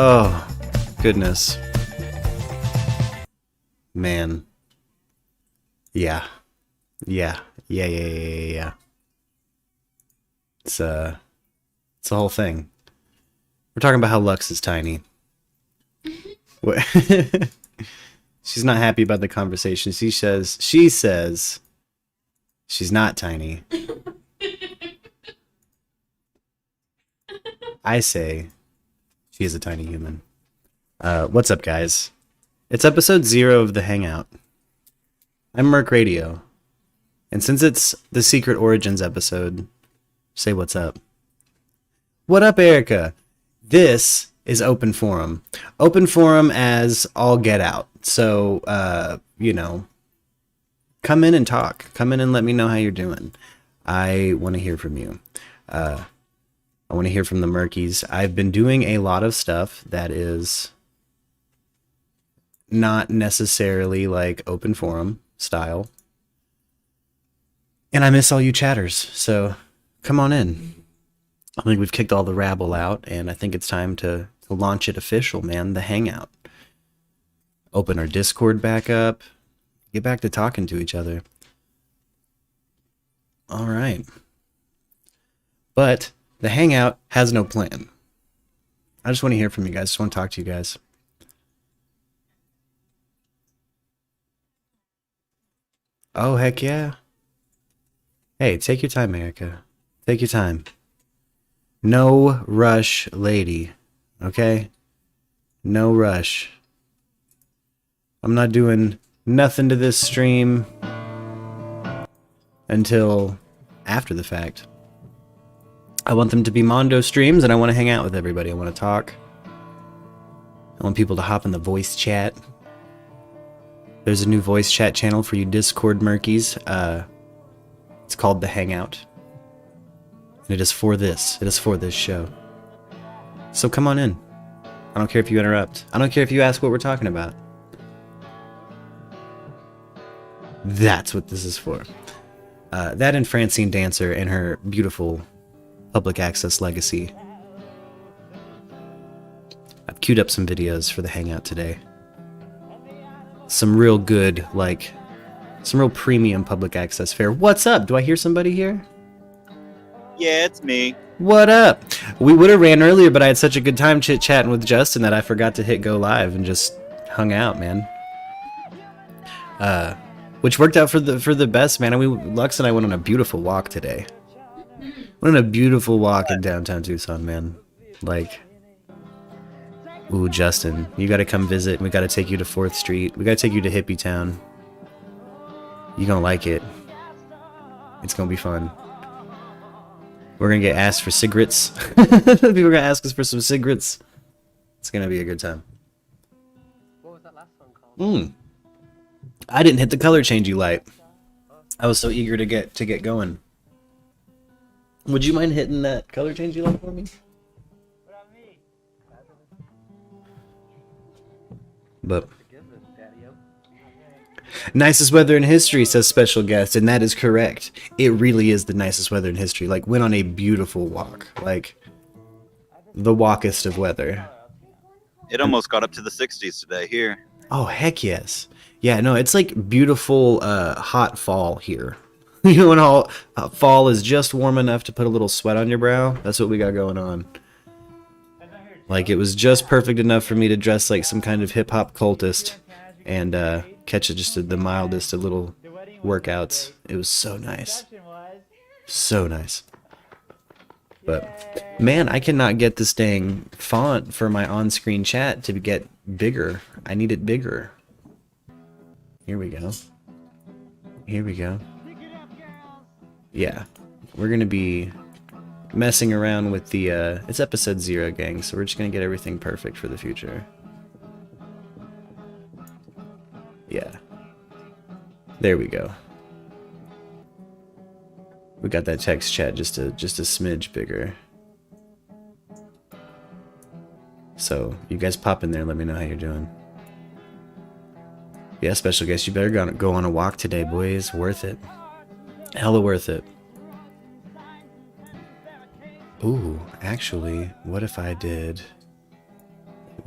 Oh, goodness. Man. Yeah. Yeah. Yeah. It's a whole thing. We're talking about how Lux is tiny. What? She's not happy about the conversation. She says she's not tiny. I say she is a tiny human. What's up, guys? It's episode 0 of the Hangout. I'm Merc Radio. And since it's the Secret Origins episode, say what's up. What up, Erica? This is open forum. Open forum as all get out. So, come in and talk. Come in and let me know how you're doing. I want to hear from you. I want to hear from the Merkies. I've been doing a lot of stuff that is not necessarily like open forum style. And I miss all you chatters. So come on in. I think we've kicked all the rabble out, and I think it's time to launch it official, man. The Hangout. Open our Discord back up. Get back to talking to each other. All right. But the Hangout has no plan. I just want to hear from you guys. I just want to talk to you guys. Oh, heck yeah. Hey, take your time, Erica. Take your time. No rush, lady. Okay? No rush. I'm not doing nothing to this stream until after the fact. I want them to be Mondo streams, and I want to hang out with everybody. I want to talk. I want people to hop in the voice chat. There's a new voice chat channel for you Discord Merkies. It's called The Hangout. And it is for this. It is for this show. So come on in. I don't care if you interrupt. I don't care if you ask what we're talking about. That's what this is for. That and Francine Dancer and her beautiful public access legacy. I've queued up some videos for the Hangout today. Some real good, some real premium public access fare. What's up? Do I hear somebody here? Yeah, it's me. What up? We would have ran earlier, but I had such a good time chit-chatting with Justin that I forgot to hit go live and just hung out, man. Which worked out for the best, man. Lux and I went on a beautiful walk today. Went on a beautiful walk in downtown Tucson, man. Ooh, Justin, you gotta come visit. We gotta take you to 4th Street. We gotta take you to Hippie Town. You gonna like it. It's gonna be fun. We're gonna get asked for cigarettes. People are gonna ask us for some cigarettes. It's gonna be a good time. What was that last song called? I didn't hit the color changey light. I was so eager to get going. Would you mind hitting that color changey light for me? But nicest weather in history, says special guest, and that is correct. It really is the nicest weather in history. Went on a beautiful walk. The walkest of weather. It almost got up to the 60s today here. Oh, heck yes. Yeah, no, it's beautiful hot fall here. You know when all fall is just warm enough to put a little sweat on your brow? That's what we got going on. It was just perfect enough for me to dress like some kind of hip-hop cultist and catch the mildest of little workouts. It was so nice. So nice. But, man, I cannot get this dang font for my on-screen chat to get bigger. I need it bigger. Here we go. Here we go. Yeah. We're going to be messing around with the, it's episode 0, gang, so we're just gonna get everything perfect for the future. Yeah. There we go. We got that text chat just a smidge bigger. So, you guys pop in there and let me know how you're doing. Yeah, special guest, you better go on a walk today, boys. Worth it. Hella worth it. Ooh, actually, what if I did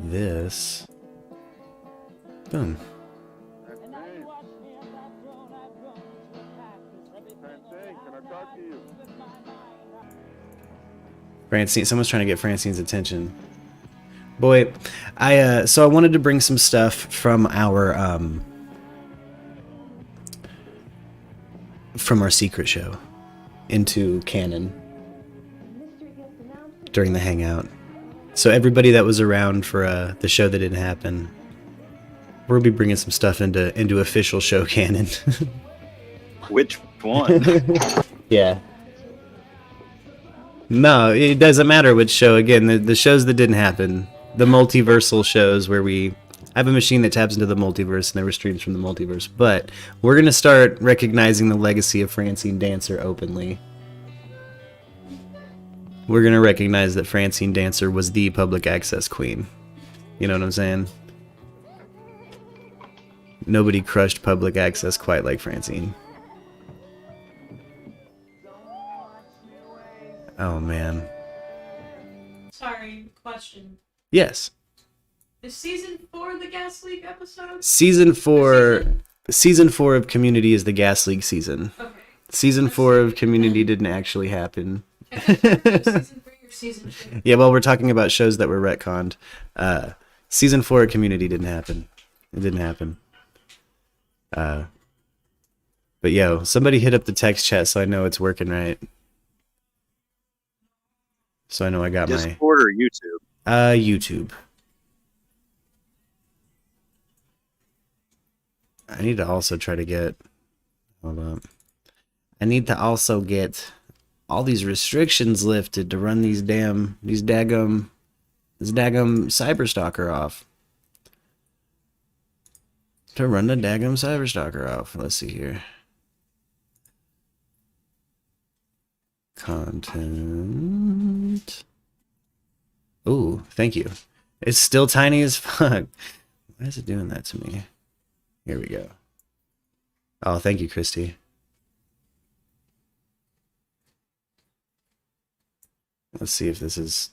this. Boom. Francine, someone's trying to get Francine's attention. Boy, so I wanted to bring some stuff from our secret show into canon during the hangout. So everybody that was around for the show that didn't happen, we'll be bringing some stuff into official show canon. Which one? Yeah. No, it doesn't matter which show. Again, the shows that didn't happen, the multiversal shows where we have a machine that taps into the multiverse and there were streams from the multiverse. But we're going to start recognizing the legacy of Francine Dancer openly. We're going to recognize that Francine Dancer was the public access queen. You know what I'm saying? Nobody crushed public access quite like Francine. Oh, man. Sorry, question. Yes. Is season 4 the Gas League episode? Season 4 of Community is the Gas League season. Okay. Season 4 of Community didn't actually happen. Season 3 or season 2? Yeah, well, we're talking about shows that were retconned. Season 4 of Community didn't happen. It didn't happen. But yo, somebody hit up the text chat so I know it's working right. So I know I got Discord or YouTube? YouTube. I need to also try to get... Hold up. I need to also get all these restrictions lifted to run this daggum Cyberstalker off. To run the daggum Cyberstalker off. Let's see here. Content. Ooh, thank you. It's still tiny as fuck. Why is it doing that to me? Here we go. Oh, thank you, Christy. Let's see if this is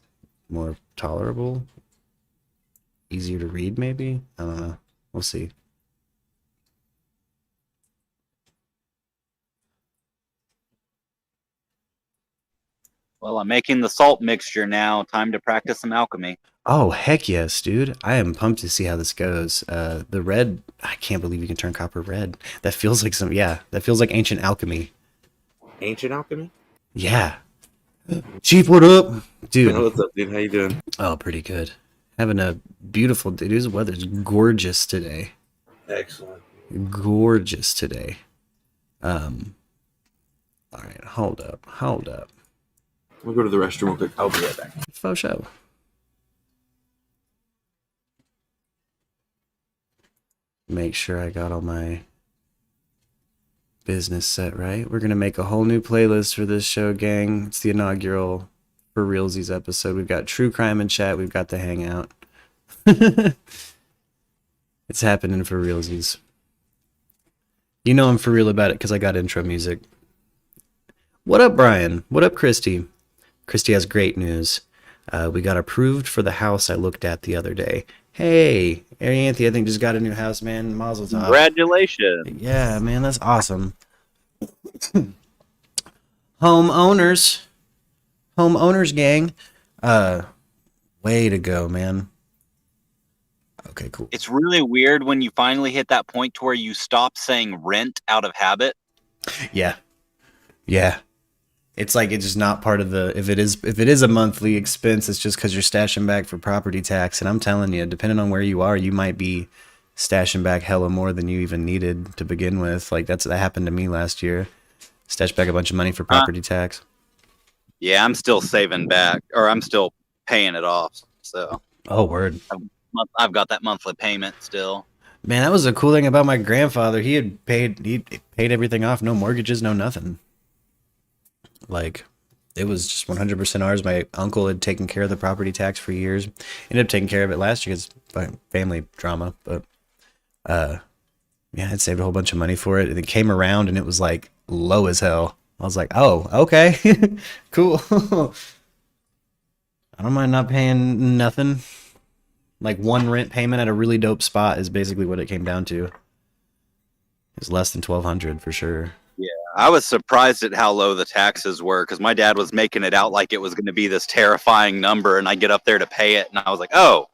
more tolerable. Easier to read, maybe? I don't know. We'll see. Well, I'm making the salt mixture now. Time to practice some alchemy. Oh, heck yes, dude. I am pumped to see how this goes. The red, I can't believe you can turn copper red. That feels like that feels like ancient alchemy. Ancient alchemy? Yeah. Chief, what up? Dude. What's up, dude? How you doing? Oh, pretty good. Having a beautiful day. Dude, the weather's gorgeous today. Excellent. Gorgeous today. All right, hold up. We'll go to the restroom real quick. I'll be right back. Faux show. Make sure I got all my business set right. We're going to make a whole new playlist for this show, gang. It's the inaugural For Realsies episode. We've got True Crime and Chat. We've got the Hangout. It's happening for realsies. You know I'm for real about it because I got intro music. What up, Brian? What up, Christy? Christy has great news. We got approved for the house I looked at the other day. Hey, Arianthe, I think just got a new house, man. Mazel tov. Congratulations. Yeah, man, that's awesome. Homeowners, gang. Way to go, man. Okay, cool. It's really weird when you finally hit that point to where you stop saying rent out of habit. Yeah. It's like it's just not part of the. If it is a monthly expense, it's just because you're stashing back for property tax. And I'm telling you, depending on where you are, you might be stashing back hella more than you even needed to begin with. Like that happened to me last year. Stashed back a bunch of money for property tax. Yeah, I'm still saving back, or I'm still paying it off. So. Oh, word. I've got that monthly payment still. Man, that was a cool thing about my grandfather. He paid everything off, no mortgages, no nothing. Like, it was just 100% ours. My uncle had taken care of the property tax for years. Ended up taking care of it last year because family drama. But, yeah, I'd saved a whole bunch of money for it. And it came around and it was like low as hell. I was like, oh, okay, cool. I don't mind not paying nothing. Like one rent payment at a really dope spot is basically what it came down to. It's less than $1,200 for sure. I was surprised at how low the taxes were because my dad was making it out like it was going to be this terrifying number, and I get up there to pay it, and I was like, "Oh,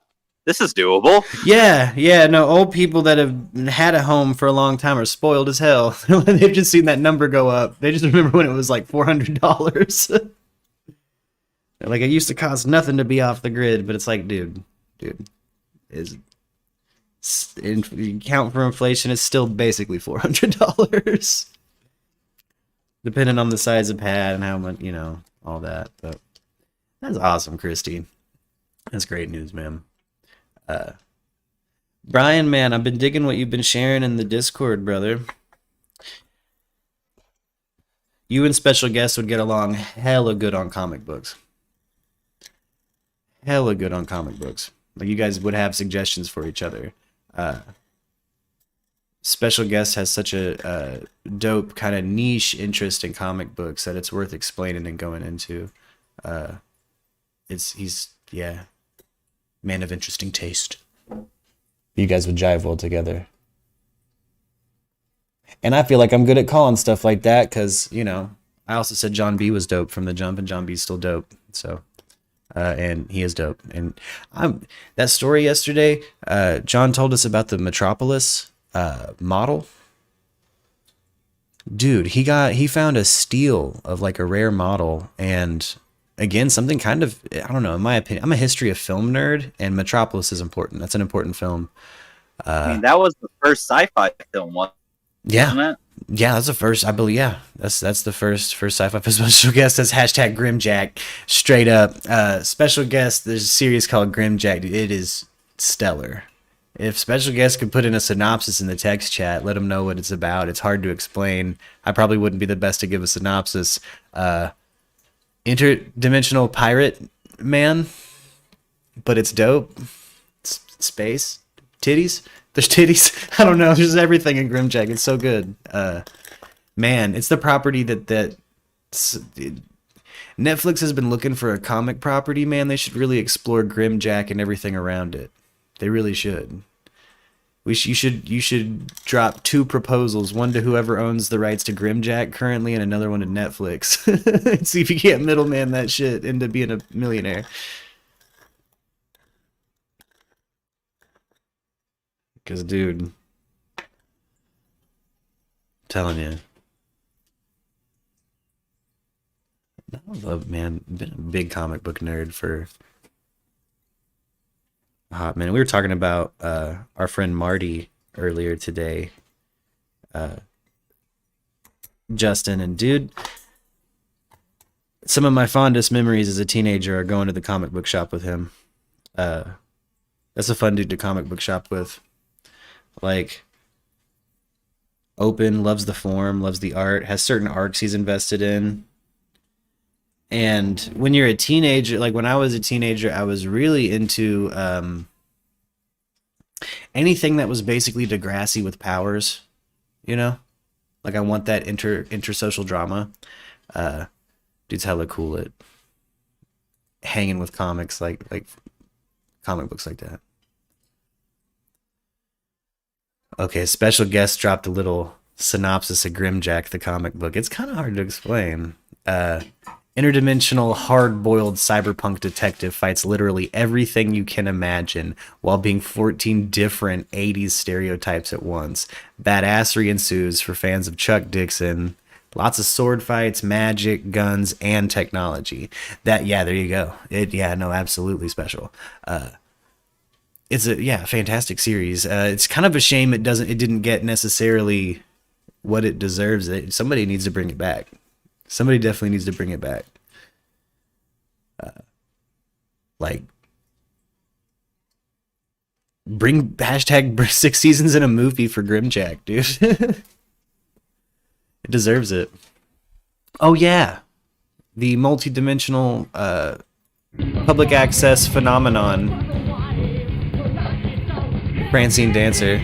this is doable." Yeah, no, old people that have had a home for a long time are spoiled as hell. They've just seen that number go up. They just remember when it was like $400. They're like, it used to cost nothing to be off the grid, but it's like, dude, is count for inflation, it's still basically $400. Depending on the size of pad and how much, all that. But that's awesome, Christy. That's great news, man. Brian, man, I've been digging what you've been sharing in the Discord, brother. You and special guests would get along hella good on comic books. Hella good on comic books. Like, you guys would have suggestions for each other. Special guest has such a dope kind of niche interest in comic books that it's worth explaining and going into. He's man of interesting taste. You guys would jive well together. And I feel like I'm good at calling stuff like that because, I also said John B was dope from the jump, and John B's still dope. So, and he is dope. And that story yesterday, John told us about the Metropolis model. Dude, he found a steal of like a rare model, and again, something kind of, I don't know, in my opinion, I'm a history of film nerd, and Metropolis is important. That's an important film. I mean, that was the first sci-fi film, wasn't it? Yeah, that's the first, I believe. Yeah, that's the first sci-fi special guest. That's hashtag Grimjack, straight up. Special guest. There's a series called Grimjack. Dude, it is stellar. If special guests could put in a synopsis in the text chat, let them know what it's about. It's hard to explain. I probably wouldn't be the best to give a synopsis. Interdimensional pirate man, but it's dope. Space, titties. There's titties. I don't know. There's everything in Grimjack. It's so good. Man, it's the property that Netflix has been looking for a comic property. Man, they should really explore Grimjack and everything around it. They really should. You should drop 2 proposals, one to whoever owns the rights to Grimjack currently, and another one to Netflix. And see if you can't middleman that shit into being a millionaire. Because, dude, I'm telling you. I love, man, been a big comic book nerd for a hot minute. We were talking about our friend Marty earlier today. Justin, and dude, some of my fondest memories as a teenager are going to the comic book shop with him. That's a fun dude to comic book shop with. Like, open, loves the form, loves the art, has certain arcs he's invested in. And when you're a teenager, like when I was a teenager, I was really into anything that was basically Degrassi with powers, Like I want that intersocial drama. Dude's hella cool at hanging with comics, like comic books like that. Okay, special guest dropped a little synopsis of Grimjack, the comic book. It's kind of hard to explain. Interdimensional, hard-boiled cyberpunk detective fights literally everything you can imagine while being 14 different 80s stereotypes at once. Badassery ensues for fans of Chuck Dixon. Lots of sword fights, magic, guns, and technology. There you go. Absolutely special. It's a fantastic series. It's kind of a shame it didn't get necessarily what it deserves. Somebody needs to bring it back. Somebody definitely needs to bring it back. Bring hashtag 6 seasons in a movie for Grimjack, dude. It deserves it. Oh yeah, the multi-dimensional public access phenomenon. Francine Dancer.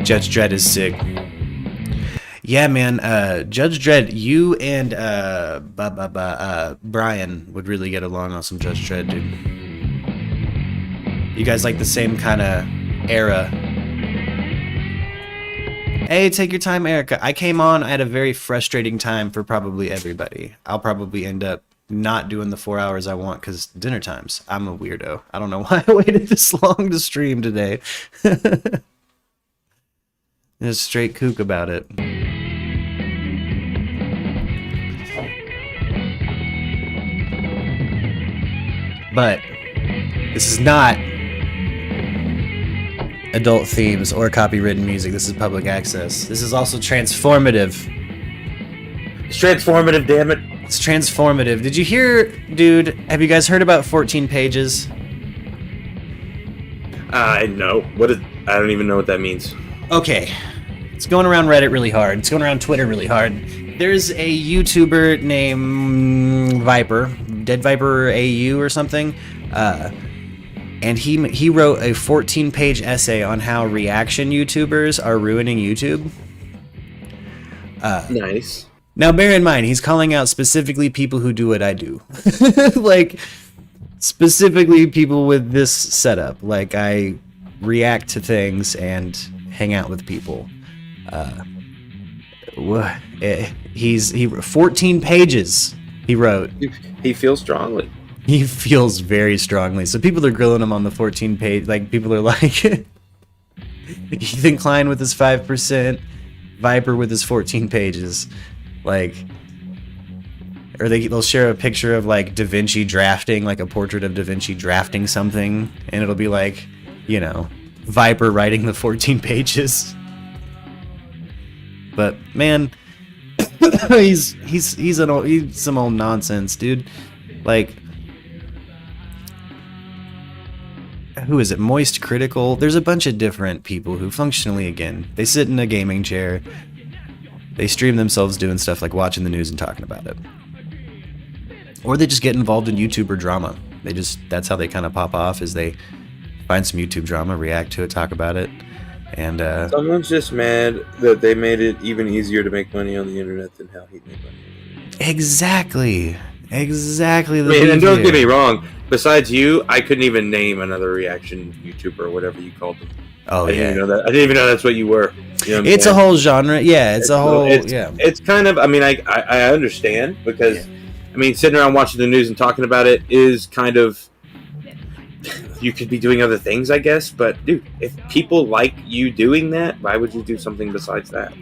Judge Dredd is sick. Yeah, man. Judge Dredd, you and Brian would really get along on some Judge Dredd, dude. You guys like the same kind of era. Hey, take your time, Erica. I came on. I had a very frustrating time for probably everybody. I'll probably end up not doing the 4 hours I want because dinner times. I'm a weirdo. I don't know why I waited this long to stream today. Just straight kook about it. But this is not adult themes or copywritten music. This is public access. This is also transformative. It's transformative, damn it. It's transformative. Did you hear, dude? Have you guys heard about 14 pages? No. What is? I don't even know what that means. Okay. It's going around Reddit really hard. It's going around Twitter really hard. There's a YouTuber named Viper, Dead Viper AU or something, and he wrote a 14-page essay on how reaction YouTubers are ruining YouTube. Nice. Now, bear in mind, he's calling out specifically people who do what I do. Like, specifically people with this setup. Like, I react to things and hang out with people. He 14 pages he wrote. He feels strongly. He feels very strongly. So people are grilling him on the 14 page. Like, people are like, Ethan Klein with his 5%, Viper with his 14 pages. Like, or they'll share a picture of like Da Vinci drafting, like a portrait of Da Vinci drafting something, and it'll be like, you know, Viper writing the 14 pages. But man, he's some old nonsense, dude. Like, who is it? Moist Critical. There's a bunch of different people who functionally, again, they sit in a gaming chair. They stream themselves doing stuff like watching the news and talking about it. Or they just get involved in YouTuber drama. That's how they kind of pop off, is they find some YouTube drama, react to it, talk about it. And someone's just mad that they made it even easier to make money on the internet than how he made money. Exactly. And don't get me wrong, besides you, I couldn't even name another reaction YouTuber or whatever you called them. Oh, I didn't even know that. I didn't even know that's what you were. You know what it's saying? A whole genre. Yeah, it's a whole. It's kind of. I mean, I understand because, I mean, sitting around watching the news and talking about it is kind of. You could be doing other things, I guess. But dude, if people like you doing that, why would you do something besides that?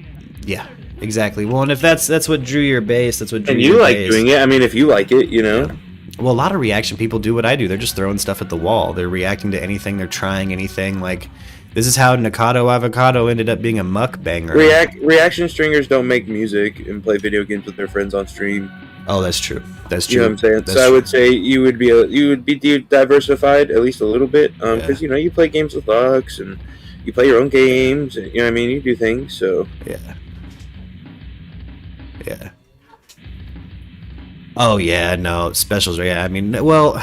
Yeah, exactly. Well, and if that's what drew your base, that's what drew and you your like base. doing it. I mean, if you like it, you know. Yeah. Well, a lot of reaction people do what I do. They're just throwing stuff at the wall. They're reacting to anything. They're trying anything. Like, this is how Nikado Avocado ended up being a mukbanger. Reaction stringers don't make music and play video games with their friends on stream. Oh, that's true. That's true. You know what I'm saying? That's so I would say you would be diversified at least a little bit, because you know you play games with Lux and you play your own games. And, you know what I mean? You do things. So yeah. Oh yeah, no specials. Yeah, I mean, well,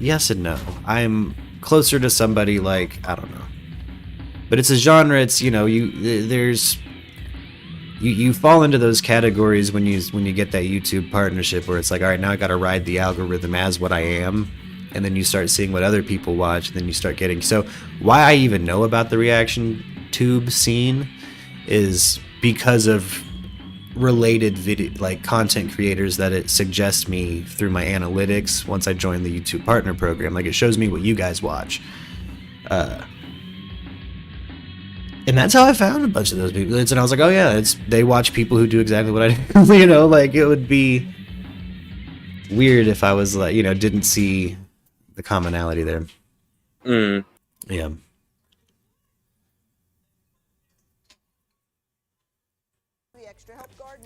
yes and no. I'm closer to somebody like, I don't know, but it's a genre. It's, you know, you fall into those categories when you get that YouTube partnership where it's like, all right, now I got to ride the algorithm as what I am, and then you start seeing what other people watch, and then you start getting. So why I even know about the reaction tube scene is because of related video, like content creators that it suggests me through my analytics once I join the YouTube partner program. Like, it shows me what you guys watch, and that's how I found a bunch of those people. And I was like, oh yeah, they watch people who do exactly what I do. You know, like, it would be weird if I was like, you know, didn't see the commonality there. Yeah.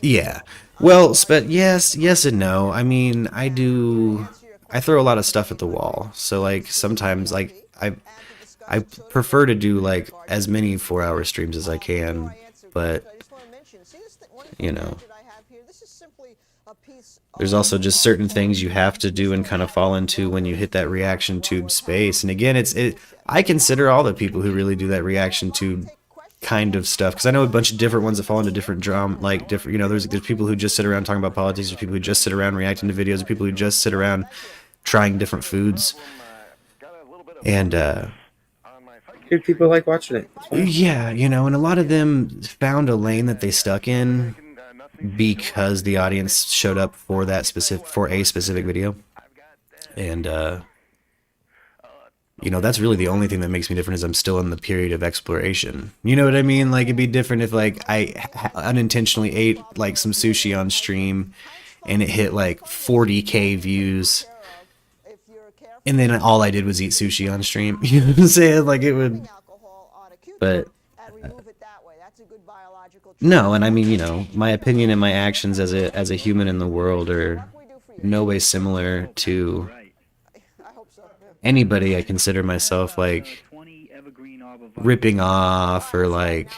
Yeah. Well, yes and no. I mean, I throw a lot of stuff at the wall. So like sometimes like I prefer to do like as many 4-hour streams as I can, but you know, there's also just certain things you have to do and kind of fall into when you hit that reaction tube space. And again, I consider all the people who really do that reaction tube kind of stuff, because I know a bunch of different ones that fall into different like different, there's people who just sit around talking about politics, there's people who just sit around reacting to videos, there's people who just sit around trying different foods, and Good people like watching it. yeah, and a lot of them found a lane that they stuck in because the audience showed up for a specific video, and that's really the only thing that makes me different is I'm still in the period of exploration. You know what I mean? Like, it'd be different if, like, I unintentionally ate, like, some sushi on stream and it hit, like, 40K views. And then all I did was eat sushi on stream. You know what I'm saying? Like, it would... But... no, and I mean, my opinion and my actions as a human in the world are no way similar to anybody I consider myself like ripping off or like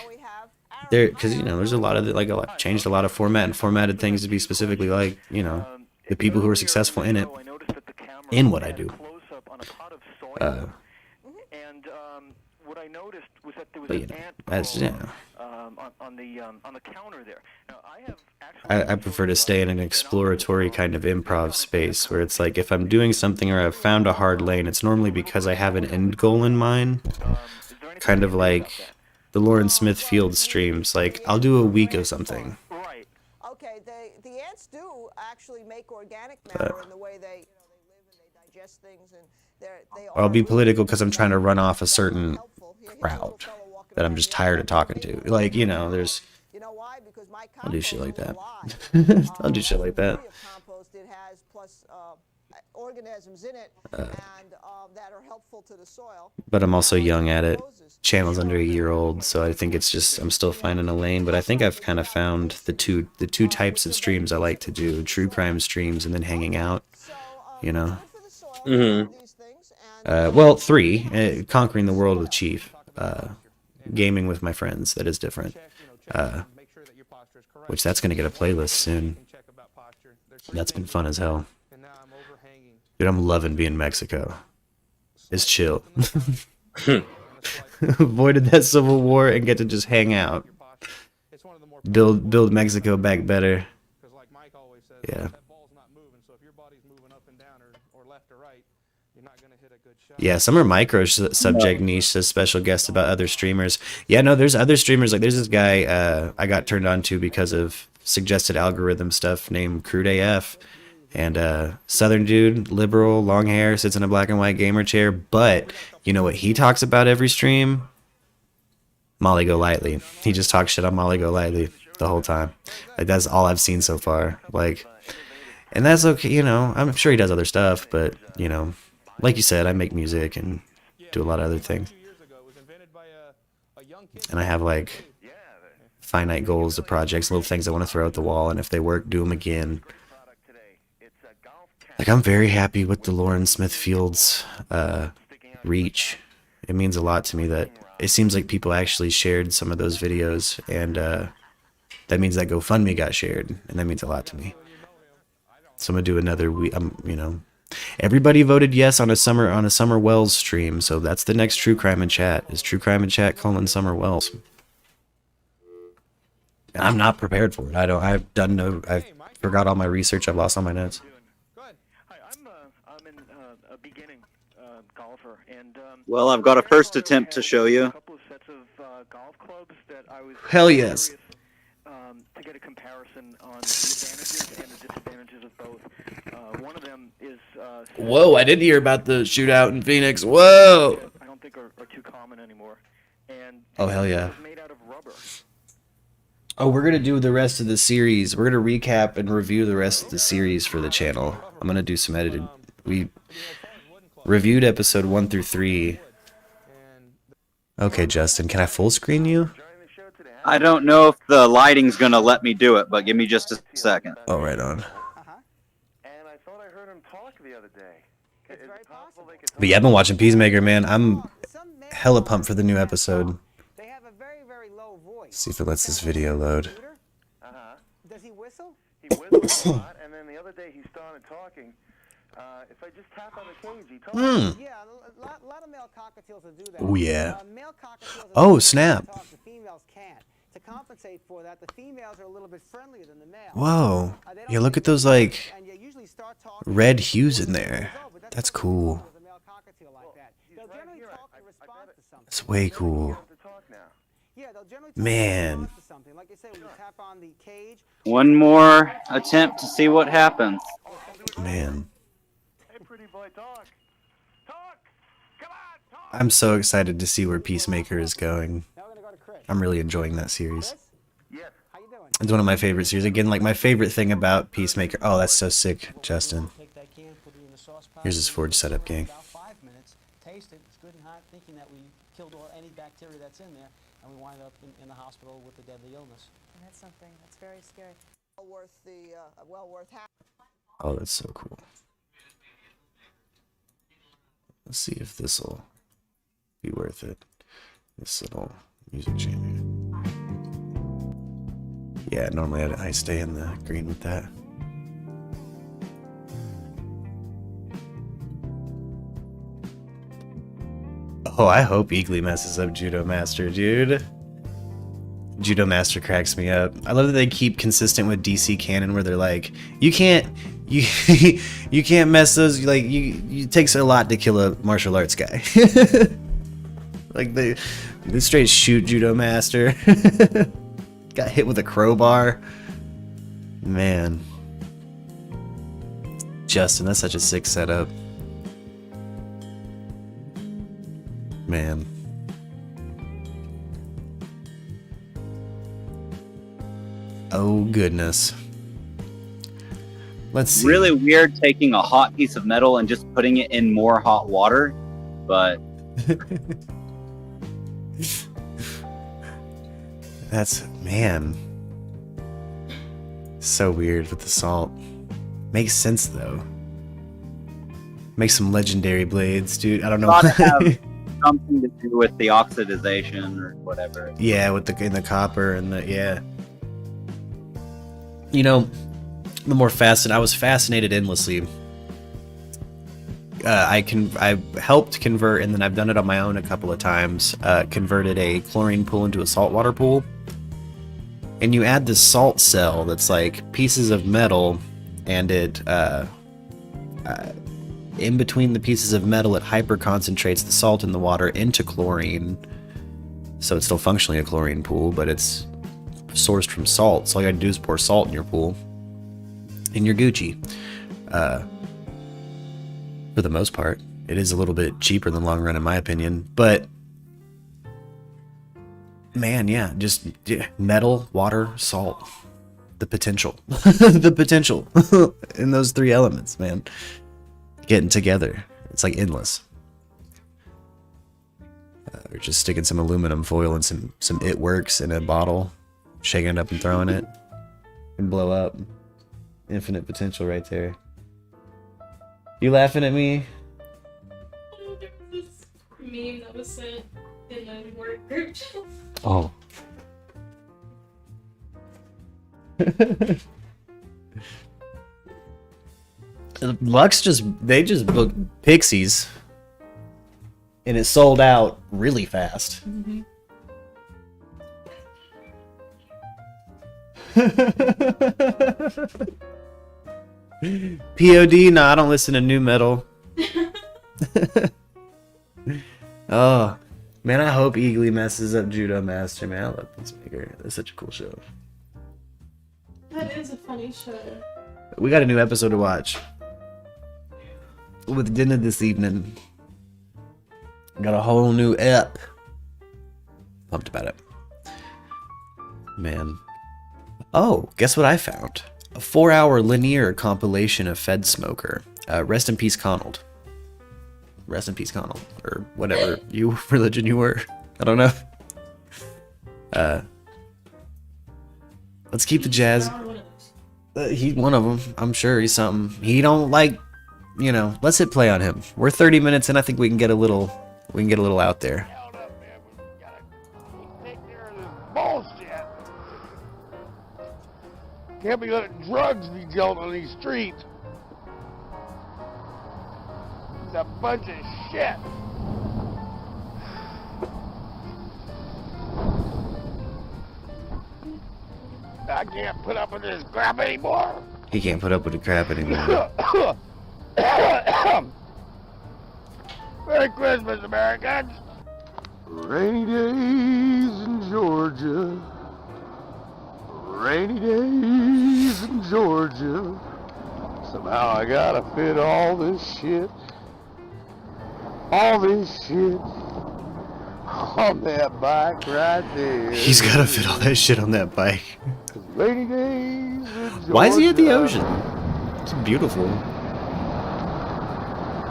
there, because there's a lot of changed a lot of formatted things to be specifically like the people who are successful in it, in what I do. On the counter there. Now, I prefer to stay in an exploratory kind of improv space where it's like if I'm doing something or I've found a hard lane, it's normally because I have an end goal in mind. Kind of like the Lauren Smith Field streams. Like, I'll do a week of something. Right. Okay, the ants do actually make organic matter in the way they live and they digest things, and they I'll be political because I'm trying to run off a certain crowd that I'm just tired of talking to. Like, there's... I'll do shit like that. I'll do shit like that. It has plus organisms in it and that are helpful to the soil. But I'm also young at it. Channel's under a year old, so I think it's just I'm still finding a lane. But I think I've kind of found the two types of streams I like to do: true crime streams and then hanging out. Mm-hmm. Well, 3 conquering the world with Chief, gaming with my friends. That is different. Which that's gonna get a playlist soon. That's been fun as hell. Dude, I'm loving being Mexico. It's chill. Avoided that civil war and get to just hang out. Build Mexico back better. Yeah. Yeah, some are micro subject niche, says special guest about other streamers. Yeah, no, there's other streamers. Like, there's this guy I got turned on to because of suggested algorithm stuff named Crude AF. And Southern dude, liberal, long hair, sits in a black and white gamer chair. But you know what he talks about every stream? Molly Golightly. He just talks shit on Molly Golightly the whole time. Like, that's all I've seen so far. Like, and that's okay, I'm sure he does other stuff, but, like you said, I make music and do a lot of other things. And I have, like, finite goals of projects, little things I want to throw at the wall, and if they work, do them again. Like, I'm very happy with the Lauren Smith Fields reach. It means a lot to me that it seems like people actually shared some of those videos, and that means that GoFundMe got shared, and that means a lot to me. So I'm gonna do another week. Everybody voted yes on a Summer Wells stream, so that's the next True Crime in Chat. Is True Crime in Chat calling Summer Wells? And I'm not prepared for it. I forgot all my research. I've lost all my notes. Well, I've got a first attempt to show you. Hell yes. To get a comparison on the advantages and the disadvantages of both. One of them is... Whoa, I did hear about the shootout in Phoenix. Whoa! I don't think are too common anymore. And oh, hell yeah. Made out of rubber. Oh, we're going to do the rest of the series. We're going to recap and review the rest of the series for the channel. I'm going to do some edited... We reviewed episode 1 through 3. Okay, Justin, can I full screen you? I don't know if the lighting's gonna let me do it, but give me just a second. Oh, right on. And I thought I heard him talk the other day. But yeah, I've been watching Peacemaker, man. I'm hella pumped for the new episode. They have a very, very low voice. See if it lets this video load. Does he whistle? He whistles a lot, and then the other day he started talking If I just tap on the cage, he talks. Yeah, a lot of male cockatiels will do that. Oh, yeah. Male cockatiels Oh, are snap. talk, the females can't. To compensate for that, the females are a little bit friendlier than the males. Whoa. They don't Yeah, look get at those, nervous, like, and you usually start talking red when hues they're in 4 there. years old, but That's perfectly cool. normal with a male cockatiel like that. They'll generally talk in response to something. That's way cool. To talk now. Yeah, they'll generally talk Man. in response to something. Like I say, when you tap on the cage, One more attempt to see what happens. Man. Hey, pretty boy, talk. Talk. Come on, talk. I'm so excited to see where Peacemaker is going. now we're gonna go to Chris. I'm really enjoying that series. Chris, Yes. how you doing? It's one of my favorite series. Again, like my favorite thing about Peacemaker. Oh, that's so sick, Justin. Take that can, put it in the saucepan. Here's his Forge setup, gang. About 5 minutes. Taste it. It's good and hot. Thinking that we killed all any bacteria that's in there, and we wind up in the hospital with a deadly illness. And that's something that's very scary. Well worth having. Oh, that's so cool. Let's see if this'll be worth it. This little music changer. Yeah, normally I stay in the green with that. Oh, I hope Eagly messes up Judo Master, dude. Judo Master cracks me up. I love that they keep consistent with DC canon where they're like, you can't you can't mess those, like it takes a lot to kill a martial arts guy. Like they straight shoot Judo Master. Got hit with a crowbar. Man. Justin, that's such a sick setup. Man. Oh goodness. Let's see. Really weird taking a hot piece of metal and just putting it in more hot water, but That's, man. So weird with the salt. Makes sense though. Makes some legendary blades, dude. I don't know. thought it have something to do with the oxidization or whatever. Yeah, with the copper and the, yeah. You know, the more fascinated, I was fascinated endlessly. I helped convert, and then I've done it on my own a couple of times. Converted a chlorine pool into a saltwater pool, and you add this salt cell that's like pieces of metal, and it in between the pieces of metal, it hyper concentrates the salt in the water into chlorine. So it's still functionally a chlorine pool, but it's sourced from salt. So all you gotta do is pour salt in your pool, and you're Gucci. For the most part, it is a little bit cheaper in the long run, in my opinion. But man, yeah, just metal, water, salt. The potential, the potential in those three elements, man, getting together. It's like endless. Or just sticking some aluminum foil and some It Works in a bottle, shaking it up and throwing it, and blow up. Infinite potential right there. You laughing at me? Oh, there was this meme that was sent in the work group chat. Oh. Lux they just booked Pixies, and it sold out really fast. Mm-hmm. POD? Nah, I don't listen to new metal. Oh, man, I hope Eagly messes up Judo Master, man. I love Peacemaker. That's such a cool show. That is a funny show. We got a new episode to watch with dinner this evening. Got a whole new ep. Pumped about it. Man. Oh, guess what I found? A 4-hour linear compilation of Fed Smoker. Rest in peace, Connell. Rest in peace, Connell. Or whatever religion you were. I don't know. Let's keep the jazz. He's one of them. I'm sure he's something. He don't like, let's hit play on him. We're 30 minutes in. I think we can get a little out there. Bullshit. Can't be letting drugs be dealt on these streets. bunch of shit. I can't put up with this crap anymore. He can't put up with the crap anymore. Merry Christmas, Americans. Rainy days in Georgia. Rainy days in Georgia. Somehow I gotta fit all this shit. All this shit on that bike right there. He's gotta fit all that shit on that bike. Rainy days in Georgia. Why is he at the ocean? It's beautiful.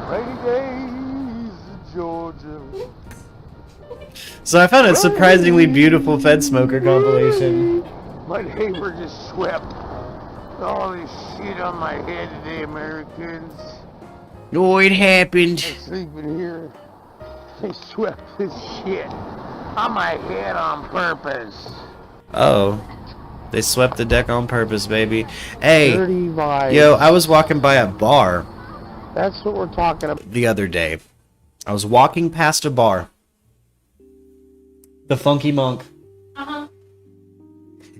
Rainy days in Georgia. So I found a surprisingly beautiful Fed Smoker compilation. My neighbor just swept all this shit on my head today, Americans. Oh, it happened. I'm sleeping here. They swept this shit on my head on purpose. Oh. They swept the deck on purpose, baby. Hey, Dirty vibes. yo, I was walking by a bar That's what we're talking about. the other day. I was walking past a bar. The Funky Monk. Uh-huh.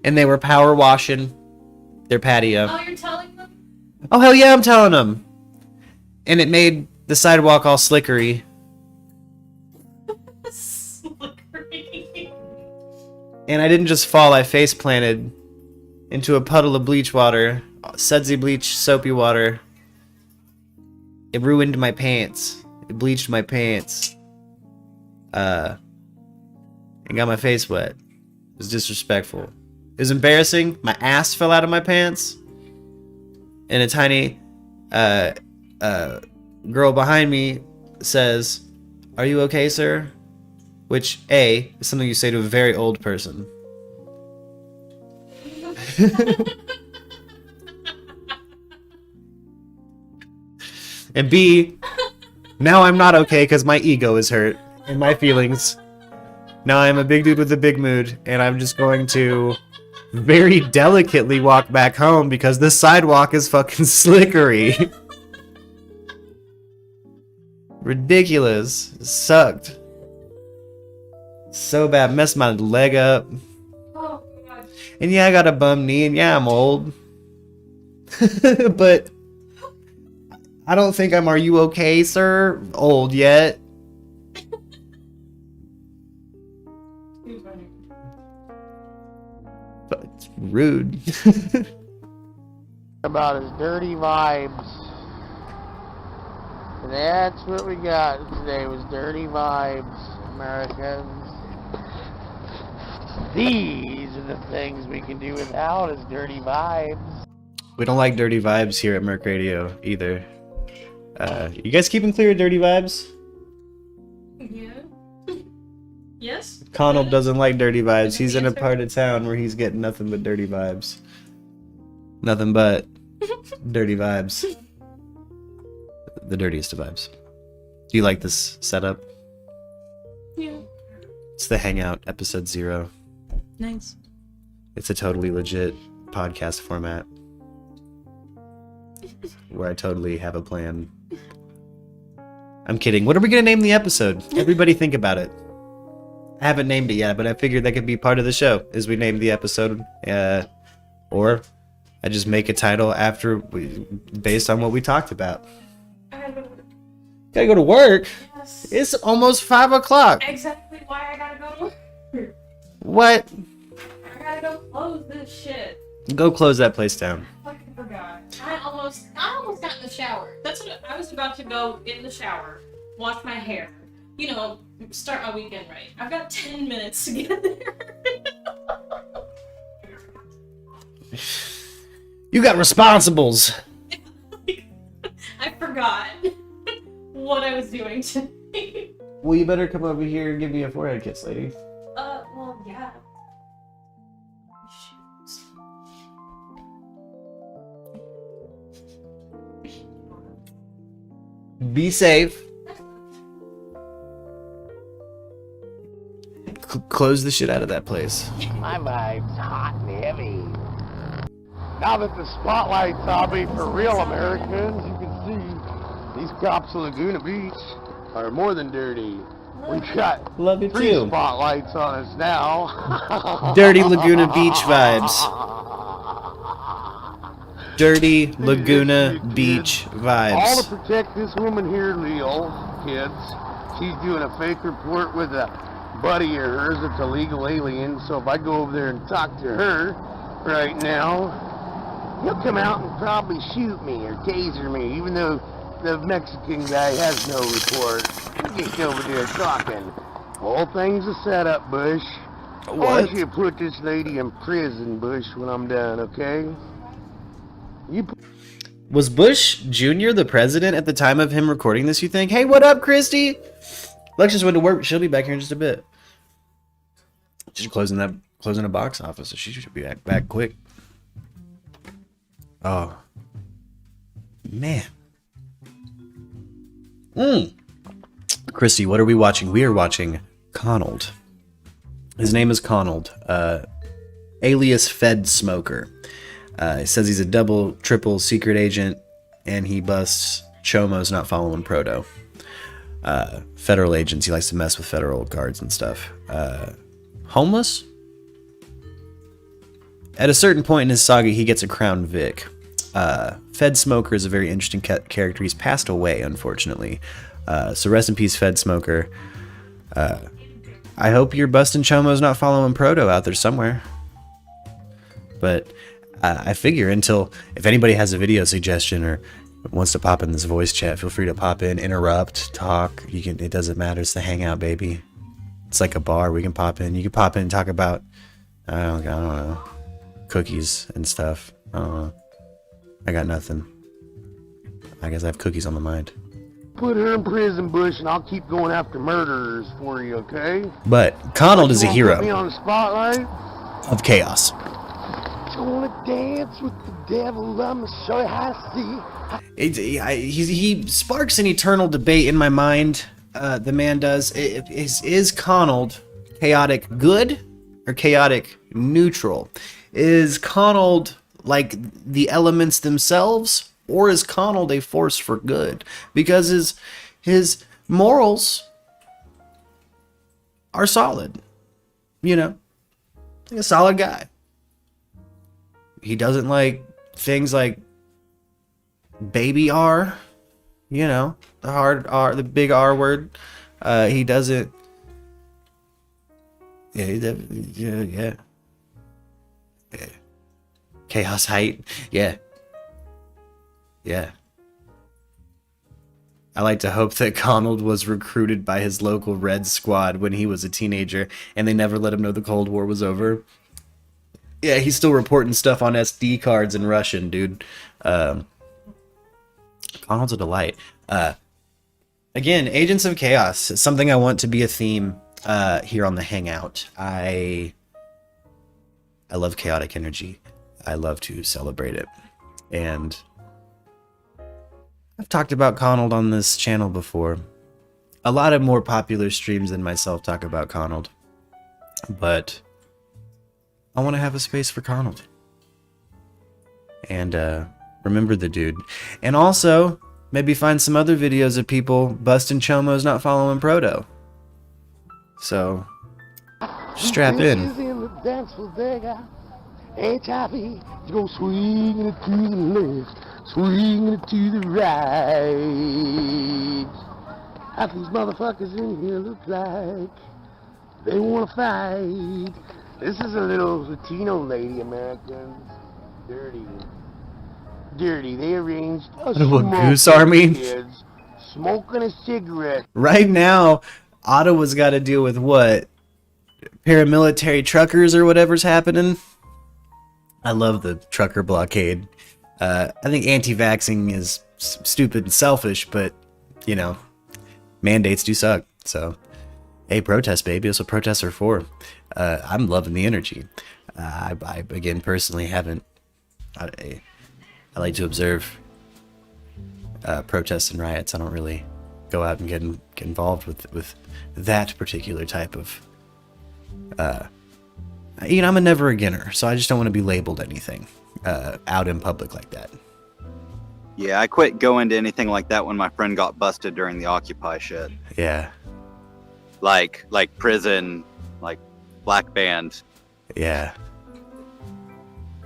And they were power washing their patio. Oh, you're telling them? Oh, hell yeah, I'm telling them. And it made the sidewalk all slickery. Slippery. And I didn't just fall, I face planted into a puddle of bleach water. Sudsy bleach, soapy water. It ruined my pants. It bleached my pants. And got my face wet. It was disrespectful. It was embarrassing. My ass fell out of my pants. And a tiny girl behind me says, "Are you okay, sir?" Which, A, is something you say to a very old person. And B, now I'm not okay because my ego is hurt and my feelings. Now I'm a big dude with a big mood, and I'm just going to very delicately walk back home because the sidewalk is fucking slickery. Ridiculous. It sucked. So bad. Messed my leg up. Oh, God. And yeah, I got a bum knee, and yeah, I'm old. But I don't think I'm "Are you okay, sir?" old yet. Too funny. But it's rude. About his dirty vibes. And that's what we got today was dirty vibes, Americans. These are the things we can do without is dirty vibes. We don't like dirty vibes here at Merc Radio either. You guys keeping clear of dirty vibes? Yeah. Yes? Connell doesn't like dirty vibes. He's in a part of town where he's getting nothing but dirty vibes. Nothing but dirty vibes. The dirtiest of vibes. Do you like this setup? Yeah. It's the Hangout, episode 0. Nice. It's a totally legit podcast format. Where I totally have a plan. I'm kidding. What are we gonna name the episode? Everybody think about it. I haven't named it yet, but I figured that could be part of the show, is we name the episode, or I just make a title based on what we talked about. I gotta go to work. Gotta go to work? Yes. It's almost 5 o'clock. Exactly why I gotta go to work. What? I gotta go close this shit. Go close that place down. I fucking forgot. I almost got in the shower. That's what I was about to go in the shower, wash my hair. You know, start my weekend right. I've got 10 minutes to get there. You got responsibles. I forgot what I was doing today. Well, you better come over here and give me a forehead kiss, lady. Well, yeah. Be safe. Close the shit out of that place. My vibe's hot and heavy. Now that the spotlight's on me for real, Americans, you can see these cops of Laguna Beach are more than dirty. We've got Love you 3 too. spotlights on us now. Dirty Laguna Beach vibes. Dirty Laguna Beach All to vibes. protect this woman here, Leo, kids. She's doing a fake report with a buddy of hers that's a legal alien. So if I go over there and talk to her right now, he'll come out and probably shoot me or taser me, even though the Mexican guy has no report. He's just over there talking. Whole thing's a setup, Bush. I want you to put this lady in prison, Bush, when I'm done, okay? Was Bush Jr. the president at the time of him recording this, you think? Hey, what up, Christy? Lex just went to work. She'll be back here in just a bit. She's closing a box office, so she should be back quick. Oh. Man. Christy, what are we watching? We are watching Connell. His name is Connell, alias Fed Smoker. He says he's a double, triple secret agent, and he busts Chomos not following Proto. Federal agents, he likes to mess with federal guards and stuff. Homeless? At a certain point in his saga, he gets a Crown Vic. Fed Smoker is a very interesting character. He's passed away, unfortunately. So rest in peace, Fed Smoker. I hope you're busting Chomos not following Proto out there somewhere. But I figure if anybody has a video suggestion or wants to pop in this voice chat, feel free to pop in, interrupt, talk. It doesn't matter. It's the Hangout, baby. It's like a bar. We can pop in. You can pop in and talk about, I don't know, cookies and stuff. I don't know. I got nothing. I guess I have cookies on my mind. Put her in prison, Bush, and I'll keep going after murderers for you, okay? But Connell is a hero. Put me on the spotlight? Of chaos. Gonna dance with the devil, I'ma show you how to see. He sparks an eternal debate in my mind. The man does. Is Connell chaotic good or chaotic neutral? Is Connell like the elements themselves, or is Connell a force for good? Because his morals are solid. You know, like a solid guy. He doesn't like things like baby R, you know, the hard R, the big R word. He doesn't. Yeah. Chaos height. Yeah. I like to hope that Connell was recruited by his local Red Squad when he was a teenager, and they never let him know the Cold War was over. Yeah, he's still reporting stuff on SD cards in Russian, dude. Connell's a delight. Again, Agents of Chaos. It's something I want to be a theme here on the Hangout. I love chaotic energy. I love to celebrate it. And I've talked about Connell on this channel before. A lot of more popular streams than myself talk about Connell. But I want to have a space for Connell. And remember the dude. And also, maybe find some other videos of people busting Chomos not following Proto. So, strap in. HIV, you go swinging it to the left, swinging it to the right. Half these motherfuckers in here look like they want to fight. This is a little Latino lady, Americans. Dirty. They arranged a Goose Army? kids smoking a cigarette. Right now, Ottawa's got to deal with what? Paramilitary truckers or whatever's happening? I love the trucker blockade. I think anti-vaxxing is stupid and selfish, but, you know, mandates do suck. So, hey, protest, baby. That's what protests are for. I'm loving the energy. I again, personally haven't... I like to observe protests and riots. I don't really go out and get involved with that particular type of... you know, I'm a never-againer, so I just don't want to be labeled anything out in public like that. Yeah, I quit going to anything like that when my friend got busted during the Occupy shit. Yeah. Like prison, like black band. Yeah.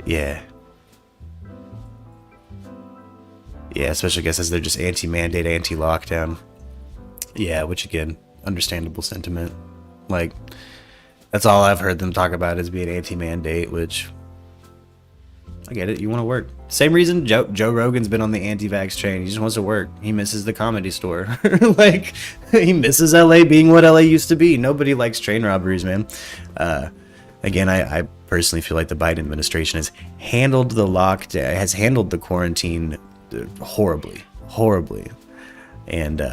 Yeah. Yeah, especially I guess as they're just anti-mandate, anti-lockdown. Yeah, which again, understandable sentiment. Like, that's all I've heard them talk about is being anti-mandate, which I get it. You want to work. Same reason Joe Rogan's been on the anti-vax train. He just wants to work. He misses the Comedy Store. Like, he misses LA being what LA used to be. Nobody likes train robberies, man. Again, I personally feel like the Biden administration has handled the lockdown, has handled the quarantine horribly. And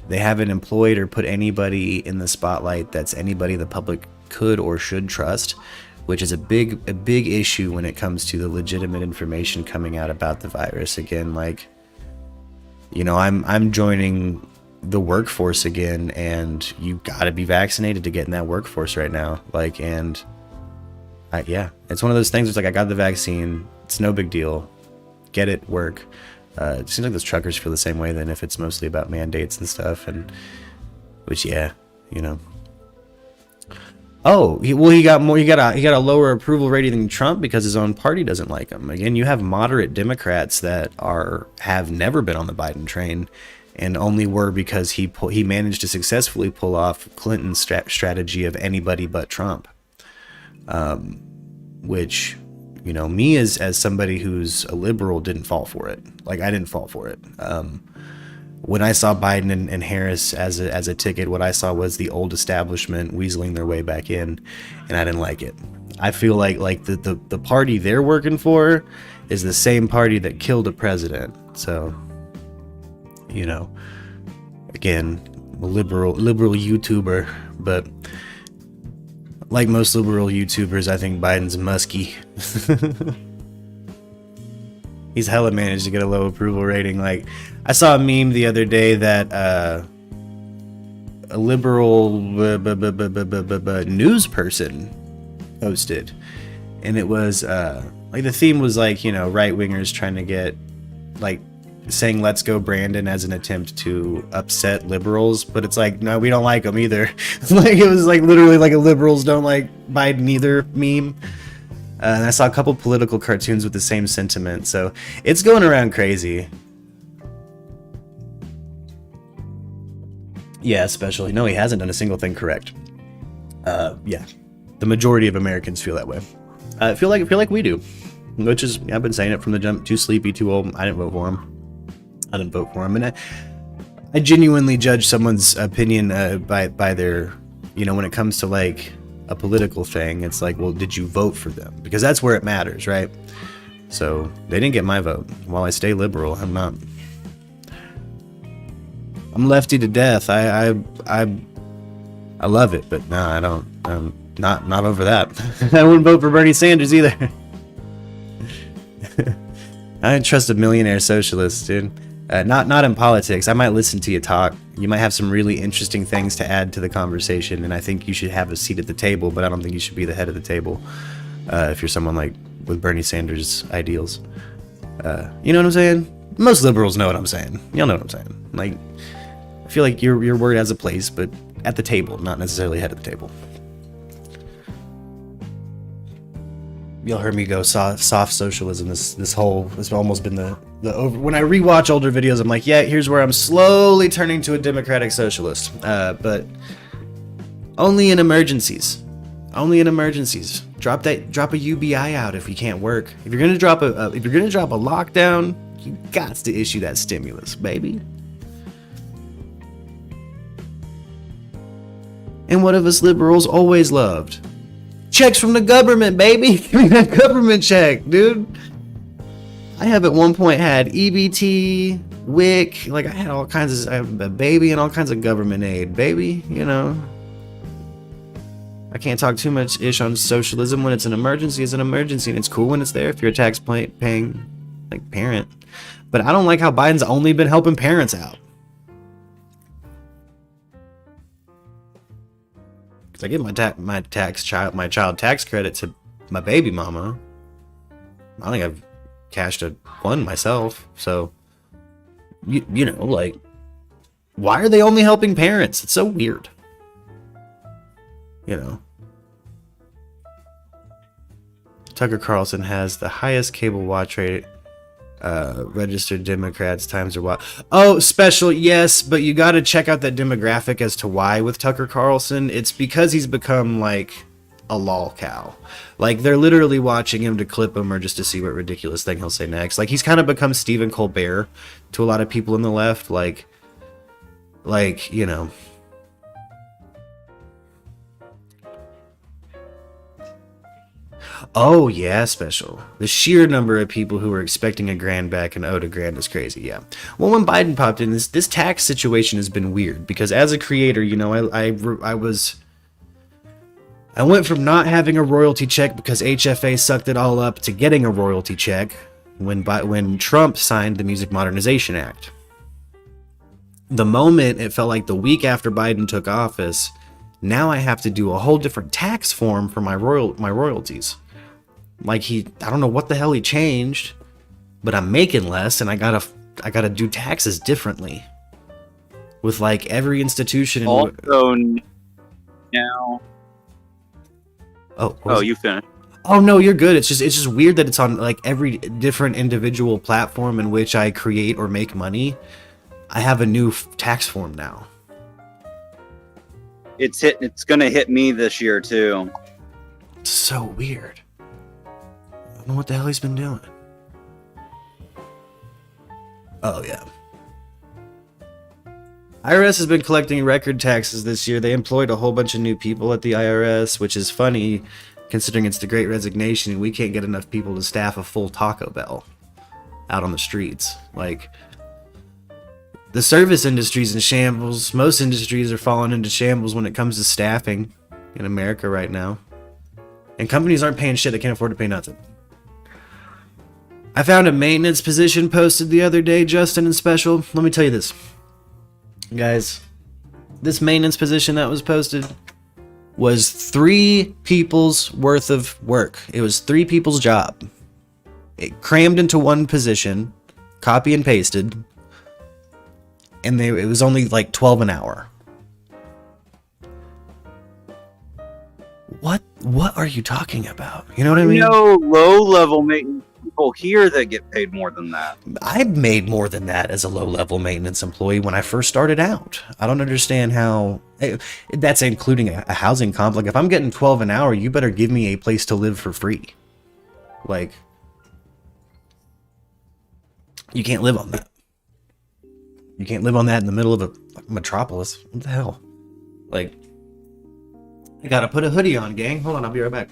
they haven't employed or put anybody in the spotlight that's anybody the public could or should trust, which is a big issue when it comes to the legitimate information coming out about the virus. Again, like, you know, I'm joining the workforce again, and you got to be vaccinated to get in that workforce right now. Like, and yeah, it's one of those things. It's like, I got the vaccine. It's no big deal. Get it, work. It seems like those truckers feel the same way then, if it's mostly about mandates and stuff, and which, yeah, you know. Oh, he got a lower approval rating than Trump because his own party doesn't like him. Again, you have moderate Democrats that have never been on the Biden train, and only were because he managed to successfully pull off Clinton's strategy of anybody but Trump, which, you know, me as somebody who's a liberal didn't fall for it. Like, I didn't fall for it. When I saw Biden and Harris as a ticket, what I saw was the old establishment weaseling their way back in, and I didn't like it. I feel like the party they're working for is the same party that killed a president. So, you know, again, a liberal YouTuber, but like most liberal YouTubers, I think Biden's musky. He's hella managed to get a low approval rating. Like, I saw a meme the other day that a liberal news person posted, and it was like, the theme was like, you know, right wingers trying to get, like, saying "Let's go Brandon" as an attempt to upset liberals, but it's like, no, we don't like him either. Like, it was like literally like a liberals don't like Biden either meme. And I saw a couple political cartoons with the same sentiment, so it's going around crazy. Yeah, especially. No, he hasn't done a single thing correct. Yeah, the majority of Americans feel that way. Feel like we do, which is, I've been saying it from the jump. Too sleepy, too old. I didn't vote for him, and I genuinely judge someone's opinion by their, you know, when it comes to like a political thing, it's like, well, did you vote for them? Because that's where it matters, right? So they didn't get my vote. While I stay liberal, I'm lefty to death. I love it, but no, I don't. I'm not over that. I wouldn't vote for Bernie Sanders either. I don't trust a millionaire socialist, dude. Not in politics. I might listen to you talk. You might have some really interesting things to add to the conversation, and I think you should have a seat at the table, but I don't think you should be the head of the table if you're someone like with Bernie Sanders' ideals. You know what I'm saying? Most liberals know what I'm saying. Y'all know what I'm saying. Like, I feel like your word has a place, but at the table, not necessarily head of the table. Y'all heard me go soft socialism. This almost been the over. When I rewatch older videos, I'm like, yeah, here's where I'm slowly turning to a democratic socialist. But only in emergencies. Only in emergencies. Drop a UBI out if you can't work. If you're gonna drop a lockdown, you got to issue that stimulus, baby. And what have us liberals always loved? Checks from the government, baby. Give me that government check, dude. I have at one point had EBT, WIC, like I had all kinds of, I have a baby and all kinds of government aid, baby, you know. I can't talk too much ish on socialism. When it's an emergency, it's an emergency, and it's cool when it's there if you're a tax paying like parent. But I don't like how Biden's only been helping parents out. I give my child tax credit to my baby mama. I don't think I've cashed one myself. So, you know, like, why are they only helping parents? It's so weird. You know. Tucker Carlson has the highest cable watch rate. Registered Democrats times are what? Oh, special, yes, but you got to check out that demographic as to why with Tucker Carlson. It's because he's become like a lol cow. Like they're literally watching him to clip him or just to see what ridiculous thing he'll say next. Like he's kind of become Stephen Colbert to a lot of people in the left. Like you know. Oh yeah, special. The sheer number of people who were expecting a grand back and owed a grand is crazy. Yeah. Well, when Biden popped in, this tax situation has been weird because as a creator, you know, I went from not having a royalty check because HFA sucked it all up to getting a royalty check when Trump signed the Music Modernization Act. The moment it felt like the week after Biden took office, now I have to do a whole different tax form for my royalties. Like I don't know what the hell he changed, but I'm making less and I gotta do taxes differently. With like every institution. Also now. Oh, you finished. Oh no, you're good. It's just weird that it's on like every different individual platform in which I create or make money. I have a new tax form now. It's gonna hit me this year too. It's so weird. I don't know what the hell he's been doing. Oh yeah. IRS has been collecting record taxes this year. They employed a whole bunch of new people at the IRS, which is funny considering it's the Great Resignation and we can't get enough people to staff a full Taco Bell out on the streets. Like, the service industry's in shambles. Most industries are falling into shambles when it comes to staffing in America right now. And companies aren't paying shit. They can't afford to pay nothing. I found a maintenance position posted the other day, Justin and Special. Let me tell you this. Guys, this maintenance position that was posted was 3 people's worth of work. It was 3 people's job. It crammed into one position, copy and pasted, and it was only like 12 an hour. What are you talking about? You know what I mean? No low-level maintenance people here that get paid more than that. I made more than that as a low-level maintenance employee when I first started out. I don't understand how... That's including a housing complex. If I'm getting 12 an hour, you better give me a place to live for free. Like... You can't live on that. You can't live on that in the middle of a metropolis. What the hell? Like... I gotta put a hoodie on, gang. Hold on, I'll be right back.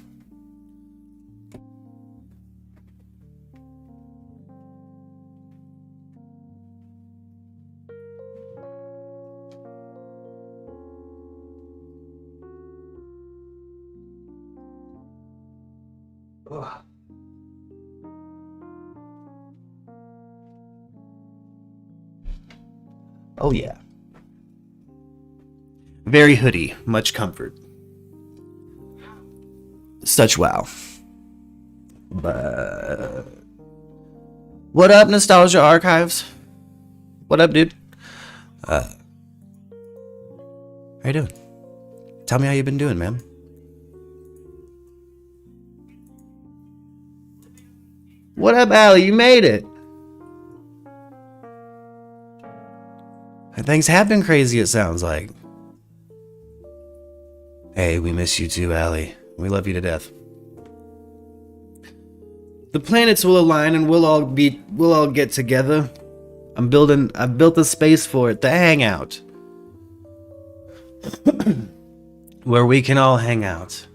Ugh. Oh yeah. Very hoodie, much comfort. Such wow. But what up, Nostalgia Archives? What up, dude? How you doing? Tell me how you been doing, man. What up, Allie? You made it. Things have been crazy, it sounds like. Hey, we miss you too, Allie. We love you to death. The planets will align and we'll all get together. I've built a space for it, the Hangout. Where we can all hang out.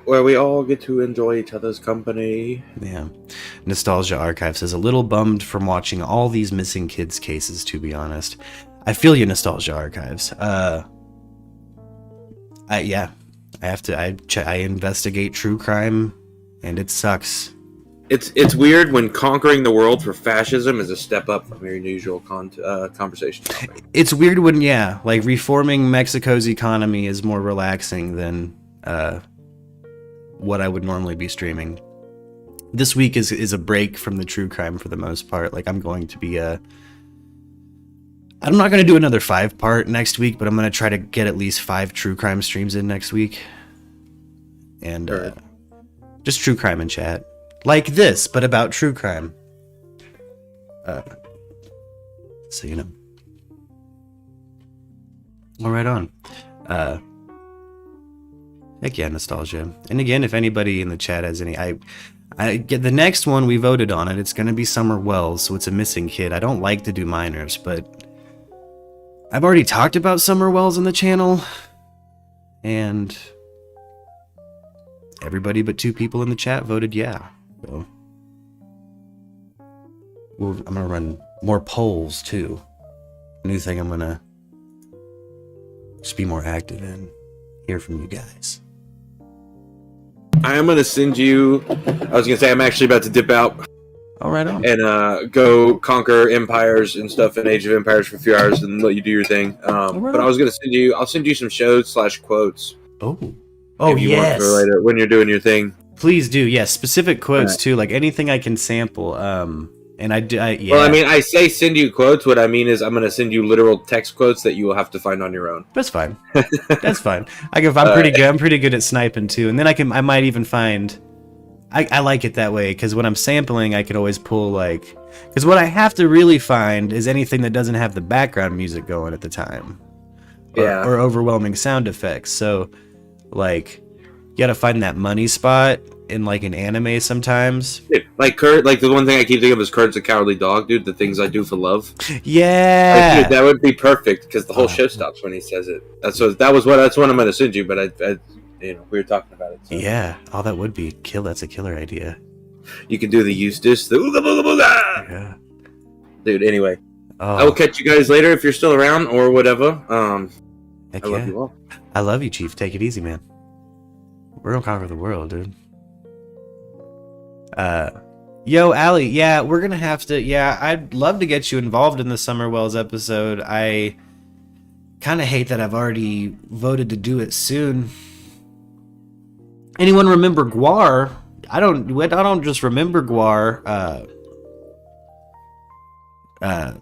Where we all get to enjoy each other's company. Yeah. Nostalgia Archive says, a little bummed from watching all these missing kids cases, to be honest. I feel you, Nostalgia Archives. I investigate true crime, and it sucks. It's weird when conquering the world for fascism is a step up from your usual conversation topic. It's weird when, like reforming Mexico's economy is more relaxing than what I would normally be streaming. this week is a break from the true crime for the most part. Like I'm going to be I'm not going to do another 5-part next week, but I'm going to try to get at least 5 true crime streams in next week. And just true crime in chat. Like this, but about true crime. So you know. All right on. Heck yeah, nostalgia. And again, if anybody in the chat has any, I get the next one we voted on it. It's gonna be Summer Wells, so it's a missing kid. I don't like to do minors, but I've already talked about Summer Wells on the channel, and everybody but 2 people in the chat voted yeah. So I'm gonna run more polls too. New thing I'm gonna just be more active in. Hear from you guys. I am going to send you. I was going to say I'm actually about to dip out. All right on. And go conquer empires and stuff in Age of Empires for a few hours and let you do your thing. But I was going to send you. I'll send you some shows / quotes. Oh if you want for later when you're doing your thing. Please do. Yes, specific quotes too. Like anything I can sample. And yeah. Well, I mean, I say send you quotes. What I mean is I'm going to send you literal text quotes that you will have to find on your own. That's fine. That's fine. I'm pretty good. I'm pretty good at sniping too. And then I might even find. I like it that way because when I'm sampling, I could always pull like. Because what I have to really find is anything that doesn't have the background music going at the time. Or overwhelming sound effects. So, like, you got to find that money spot. In like an anime sometimes. Dude, like Kurt, like the one thing I keep thinking of is Kurt's a Cowardly Dog, dude. The things I do for love. Yeah, like, dude, that would be perfect because the whole show stops when he says it. That's what I'm gonna send you. But I we were talking about it. So. Yeah, that would be kill. That's a killer idea. You can do the Eustace, the ooga booga booga. Yeah, dude. Anyway, I will catch you guys later if you're still around or whatever. Heck I love you all. I love you, Chief. Take it easy, man. We're gonna conquer the world, dude. Yo, Allie, yeah, we're gonna have to, I'd love to get you involved in the Summer Wells episode. I kind of hate that I've already voted to do it soon. Anyone remember Guar? I don't just remember Guar.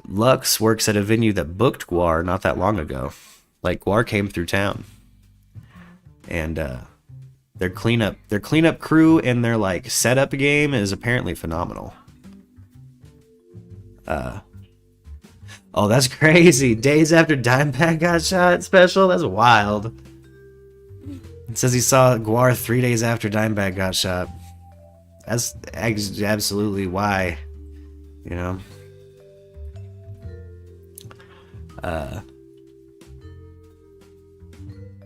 Lux works at a venue that booked Guar not that long ago. Like, Guar came through town. And, their cleanup crew and their like setup game is apparently phenomenal. Oh, that's crazy. Days after Dimebag got shot special? That's wild. It says he saw Guar 3 days after Dimebag got shot. That's absolutely why, you know.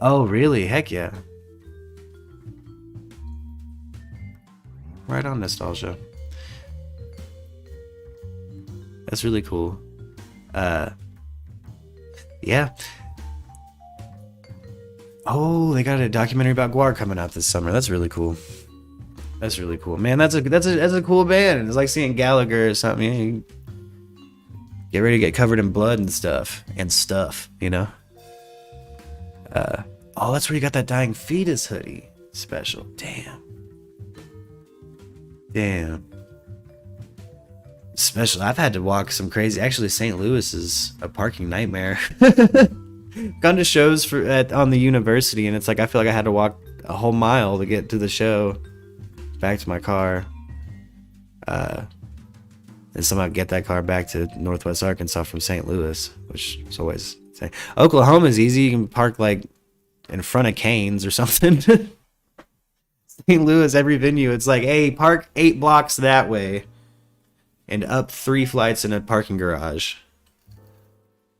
Oh, really? Heck yeah. Right on, nostalgia. That's really cool. Yeah. Oh, they got a documentary about Guar coming out this summer. That's really cool. That's really cool, man. That's a cool band. It's like seeing Gallagher or something. You get ready to get covered in blood and stuff, you know. Oh, that's where you got that Dying Fetus hoodie special. Damn. Special. I've had to walk some crazy. Actually, St. Louis is a parking nightmare. Gone to shows on the university, and it's like I feel like I had to walk a whole mile to get to the show, back to my car, and somehow get that car back to Northwest Arkansas from St. Louis, which is always insane. Oklahoma is easy. You can park like in front of Cane's or something. St. Louis, every venue, it's like, hey, park 8 blocks that way and up 3 flights in a parking garage.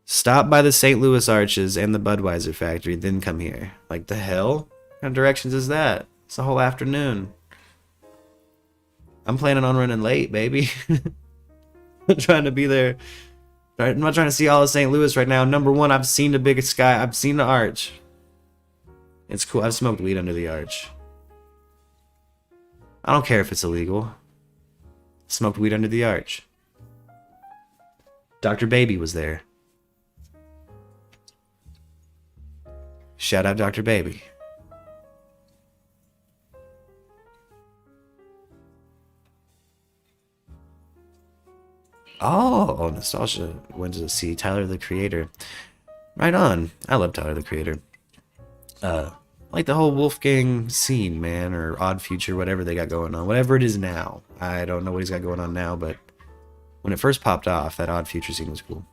Stop by the St. Louis Arches and the Budweiser factory, then come here. Like, the hell? What kind of directions is that? It's a whole afternoon. I'm planning on running late, baby. I'm trying to be there. I'm not trying to see all of St. Louis right now. Number one, I've seen the biggest sky. I've seen the arch. It's cool. I've smoked weed under the arch. I don't care if it's illegal. Smoked weed under the arch. Dr. Baby was there. Shout out Dr. Baby. Oh, nostalgia. Went to see Tyler the Creator. Right on. I love Tyler the Creator. Like the whole Wolfgang scene, man, or Odd Future, whatever they got going on. Whatever it is now. I don't know what he's got going on now, but when it first popped off, that Odd Future scene was cool.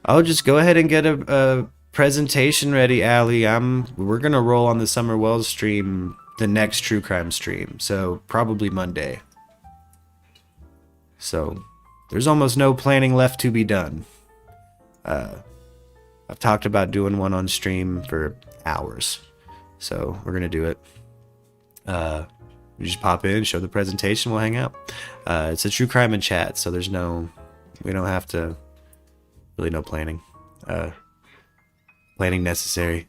I'll just go ahead and get a presentation ready, Allie. We're gonna roll on the Summer Wells stream, the next true crime stream, so probably Monday. So there's almost no planning left to be done. I've talked about doing one on stream for hours, so we're gonna do it. You just pop in, show the presentation, we'll hang out. It's a true crime and chat, so we don't have to. Really no planning. Planning necessary.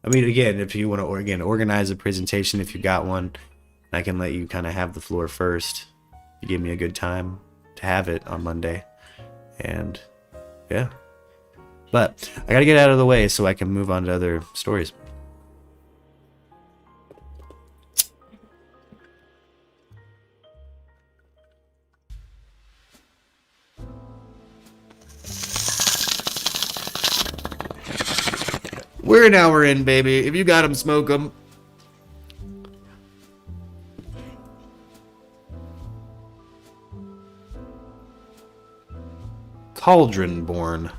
I mean, again, if you want to organize a presentation, if you got one, I can let you kind of have the floor first. You give me a good time to have it on Monday. And yeah. But I got to get out of the way so I can move on to other stories. We're an hour in, baby. If you got them, smoke them. Cauldron Born.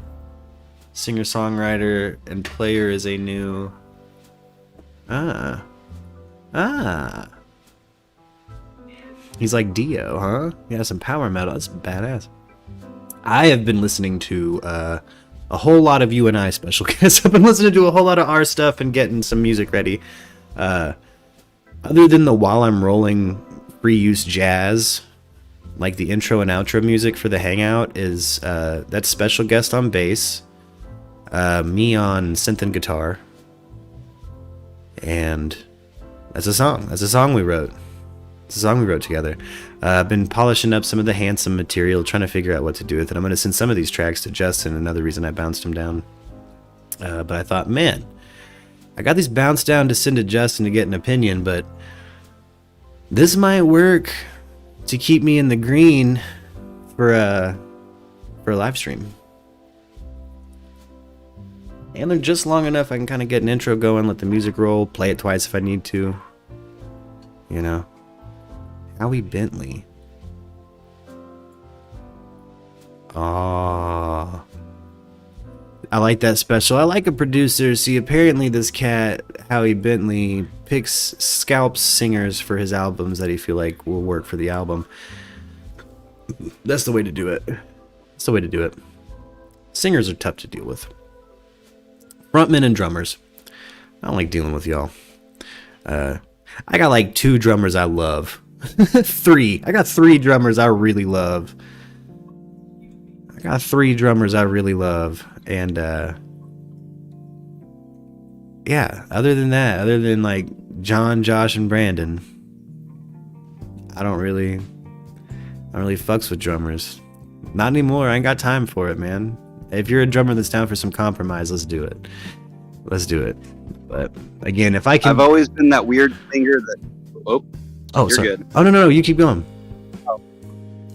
Singer-songwriter and player is a new... He's like Dio, huh? Yeah, some power metal. That's badass. I have been listening to a whole lot of you and I special guests. I've been listening to a whole lot of our stuff and getting some music ready. Other than the While I'm Rolling free use jazz, like the intro and outro music for the Hangout is that special guest on bass, me on synth and guitar, and that's a song. That's a song we wrote. It's a song we wrote together. I've been polishing up some of the Handsome material, trying to figure out what to do with it. I'm going to send some of these tracks to Justin, another reason I bounced him down. But I thought, man, I got these bounced down to send to Justin to get an opinion, but this might work to keep me in the green for a live stream. And they're just long enough I can kind of get an intro going, let the music roll, play it twice if I need to. You know? Howie Bentley. Aww. I like that special. I like a producer. See, apparently this cat, Howie Bentley, picks scalps singers for his albums that he feel like will work for the album. That's the way to do it. That's the way to do it. Singers are tough to deal with. Frontmen and drummers. I don't like dealing with y'all. I got like 2 drummers I love. 3. I got 3 drummers I really love. And yeah, other than that, other than like John, Josh, and Brandon, I don't really fucks with drummers. Not anymore. I ain't got time for it, man. If you're a drummer that's down for some compromise, let's do it. But again, if I can, I've always been that weird singer that. Oh, you're sorry. good. Oh no, you keep going.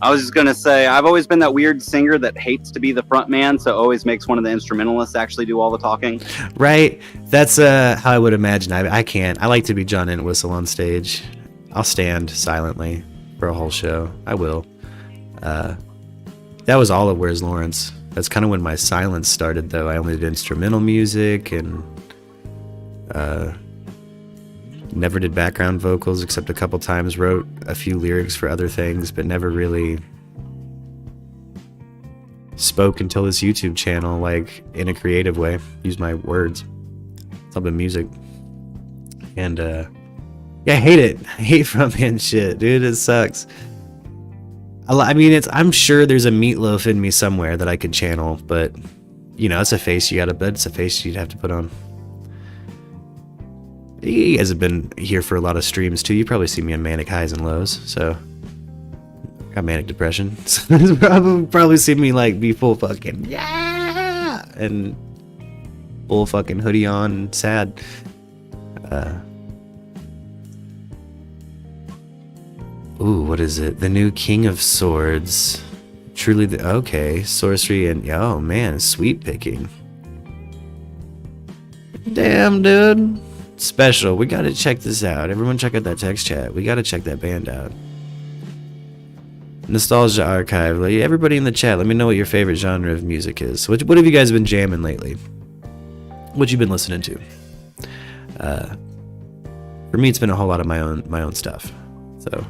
I was just gonna say, I've always been that weird singer that hates to be the front man, so always makes one of the instrumentalists actually do all the talking. Right. That's how I would imagine. I can't. I like to be John Entwistle on stage. I'll stand silently for a whole show. I will. That was all of Where's Lawrence. That's kind of when my silence started, though. I only did instrumental music and never did background vocals except a couple times. Wrote a few lyrics for other things, but never really spoke until this YouTube channel, like in a creative way. Used my words. It's all been music. And yeah, I hate it. I hate frontman shit, dude. It sucks. I mean, I'm sure there's a Meatloaf in me somewhere that I could channel, but you know, it's a face it's a face you'd have to put on. You guys have been here for a lot of streams too. You probably see me in manic highs and lows, so I got manic depression. So you probably see me like be full fucking yeah, and full fucking hoodie on, sad. Ooh, what is it? The new King of Swords. Truly the okay, sorcery and oh man, sweet picking. Damn, dude. Special. We gotta check this out. Everyone check out that text chat. We gotta check that band out. Nostalgia Archive. Like, everybody in the chat, let me know what your favorite genre of music is. What have you guys been jamming lately? What you been listening to? For me, it's been a whole lot of my own stuff. So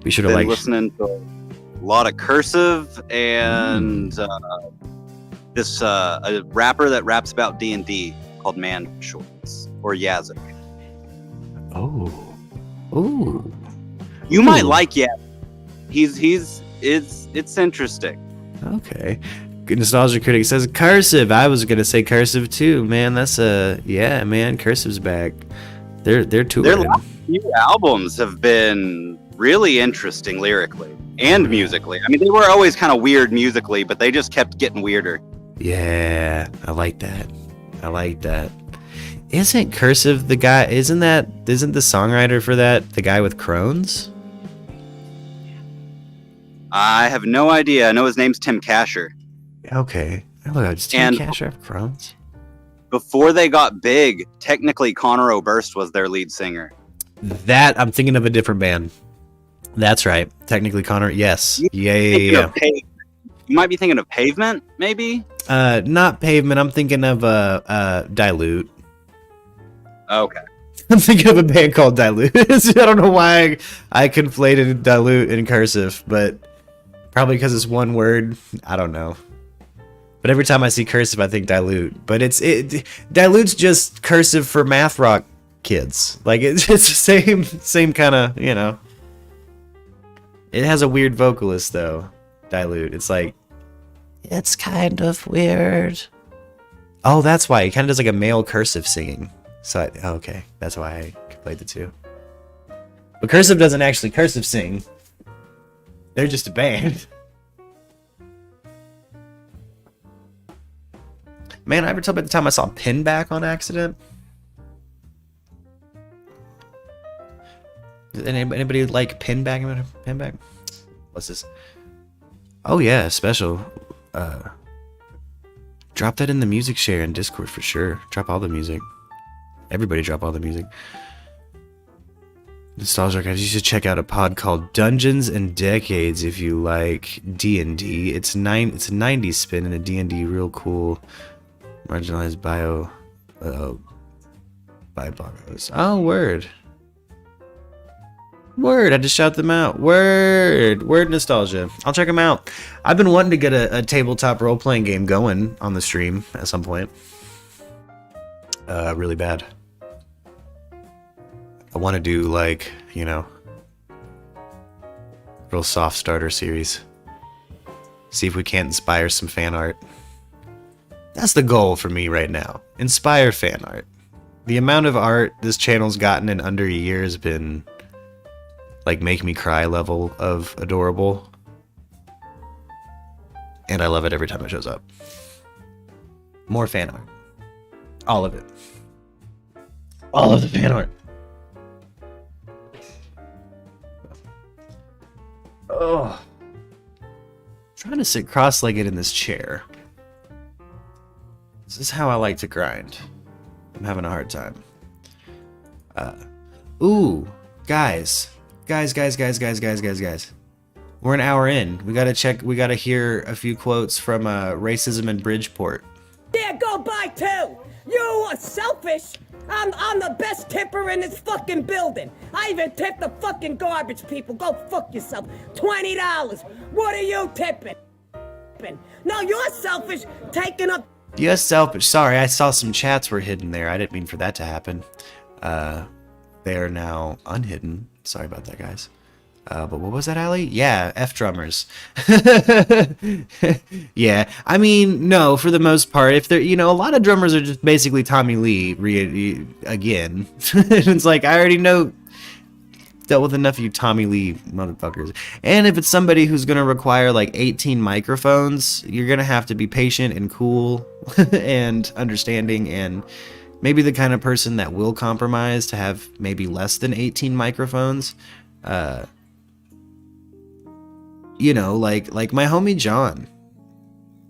be sure to like. Listening to a lot of Cursive and this a rapper that raps about D&D called Man Shorts or Yazoo. Oh, ooh. You might like Yazoo. It's interesting. Okay. Good Nostalgia Critic says Cursive. I was gonna say Cursive too, man. That's yeah, man. Cursive's back. They're touring. Their last few albums have been really interesting lyrically and musically. I mean, they were always kind of weird musically, but they just kept getting weirder. Yeah, I like that. I like that. Isn't Cursive the guy? Isn't the songwriter for that the guy with Crohn's? I have no idea. I know his name's Tim Kasher. Okay. Oh, does Tim Kasher have Crohn's? Before they got big, technically Connor Oberst was their lead singer. That I'm thinking of a different band. That's right. Technically Connor. Yes. Yeah. You might be thinking of Pavement, maybe? Not Pavement. I'm thinking of Dilute. Okay. I'm thinking of a band called Dilute. I don't know why I conflated Dilute and Cursive, but probably because it's one word. I don't know. But every time I see Cursive, I think Dilute. But Dilute's just Cursive for math rock kids. Like it's the same kind of, you know. It has a weird vocalist though. Dilute. It's like it's kind of weird. Oh, that's why. He kind of does like a male Cursive singing. So okay, that's why I played the two. But Cursive doesn't actually Cursive sing. They're just a band. Man, I ever tell about the time I saw Pinback on accident? Anybody like Pinback? Pinback? What's this? Oh yeah, special. Drop that in the music share in Discord for sure. Drop all the music. Everybody drop all the music. Nostalgia Archives, you should check out a pod called Dungeons and Decades if you like D&D. It's a 90s spin and a D&D real cool. Marginalized byproducts. Oh, word. Word, I just shout them out. Word Nostalgia. I'll check them out. I've been wanting to get a tabletop role-playing game going on the stream at some point. Really bad. I want to do like, you know, real soft starter series. See if we can't inspire some fan art. That's the goal for me right now. Inspire fan art. The amount of art this channel's gotten in under a year has been like make me cry level of adorable. And I love it every time it shows up. More fan art. All of it. All of the fan art. Oh. Trying to sit cross-legged in this chair. This is how I like to grind. I'm having a hard time. Ooh, guys. Guys. We're an hour in. We gotta hear a few quotes from Racism in Bridgeport. Yeah, go buy two! You are selfish! I'm the best tipper in this fucking building. I even tip the fucking garbage people. Go fuck yourself. $20. What are you tipping? No, you're selfish. Taking up. You're selfish. Sorry, I saw some chats were hidden there. I didn't mean for that to happen. They are now unhidden. Sorry about that, guys. But what was that, Ali? Yeah, F drummers. Yeah, I mean, no, for the most part, if they're, you know, a lot of drummers are just basically Tommy Lee again. It's like, I already dealt with enough of you Tommy Lee motherfuckers. And if it's somebody who's going to require like 18 microphones, you're going to have to be patient and cool and understanding, and maybe the kind of person that will compromise to have maybe less than 18 microphones. You know, like my homie John.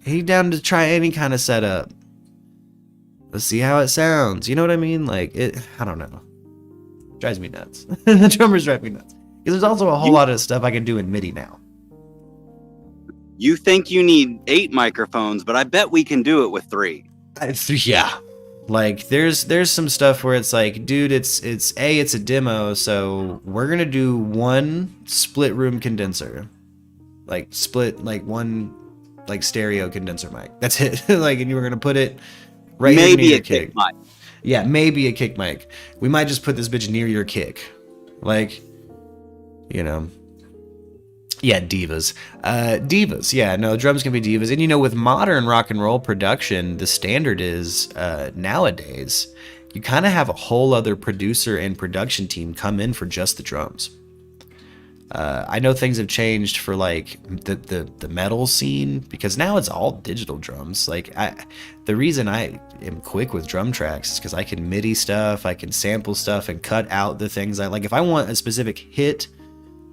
He down to try any kind of setup. Let's see how it sounds. You know what I mean? Like, I don't know. Drives me nuts. The drummers drive me nuts. Because there's also a whole lot of stuff I can do in MIDI now. You think you need 8 microphones, but I bet we can do it with 3. Yeah. Like, there's some stuff where it's like, dude, it's a demo, so we're gonna do one split room condenser. Like, split, like, one, like, stereo condenser mic. That's it. Like, and you were gonna put it right here near your kick. Mic. Yeah, maybe a kick mic. We might just put this bitch near your kick. Like, you know. Yeah, divas. Divas. Yeah, no, drums can be divas. And, you know, with modern rock and roll production, the standard is, nowadays, you kind of have a whole other producer and production team come in for just the drums. I know things have changed for, like, the metal scene, because now it's all digital drums. Like, the reason I am quick with drum tracks is because I can MIDI stuff, I can sample stuff, and cut out the things I like. If I want a specific hit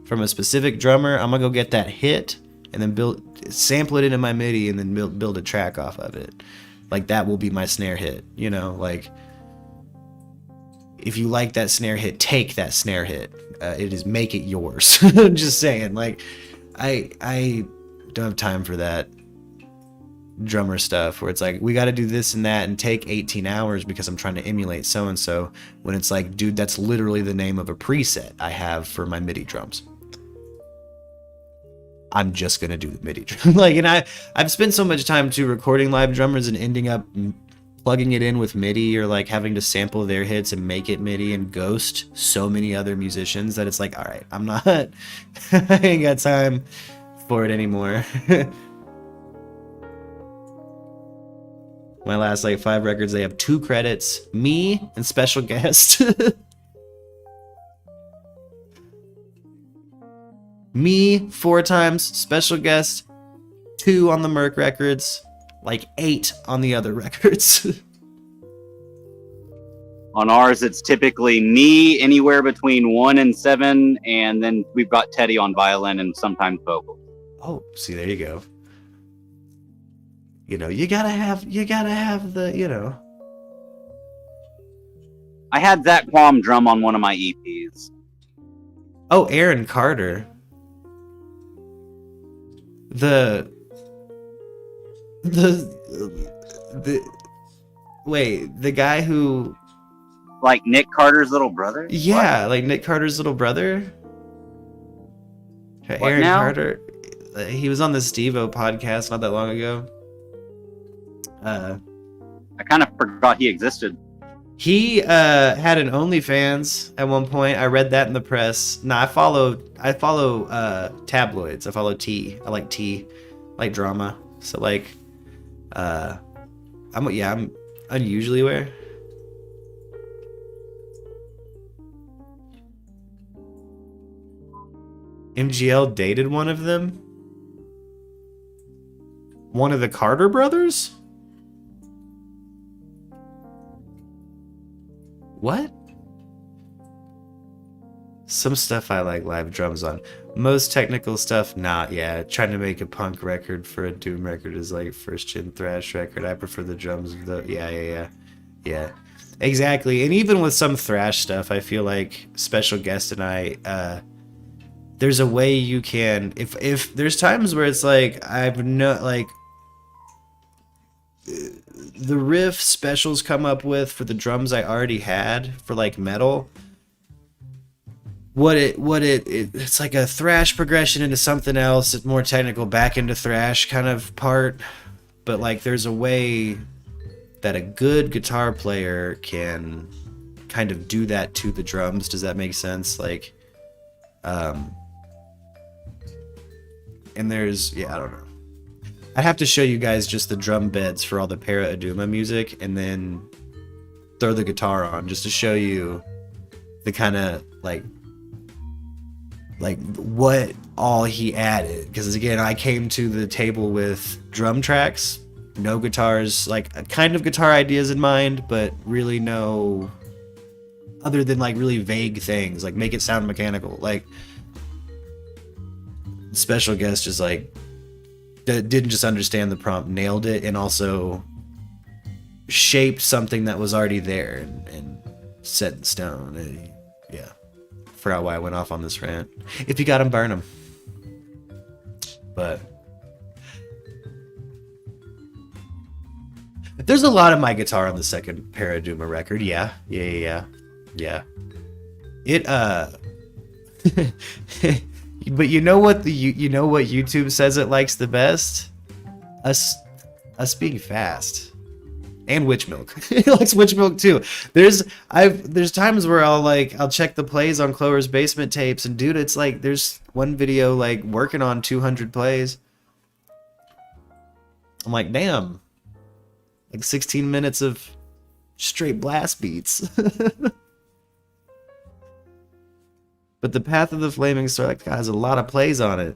from a specific drummer, I'm gonna go get that hit and then sample it into my MIDI and then build a track off of it. Like, that will be my snare hit, you know? Like, if you like that snare hit, take that snare hit. It is, make it yours. I'm just saying, like, I don't have time for that drummer stuff where it's like, we got to do this and that and take 18 hours because I'm trying to emulate so and so, when it's like, dude, that's literally the name of a preset I have for my MIDI drums. I'm just gonna do the MIDI drum. Like, and I've spent so much time too recording live drummers and ending up plugging it in with MIDI, or like having to sample their hits and make it MIDI and ghost so many other musicians that it's like, all right, I'm not, I ain't got time for it anymore. My last like 5 records, they have 2 credits, me and special guest. Me 4 times, special guest 2 on the Merc records, like 8 on the other records. On ours, it's typically me anywhere between 1 and 7, and then we've got Teddy on violin and sometimes vocals. Oh, see, there you go. You know, you gotta have the, you know. I had Zach Quam drum on one of my EPs. Oh, Aaron Carter. Wait, the guy who, like Nick Carter's little brother? Yeah, what? like Nick Carter's little brother. What Aaron now? Carter. He was on the Steve-O podcast not that long ago. I kind of forgot he existed. He had an OnlyFans at one point. I read that in the press. No, I follow tabloids. I follow T. I like T, like drama. So like, I'm unusually aware. MGL dated one of them. One of the Carter brothers? What? Some stuff I like live drums on. Most technical stuff, not. Yeah, trying to make a punk record for a doom record is like first gen thrash record. I prefer the drums. Yeah. Exactly. And even with some thrash stuff, I feel like Special Guest and I, there's a way you can. If there's times where it's like the riff Specials come up with for the drums I already had for like metal, it's like a thrash progression into something else. It's more technical back into thrash kind of part, but like there's a way that a good guitar player can kind of do that to the drums. Does that make sense? Like, and there's, I don't know. I'd have to show you guys just the drum beds for all the Para Aduma music and then throw the guitar on just to show you the kind of like what all he added. Because again, I came to the table with drum tracks no guitars, like kind of guitar ideas in mind, but really no other than like really vague things, like make it sound mechanical. Like special guest just like didn't just understand the prompt, nailed it, and also shaped something that was already there and set in stone. Yeah, forgot why I went off on this rant. If you got them, burn them. But there's a lot of my guitar on the second Paraduma record. Yeah. It but you know what what YouTube says it likes the best? Us being fast. And witch milk. It likes witch milk too. There's times where I'll check the plays on Clover's Basement tapes, and dude, it's like there's one video like working on 200 plays. I'm like, damn. Like 16 minutes of straight blast beats. But the Path of the Flaming Sword like, has a lot of plays on it.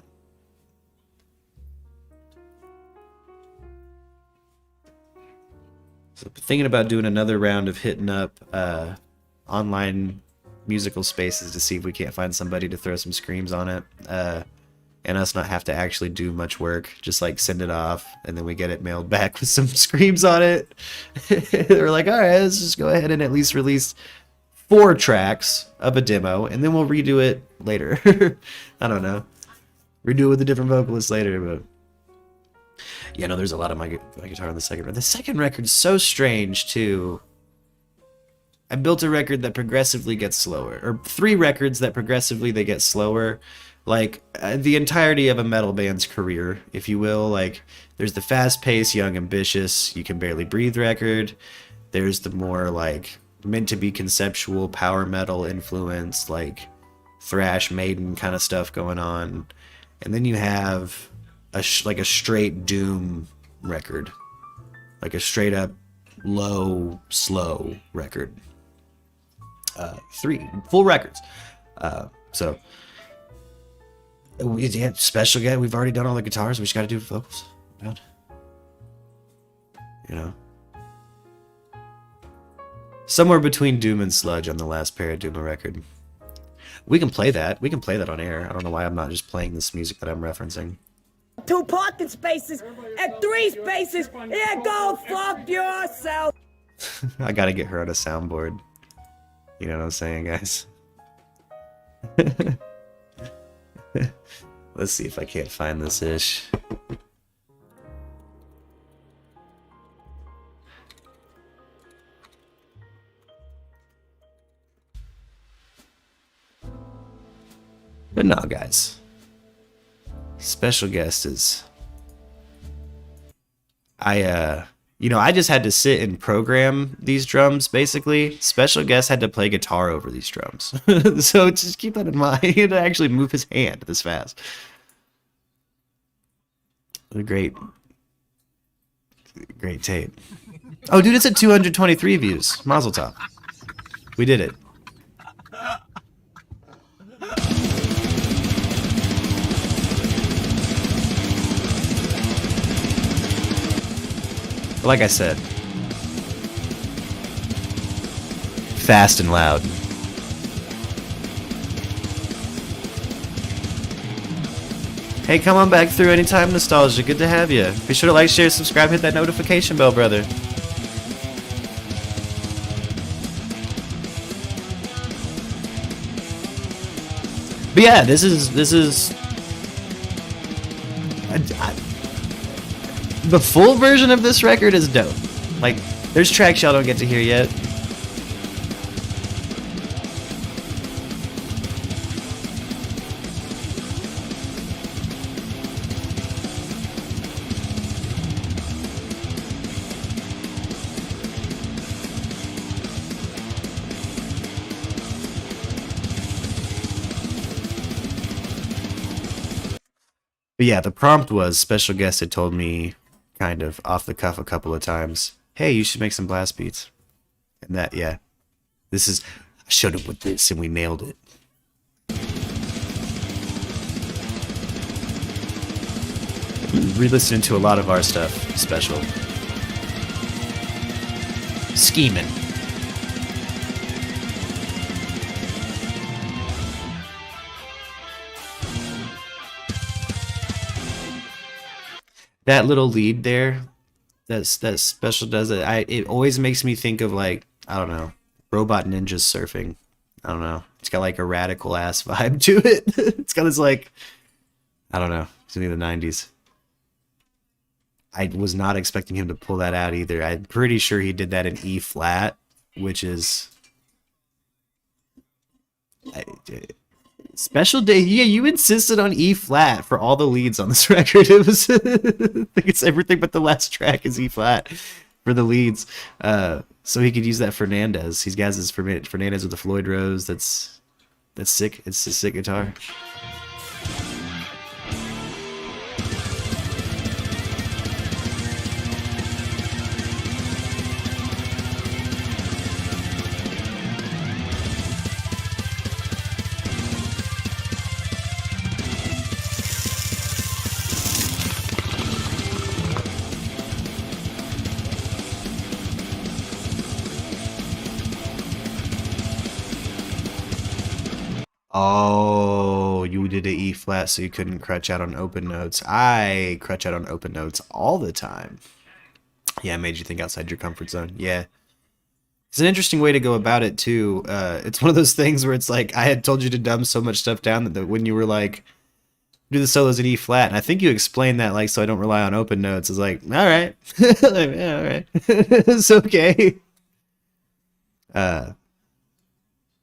So thinking about doing another round of hitting up online musical spaces to see if we can't find somebody to throw some screams on it. And us not have to actually do much work. Just like send it off and then we get it mailed back with some screams on it. We're like, all right, let's just go ahead and at least release 4 tracks of a demo and then we'll redo it later. I don't know. Redo it with a different vocalist later, but yeah, no, there's a lot of my guitar on the second record. The second record's so strange, too. I built a record that progressively gets slower. Or 3 records that progressively they get slower. Like, the entirety of a metal band's career, if you will. Like, there's the fast-paced, young, ambitious, you can barely breathe record. There's the more, like, meant-to-be conceptual power metal influence, like, thrash, Maiden kind of stuff going on. And then you have like a straight doom record, like a straight up low slow record. 3 full records. So yeah, special guest. We've already done all the guitars. We just got to do vocals. Done. You know, somewhere between doom and sludge on the last Paraduma record. We can play that. We can play that on air. I don't know why I'm not just playing this music that I'm referencing. 2 parking spaces and 3 spaces. Yeah, go fuck yourself. I gotta get her on a soundboard. You know what I'm saying, guys? Let's see if I can't find this ish. But no, guys. Special guest is I just had to sit and program these drums basically. Special guest had to play guitar over these drums. So just keep that in mind. He had to actually move his hand this fast. A great tape. Oh dude, it's at 223 views. Mazel tov. We did it. Like I said, fast and loud. Hey, come on back through anytime, Nostalgia. Good to have you. Be sure to like, share, subscribe, hit that notification bell, brother. But yeah, this is the full version of this record is dope. Like, there's tracks y'all don't get to hear yet. But yeah, the prompt was, special guest had told me kind of off the cuff a couple of times, hey, you should make some blast beats. And that, yeah, this is, I showed up with this and we nailed it. Re-listening to a lot of our stuff, special. scheming. That little lead there, that special does it. It always makes me think of like, I don't know, robot ninjas surfing. I don't know. It's got like a radical ass vibe to it. It's got this like, I don't know. It's in the 90s. I was not expecting him to pull that out either. I'm pretty sure he did that in E flat, which is special day. Yeah, you insisted on E flat for all the leads on this record. It was, I think it's everything but the last track is E flat for the leads. So he could use that Fernandez. He's got his Fernandez with the Floyd Rose. That's sick. It's a sick guitar. Oh, you did an E flat so you couldn't crutch out on open notes. I crutch out on open notes all the time. Yeah, it made you think outside your comfort zone. Yeah. It's an interesting way to go about it, too. It's one of those things where it's like, I had told you to dumb so much stuff down that when you were like, do the solos in E flat, and I think you explained that, like, so I don't rely on open notes. It's like, all right. Like, yeah, all right. It's okay.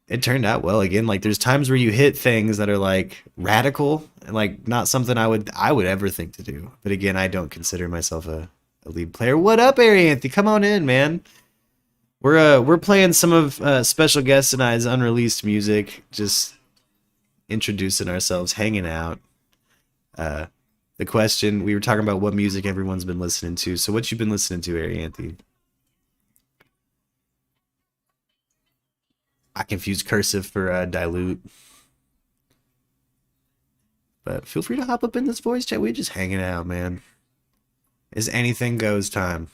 It turned out well. Again, like there's times where you hit things that are like radical and like not something I would ever think to do. But again, I don't consider myself a lead player. What up, Arianthi? Come on in, man. We're playing some of Special Guest and I's unreleased music, just introducing ourselves, hanging out. The question, we were talking about what music everyone's been listening to. So what you been listening to, Arianthi? I confuse cursive for dilute. But feel free to hop up in this voice chat. We're just hanging out, man. Is anything goes time.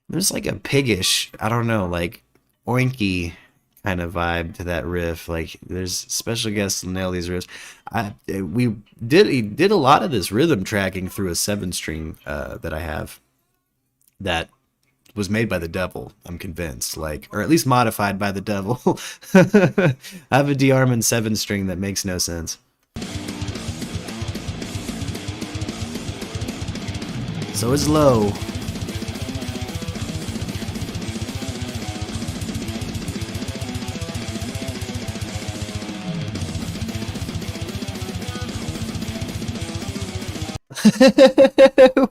There's like a piggish, I don't know, like oinky kind of vibe to that riff. Like there's special guests to nail these riffs. We did a lot of this rhythm tracking through a 7-string that I have that was made by the devil, I'm convinced, like, or at least modified by the devil. I have a D-Armand 7-string that makes no sense. So is low.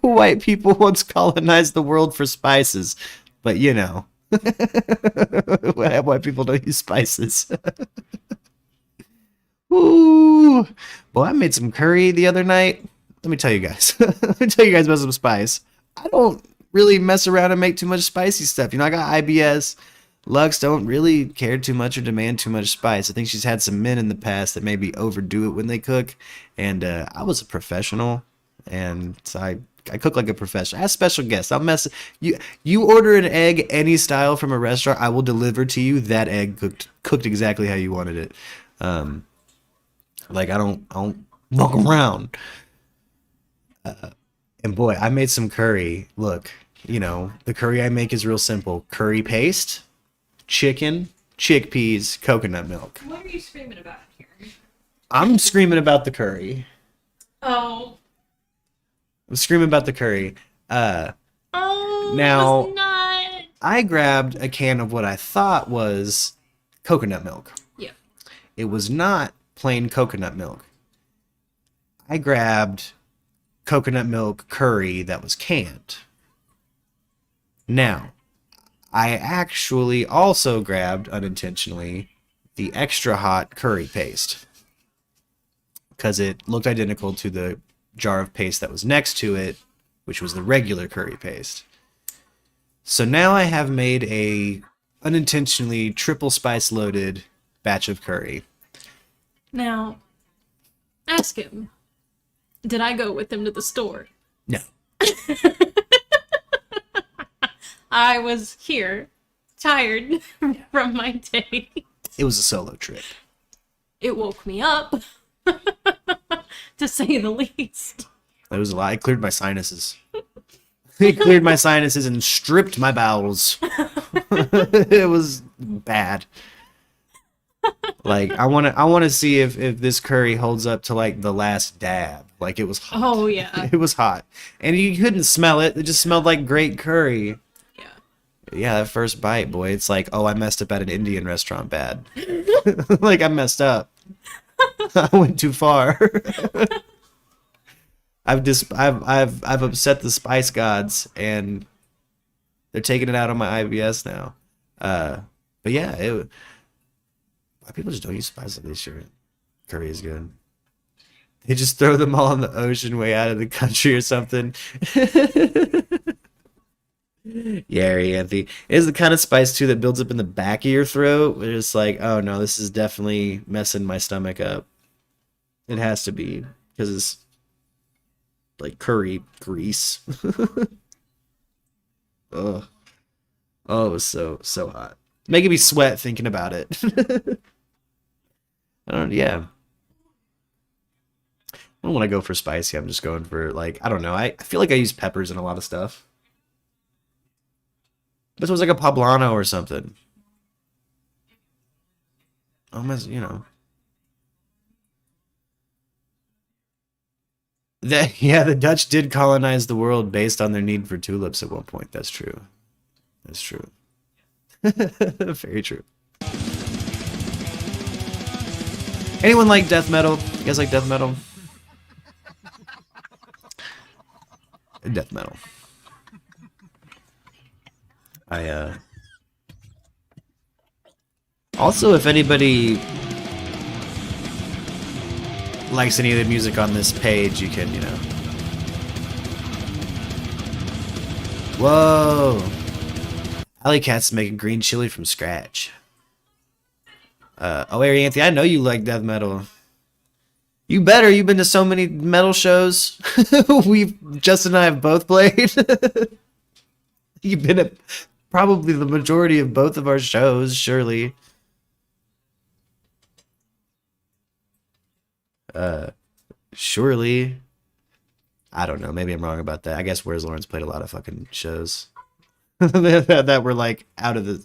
White people once colonized the world for spices, but you know, white people don't use spices. Ooh, boy, I made some curry the other night. Let me tell you guys. Let me tell you guys about some spice. I don't really mess around and make too much spicy stuff. You know, I got IBS. Lux don't really care too much or demand too much spice. I think she's had some men in the past that maybe overdo it when they cook, and I was a professional. And so I cook like a professional. As special guests, I'll mess you order an egg any style from a restaurant, I will deliver to you that egg cooked exactly how you wanted it. Like I don't walk around. And boy, I made some curry. Look, you know, the curry I make is real simple. Curry paste, chicken, chickpeas, coconut milk. What are you screaming about here? I'm screaming about the curry. Oh. I'm screaming about the curry. Now, I grabbed a can of what I thought was coconut milk. Yeah. It was not plain coconut milk. I grabbed coconut milk curry that was canned. Now, I actually also grabbed, unintentionally, the extra hot curry paste. Because it looked identical to the jar of paste that was next to it, which was the regular curry paste. So now I have made a unintentionally triple spice loaded batch of curry. Now, ask him. Did I go with him to the store? No. I was here, tired from my day. It was a solo trip. It woke me up, to say the least. It was a lot. I cleared my sinuses. It cleared my sinuses and stripped my bowels. It was bad. Like I want to see if this curry holds up to like the last dab. Like it was hot. Oh yeah. It was hot. And you couldn't smell it. It just smelled like great curry. Yeah, that first bite, boy, it's like, oh, I messed up at an Indian restaurant bad. Like I messed up. I went too far. I've upset the spice gods, and they're taking it out on my IBS now. But yeah, why people just don't use spice like this shit? Curry is good. They just throw them all in the ocean way out of the country or something. Yeah, Anthony. It is the kind of spice too that builds up in the back of your throat. Where it's like, oh no, this is definitely messing my stomach up. It has to be because it's like curry grease. Ugh. Oh, it was so hot. Making me sweat thinking about it. Yeah. I don't want to go for spicy. I'm just going for like, I don't know. I feel like I use peppers in a lot of stuff. This was like a poblano or something. Almost, you know. The Dutch did colonize the world based on their need for tulips at one point. That's true. That's true. Very true. Anyone like death metal? You guys like death metal? Death metal. Also, if anybody likes any of the music on this page, you can, you know. Whoa! Alley Cat's making green chili from scratch. Oh, Ari Anthony, I know you like death metal. You better. You've been to so many metal shows. Justin and I have both played. You've been at probably the majority of both of our shows, surely. Surely. I don't know. Maybe I'm wrong about that. I guess Where's Lawrence played a lot of fucking shows that were like out of the...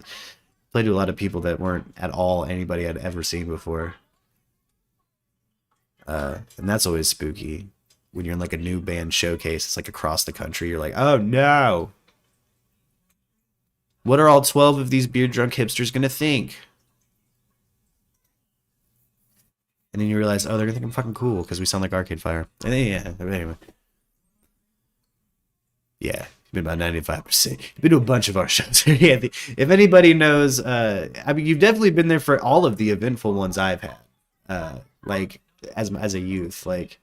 Played to a lot of people that weren't at all anybody had ever seen before. And that's always spooky. When you're in like a new band showcase, it's like across the country. You're like, oh no! What are all 12 of these beer drunk hipsters gonna think? And then you realize, oh, they're gonna think I'm fucking cool because we sound like Arcade Fire. And then, yeah, anyway. Yeah, been about 95%. You've been to a bunch of our shows. Yeah, if anybody knows, I mean, you've definitely been there for all of the eventful ones I've had. Like as a youth, like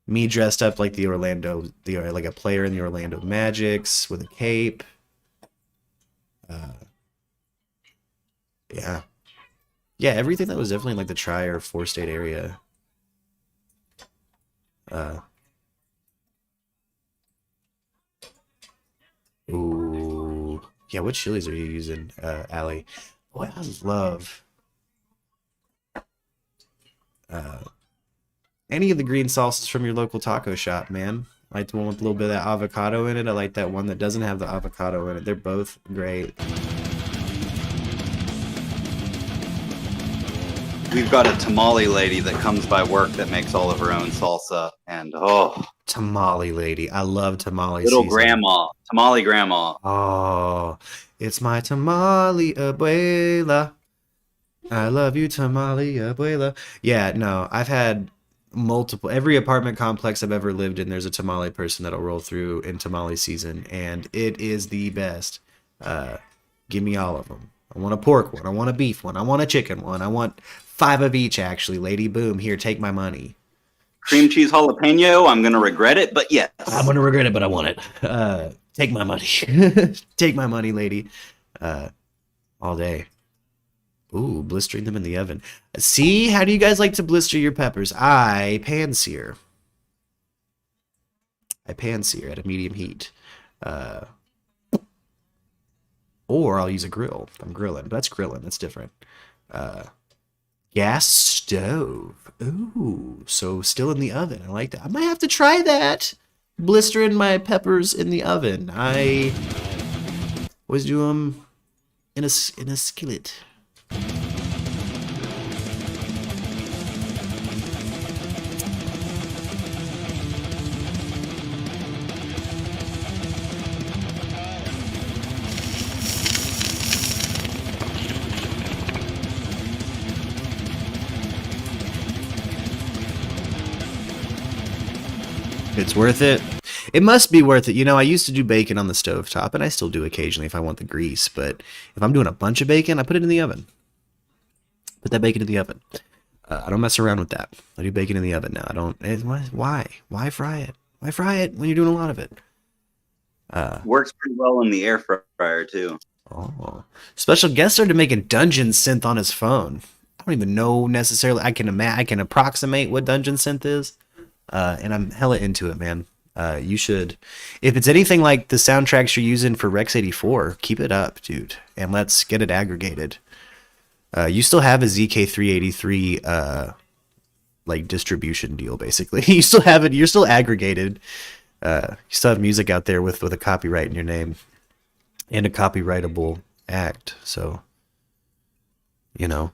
me dressed up like like a player in the Orlando Magics with a cape. Yeah, everything that was definitely in, like the tri or 4-state area. Ooh, yeah. What chilies are you using, Allie? Boy, I love any of the green salsas from your local taco shop, man. I like the one with a little bit of that avocado in it. I like that one that doesn't have the avocado in it. They're both great. We've got a tamale lady that comes by work that makes all of her own salsa, and oh, tamale lady, I love tamale. Little season. grandma, tamale grandma. Oh, it's my tamale abuela. I love you, tamale abuela. Yeah, no, I've had multiple. Every apartment complex I've ever lived in, there's a tamale person that'll roll through in tamale season, and it is the best. Give me all of them. I want a pork one. I want a beef one. I want a chicken one. I want 5 of each, actually. Lady, boom. Here, take my money. Cream cheese jalapeno. I'm going to regret it, but yes. I'm going to regret it, but I want it. Take my money. Take my money, lady. All day. Ooh, blistering them in the oven. See, how do you guys like to blister your peppers? I pan sear. I pan sear at a medium heat. Or I'll use a grill if I'm grilling. That's grilling. That's different. Gas stove. Ooh, so still in the oven. I like that. I might have to try that. Blistering my peppers in the oven. I always do them in a skillet. It's worth it. It must be worth it. You know, I used to do bacon on the stovetop, and I still do occasionally if I want the grease. But if I'm doing a bunch of bacon, I put it in the oven. Put that bacon in the oven. I don't mess around with that. I do bacon in the oven now. I don't. Why? Why fry it? Why fry it when you're doing a lot of it? Works pretty well in the air fryer too. Oh, special guest started making Dungeon Synth on his phone. I don't even know necessarily. I can approximate what Dungeon Synth is. And I'm hella into it, man. You should, if it's anything like the soundtracks you're using for Rex 84, keep it up, dude, and let's get it aggregated. You still have a ZK383 like distribution deal, basically. You still have it. You're still aggregated. You still have music out there with a copyright in your name and a copyrightable act. So, you know,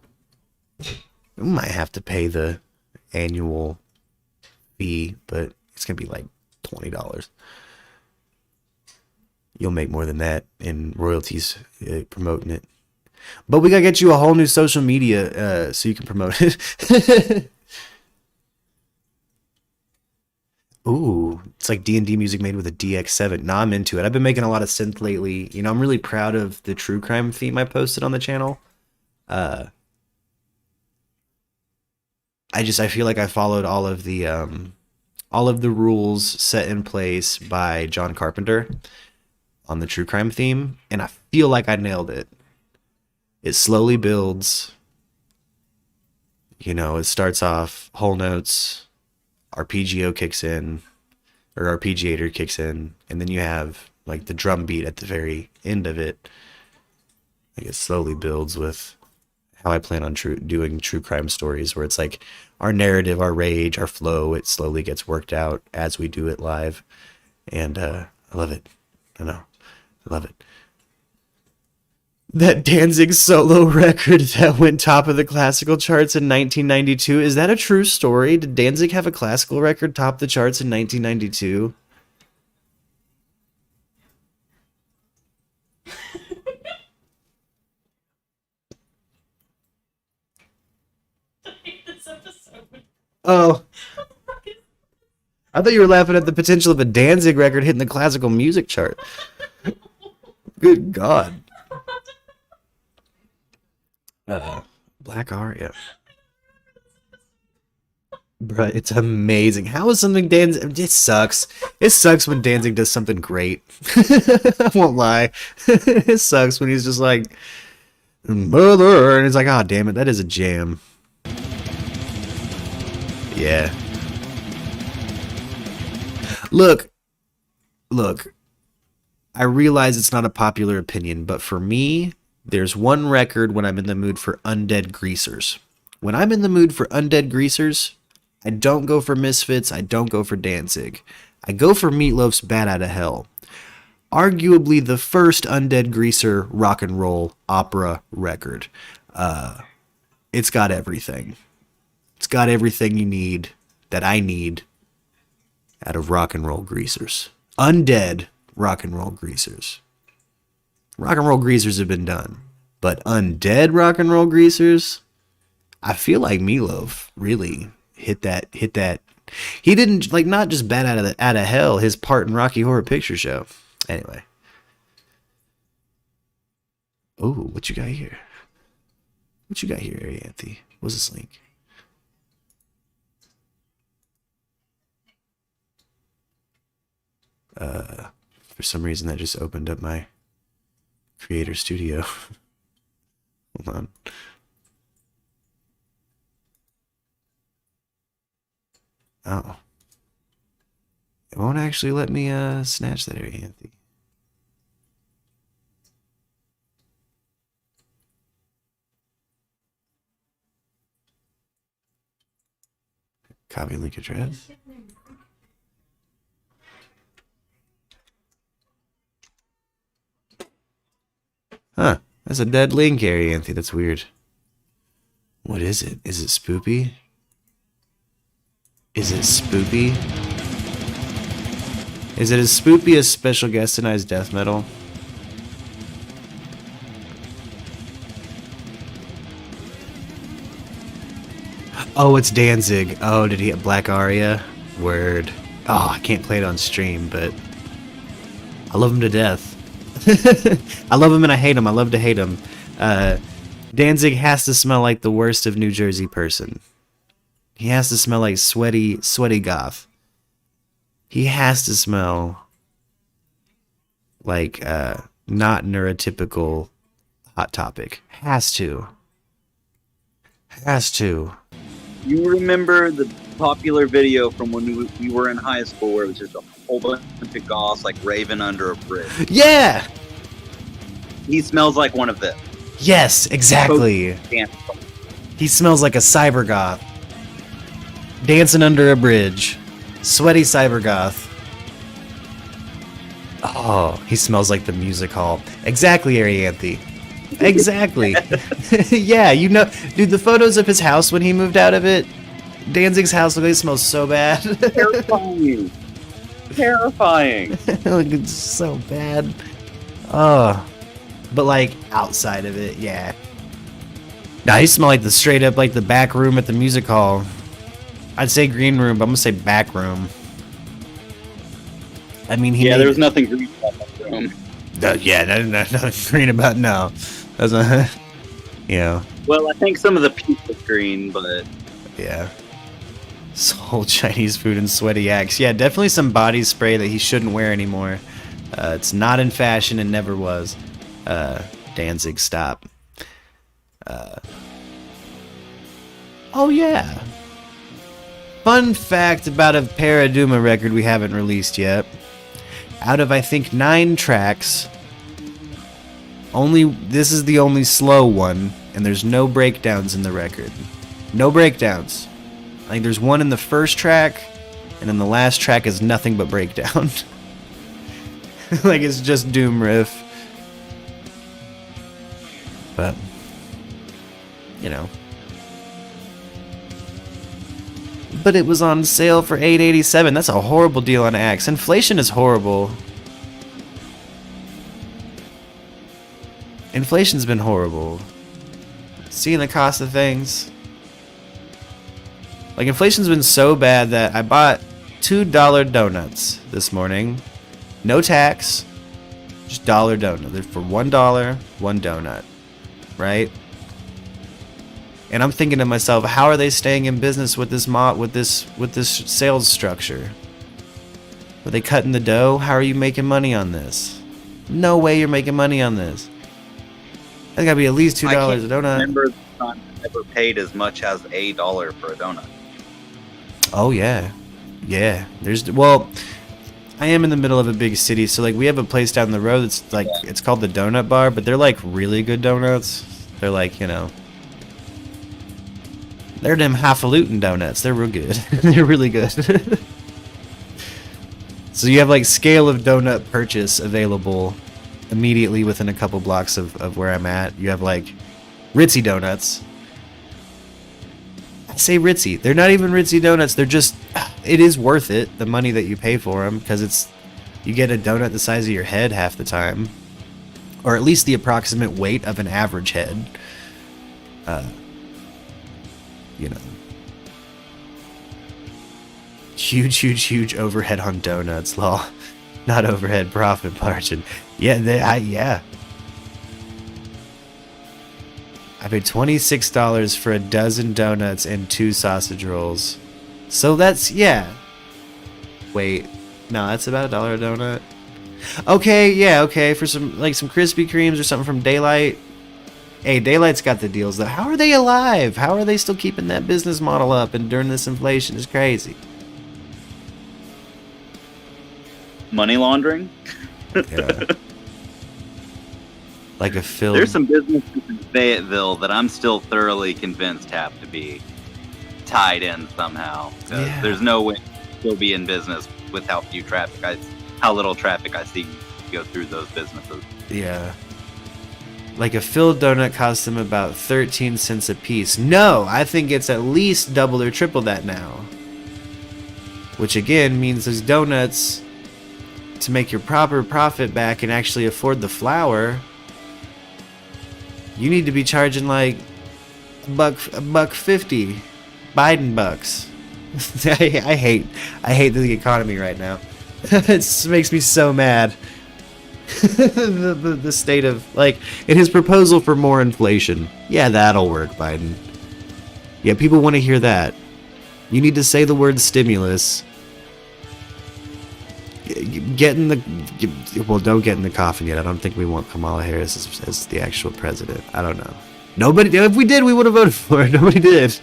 we might have to pay the annual fee, but it's gonna be like $20. You'll make more than that in royalties promoting it. But we gotta get you a whole new social media so you can promote it. Ooh, it's like D&D music made with a DX7. Nah, I'm into it. I've been making a lot of synth lately. You know, I'm really proud of the true crime theme I posted on the channel. I feel like I followed all of the rules set in place by John Carpenter on the true crime theme, and I feel like I nailed it. It slowly builds. You know, it starts off whole notes, arpeggio kicks in, or arpeggiator kicks in, and then you have like the drum beat at the very end of it. Like it slowly builds with how I plan on doing true crime stories, where it's like our narrative, our rage, our flow, it slowly gets worked out as we do it live. And I love it. I know. I love it. That Danzig solo record that went top of the classical charts in 1992, is that a true story? Did Danzig have a classical record top the charts in 1992? Oh. I thought you were laughing at the potential of a Danzig record hitting the classical music chart. Good God. Black Aria. Bruh, it's amazing. How is something Danzig... It sucks. It sucks when Danzig does something great. I won't lie. It sucks when he's just like... Mother! And it's like, oh, damn it, that is a jam. Yeah. Look. I realize it's not a popular opinion, but for me, there's one record when I'm in the mood for undead greasers. When I'm in the mood for undead greasers, I don't go for Misfits, I don't go for Danzig. I go for Meatloaf's Bat Outta Hell. Arguably the first undead greaser rock and roll opera record. It's got everything. It's got everything you need, that I need, out of rock and roll greasers. Undead rock and roll greasers. Rock and roll greasers have been done, but undead rock and roll greasers, I feel like Meatloaf really hit that. He didn't, like, not just Bat out of Hell, his part in Rocky Horror Picture Show. Anyway. Oh, what you got here? What you got here, Arianthe? What's this link? For some reason that just opened up my creator studio. Hold on. Oh. It won't actually let me snatch that area, Anthony. Copy link address. Huh. That's a dead link area, Anthony. That's weird. What is it? Is it spoopy? Is it spoopy? Is it as spoopy as Special Guest Tonight's death metal? Oh, it's Danzig. Oh, did he get Black Aria? Word. Oh, I can't play it on stream, but I love him to death. I love him and I hate him. I love to hate him. Danzig has to smell like the worst of New Jersey person. He has to smell like sweaty goth. He has to smell like not neurotypical Hot Topic. Has to. Has to. You remember the popular video from when we were in high school where it was just a whole bunch of goths like raving under a bridge? Yeah! He smells like one of them. Yes, exactly. He smells like a cyber goth. Dancing under a bridge. Sweaty cyber goth. Oh, he smells like the music hall. Exactly, Arianthe. Exactly. Yeah, you know, dude, the photos of his house when he moved out of it, Danzig's house look like it smells so bad. Terrifying. Terrifying. Like, it's so bad. Oh. But like outside of it, yeah. Nah, he smell like the straight up like the back room at the music hall. I'd say green room, but I'm gonna say back room. I mean, there was nothing green about that room. Nothing green about no. That's not, you know. Well, I think some of the pizza was green, but yeah. Soul Chinese food and sweaty axe. Yeah, definitely some body spray that he shouldn't wear anymore. It's not in fashion and never was. Danzig, stop. Oh yeah. Fun fact about a Paraduma record we haven't released yet. Out of I think 9 tracks, this is the only slow one, and there's no breakdowns in the record. No breakdowns. I think there's one in the first track, and then the last track is nothing but breakdown. Like it's just doom riff. But you know. But it was on sale for $8.87. That's a horrible deal on Axe. Inflation is horrible. Inflation's been horrible. Seeing the cost of things. Like, inflation's been so bad that I bought $2 donuts this morning. No tax. Just dollar donut. They're for $1, one donut. Right? And I'm thinking to myself, how are they staying in business with this sales structure? Are they cutting the dough? How are you making money on this? No way you're making money on this. That's gotta be at least $2 a donut. I remember the time I never paid as much as $1 for a donut. Oh yeah, yeah. I am in the middle of a big city, so like we have a place down the road that's like it's called the Donut Bar, but they're like really good donuts. They're like, you know. They're them highfalutin donuts. They're real good. They're really good. So you have like scale of donut purchase available immediately within a couple blocks of where I'm at. You have like Ritzy donuts. I say Ritzy. They're not even Ritzy donuts. They're just, it is worth it, the money that you pay for them, because you get a donut the size of your head half the time. Or at least the approximate weight of an average head. You know, huge overhead on donuts, lol. Not overhead profit margin. Yeah, I paid $26 for a dozen donuts and 2 sausage rolls. So that's, yeah. Wait, no, that's about $1 a donut. Okay, yeah, okay, for some Krispy Kremes or something from Daylight. Hey, Daylight's got the deals though. How are they alive? How are they still keeping that business model up and during this inflation? It's crazy. Money laundering. Yeah. Like a film. There's some businesses in Fayetteville that I'm still thoroughly convinced have to be tied in somehow. Yeah. There's no way to still be in business with how little traffic I see go through those businesses. Yeah. Like a filled donut costs them about 13 cents a piece. No, I think it's at least double or triple that now. Which again means those donuts, to make your proper profit back and actually afford the flour, you need to be charging like $1.50, Biden bucks. I hate the economy right now. It makes me so mad. the state of, like, in his proposal for more inflation. Yeah, that'll work, Biden. Yeah, people want to hear that. You need to say the word stimulus. Get in the... Well, don't get in the coffin yet. I don't think we want Kamala Harris as the actual president. I don't know. Nobody... If we did, we would have voted for her. Nobody did.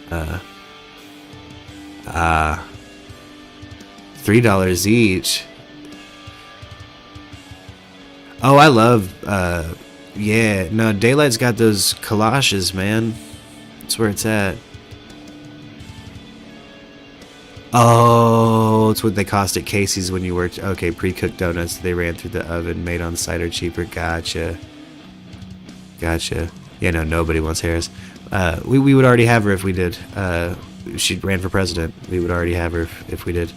$3 each. Oh, I love... yeah, no, Daylight's got those kolaches, man. That's where it's at. Oh, it's what they cost at Casey's when you worked. Okay, pre-cooked donuts they ran through the oven, made on site are cheaper. Gotcha. Gotcha. Yeah, no, nobody wants Harris. We would already have her if we did. She ran for president. We would already have her if we did.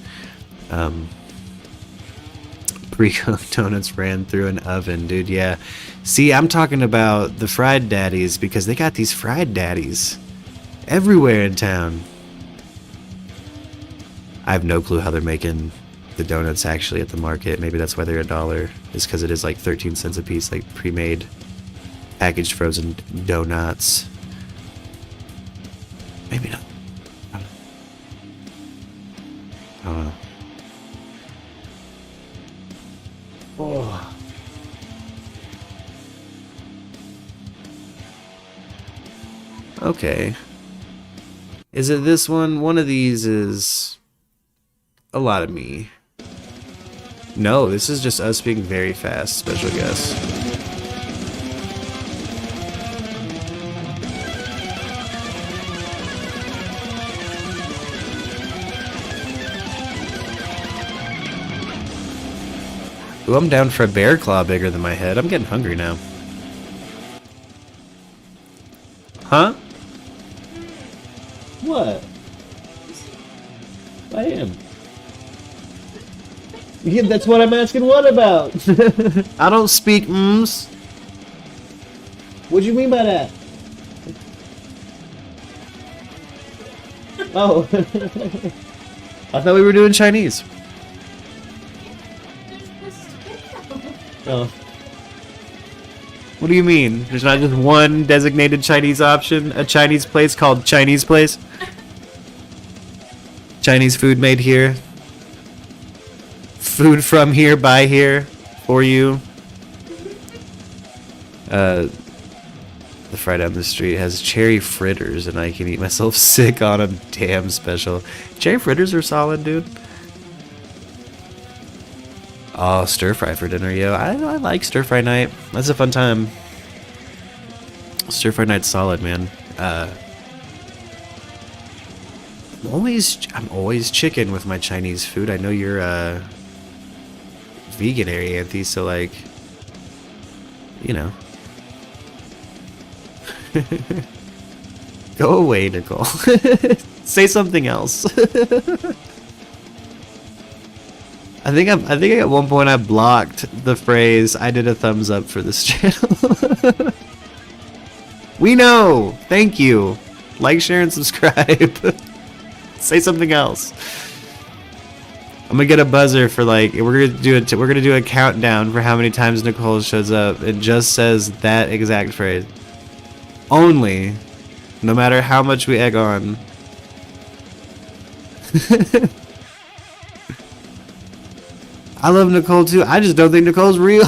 Pre-cooked donuts ran through an oven, dude. Yeah. See, I'm talking about the fried daddies because they got these fried daddies everywhere in town. I have no clue how they're making the donuts actually at the market. Maybe that's why they're $1. Is because it is like 13 cents a piece, like pre-made, packaged frozen donuts. Maybe not. I don't know. Oh. Okay. Is it this one? One of these is a lot of me. No, this is just us being very fast. Special guest. Ooh, I'm down for a bear claw bigger than my head. I'm getting hungry now. Huh? What? I am. Yeah, that's what I'm asking. What about? I don't speak mms. What do you mean by that? Oh. I thought we were doing Chinese. Oh. What do you mean? There's not just one designated Chinese option? A Chinese place called Chinese Place? Chinese food made here. Food from here, by here, for you. The fry down the street has cherry fritters, and I can eat myself sick on them. Damn special. Cherry fritters are solid, dude. Oh, stir fry for dinner, yo. I like stir fry night. That's a fun time. Stir fry night's solid, man. I'm always chicken with my Chinese food. I know you're vegan, Arianthe, so like, you know. Go away, Nicole. Say something else. I think at one point I blocked the phrase "I did a thumbs up for this channel." We know. Thank you. Like, share, and subscribe. Say something else. I'm gonna get a buzzer for like we're gonna do a countdown for how many times Nicole shows up. It just says that exact phrase. Only, no matter how much we egg on. I love Nicole too. I just don't think Nicole's real.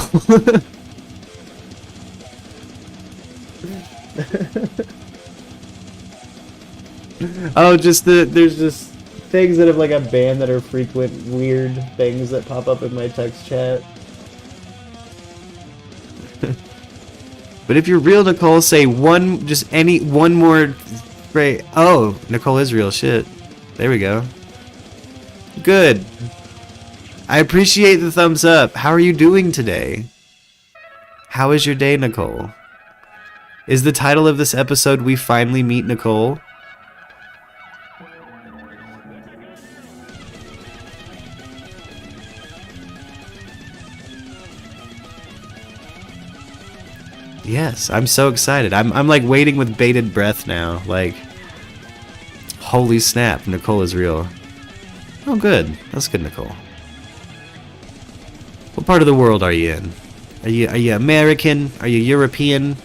Oh, just there's just things that have like a band that are frequent weird things that pop up in my text chat. But if you're real, Nicole, say one more phrase. Oh, Nicole is real. Shit. There we go. Good. I appreciate the thumbs up. How are you doing today? How is your day, Nicole? Is the title of this episode We Finally Meet Nicole? Yes, I'm so excited. I'm like waiting with bated breath now. Like, holy snap, Nicole is real. Oh, good. That's good, Nicole. What part of the world are you in? Are you American? Are you European?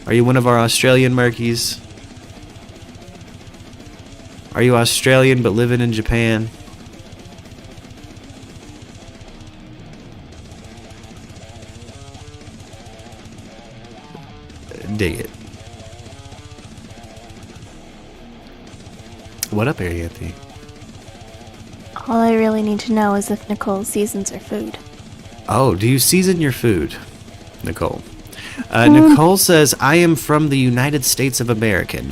Are you one of our Australian Murkies? Are you Australian but living in Japan? Dig it. What up, Arianthi? All I really need to know is if Nicole seasons her food. Oh, do you season your food, Nicole? Nicole says, I am from the United States of America.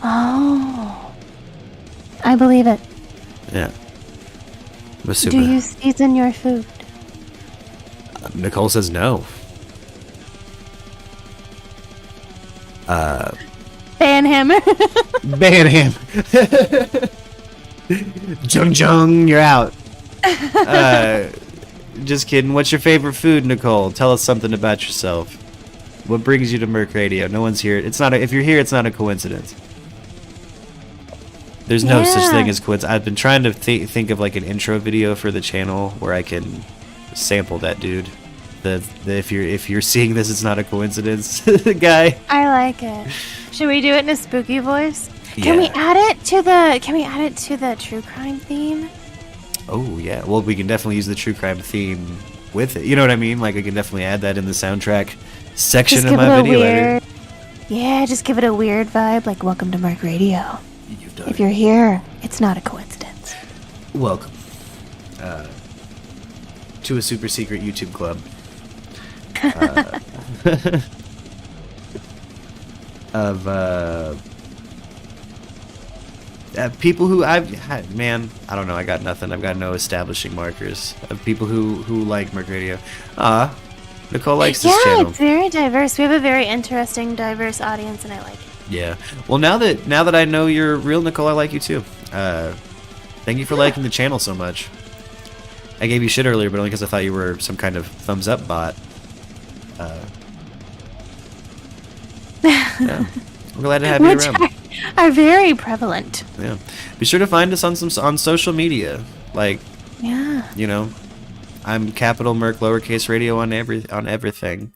Oh. I believe it. Yeah. Do you season your food? Nicole says no. Banhammer. Banham. Jung Jung, you're out. Just kidding. What's your favorite food, Nicole? Tell us something about yourself. What brings you to Merc Radio? No one's here. It's not. If you're here, it's not a coincidence. There's no such thing as coincidence. I've been trying to think of like an intro video for the channel where I can sample that dude. The if you're seeing this, it's not a coincidence, guy. I like it. Should we do it in a spooky voice? Yeah. Can we add it to the true crime theme? Oh yeah. Well, we can definitely use the true crime theme with it. You know what I mean? Like I can definitely add that in the soundtrack section of my video editor. Yeah, just give it a weird vibe, like "Welcome to Merc Radio." If you're here, it's not a coincidence. Welcome to a super secret YouTube club. Of people who I don't know. I got nothing. I've got no establishing markers of people who like Merc Radio. Nicole likes this channel. Yeah, it's very diverse. We have a very interesting, diverse audience, and I like it. Yeah. Well, now that I know you're real, Nicole, I like you too. Thank you for liking the channel so much. I gave you shit earlier, but only because I thought you were some kind of thumbs up bot. Yeah. I'm glad to have you around. Are very prevalent. Yeah. Be sure to find us on social media. Like, yeah. You know, I'm capital Merc lowercase radio on everything.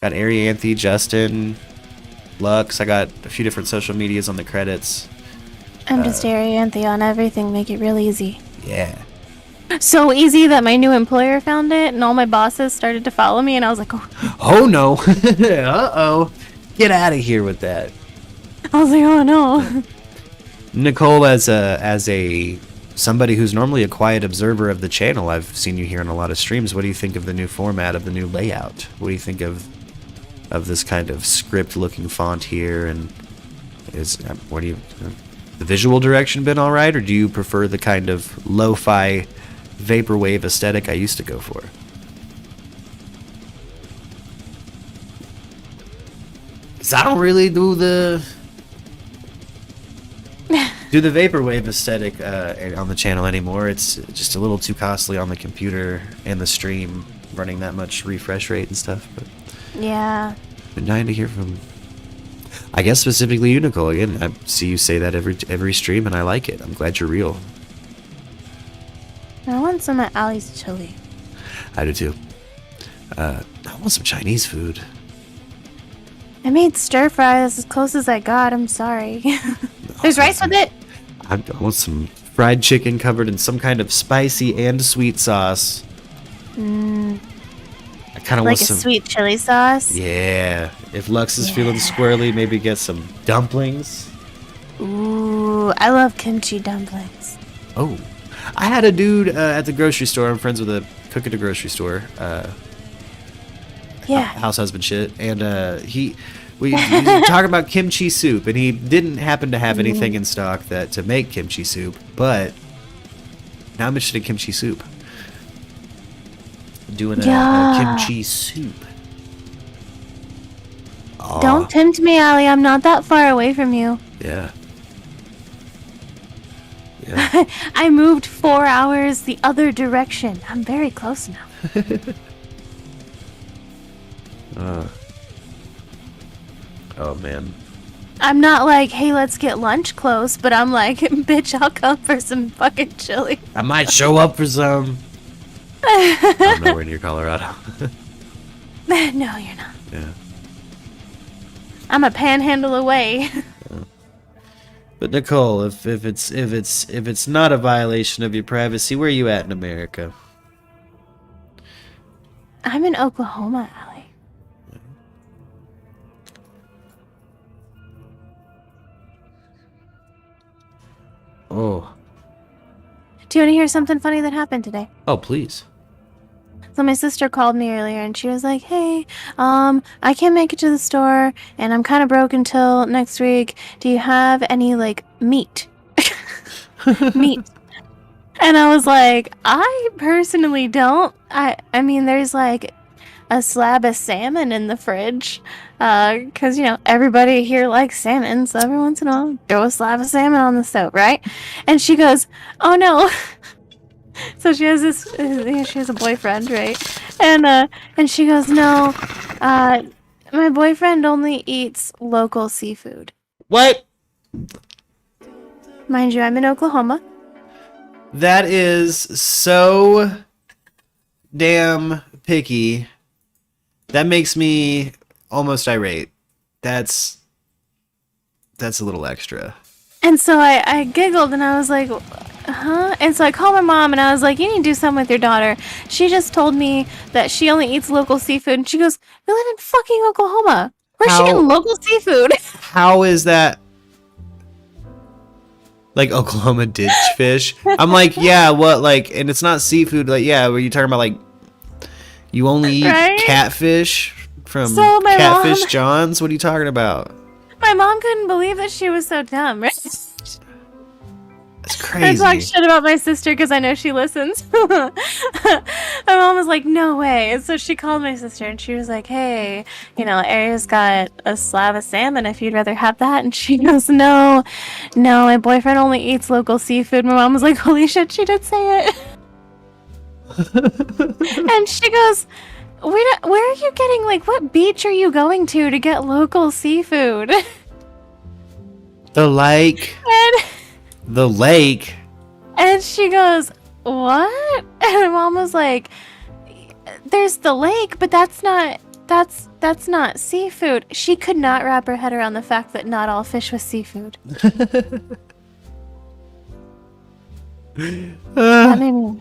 Got Arianthi, Justin, Lux. I got a few different social medias on the credits. I'm just Arianthi on everything. Make it real easy. Yeah. So easy that my new employer found it, and all my bosses started to follow me, and I was like, oh no. Uh-oh. Get out of here with that. I was like, oh no. Nicole, as somebody who's normally a quiet observer of the channel, I've seen you here on a lot of streams. What do you think of the new format, of the new layout? What do you think of this kind of script-looking font here? And the visual direction been all right, or do you prefer the kind of lo-fi vaporwave aesthetic I used to go for? Cause I don't really do the vaporwave aesthetic on the channel anymore. It's just a little too costly on the computer and the stream, running that much refresh rate and stuff. But yeah, been dying to hear from, I guess specifically you, Nicole. Again, I see you say that every stream, and I like it. I'm glad you're real. I want some of Allie's chili. I do too. I want some Chinese food. I made stir fry. That's as close as I got. I'm sorry. There's rice with it. I want some fried chicken covered in some kind of spicy and sweet sauce. I kind of want some sweet chili sauce. Yeah. If Lux is feeling squirrely, maybe get some dumplings. Ooh, Ooh, I love kimchi dumplings. Oh, I had a dude at the grocery store. I'm friends with a cook at a grocery store. Yeah. House husband shit, and we talk about kimchi soup, and he didn't happen to have anything in stock to make kimchi soup, but now I'm interested in kimchi soup. Doing a kimchi soup. Aw. Don't tempt me, Allie. I'm not that far away from you. Yeah. Yeah. I moved 4 hours the other direction. I'm very close now. Oh man. I'm not like, hey, let's get lunch close, but I'm like, bitch, I'll come for some fucking chili. I might show up for some. I'm nowhere near Colorado. No, you're not. Yeah. I'm a panhandle away. But Nicole, if it's not a violation of your privacy, where are you at in America? I'm in Oklahoma, Allie. Oh. Do you want to hear something funny that happened today? Oh, please. So my sister called me earlier and she was like, hey, I can't make it to the store and I'm kind of broke until next week. Do you have any, like, meat? Meat. And I was like, I personally don't. I mean, there's, like, a slab of salmon in the fridge. Because, you know, everybody here likes salmon. So every once in a while, throw a slab of salmon on the stove, right? And she goes, oh, no. So she has this, she has a boyfriend, right? And she goes, no, my boyfriend only eats local seafood. What? Mind you, I'm in Oklahoma. That is so damn picky. That makes me almost irate. That's a little extra. And so I giggled and I was like, huh? And so I called my mom and I was like, you need to do something with your daughter. She just told me that she only eats local seafood. And she goes, we live in fucking Oklahoma. Where's she getting local seafood? How is that? Like Oklahoma ditch fish? I'm like, yeah, what, like, and it's not seafood. Like, yeah, were you talking about, like, you only eat Right? catfish from So my Catfish mom- John's? What are you talking about? My mom couldn't believe that she was so dumb, right? That's I crazy. talk shit about my sister because I know she listens. My mom was like, no way. And so she called my sister and she was like, hey, you know, Aria's got a slab of salmon if you'd rather have that. And she goes, no, my boyfriend only eats local seafood. My mom was like, holy shit, she did say it. And she goes, where are you getting, like, what beach are you going to get local seafood? The lake. The lake. And she goes, what? And my mom was like, there's the lake, but that's not seafood. She could not wrap her head around the fact that not all fish was seafood. That made me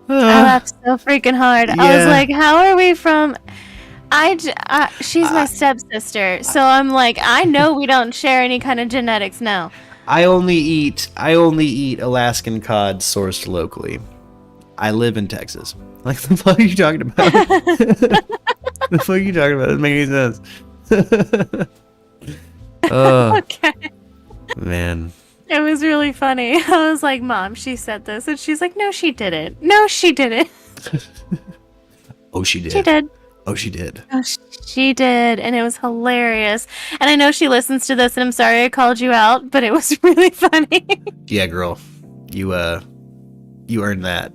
I laughed so freaking hard. I was like, how are we from... she's my stepsister, so I'm like, I know we don't share any kind of genetics now. I only eat Alaskan cod sourced locally. I live in Texas. Like, the fuck are you talking about? The fuck are you talking about? Doesn't make any sense. Oh, Okay. man. It was really funny. I was like, Mom, she said this. And she's like, no, she didn't. No, she didn't. Oh, she did. She did. Oh, she did. Oh, she did. And it was hilarious. And I know she listens to this, and I'm sorry I called you out, but it was really funny. Yeah, girl. You earned that.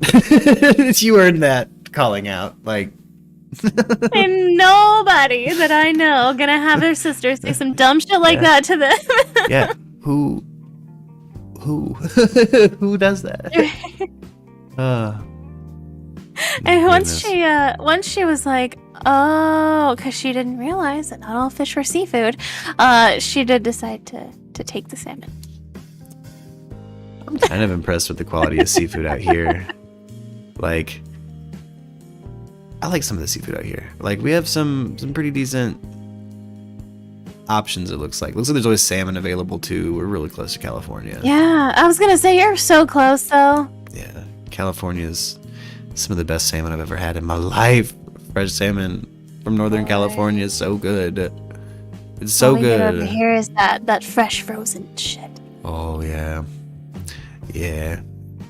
You earned that calling out. Like, And nobody that I know gonna have their sister say some dumb shit like that to them. yeah. Who does that? And once she was like, oh, because she didn't realize that not all fish were seafood, she did decide to take the salmon. I'm kind of impressed with the quality of seafood out here. Like, I like some of the seafood out here. Like, we have some pretty decent. options. It looks like there's always salmon available too. We're really close to California. Yeah, I was gonna say you're so close though. Yeah, California's some of the best salmon I've ever had in my life. Fresh salmon from Northern California is so good. It's so All we get good. over here is that fresh frozen shit. Oh yeah, yeah.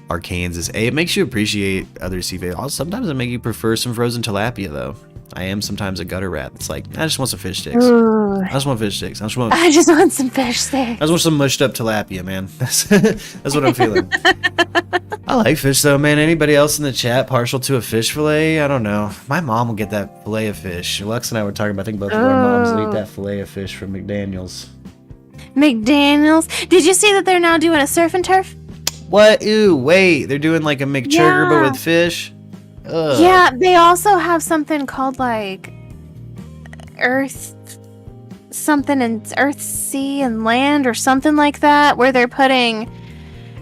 Arkansas. Hey, it makes you appreciate other seafood. Also, sometimes it makes you prefer some frozen tilapia though. I am sometimes a gutter rat. It's like I just want some fish sticks. Ooh. I just want fish sticks. I just want some fish sticks. I just want some mushed up tilapia, man. That's what I'm feeling. I like fish though, man. Anybody else in the chat partial to a fish fillet? I don't know. My mom will get that fillet of fish. Lex and I were talking about. I think both of our moms will eat that fillet of fish from McDaniel's. McDaniel's. Did you see that they're now doing a surf and turf? What? Ew! Wait, they're doing like a McChurger but with fish. Ugh. Yeah, they also have something called like Earth something and Earth, Sea, and Land or something like that, where they're putting.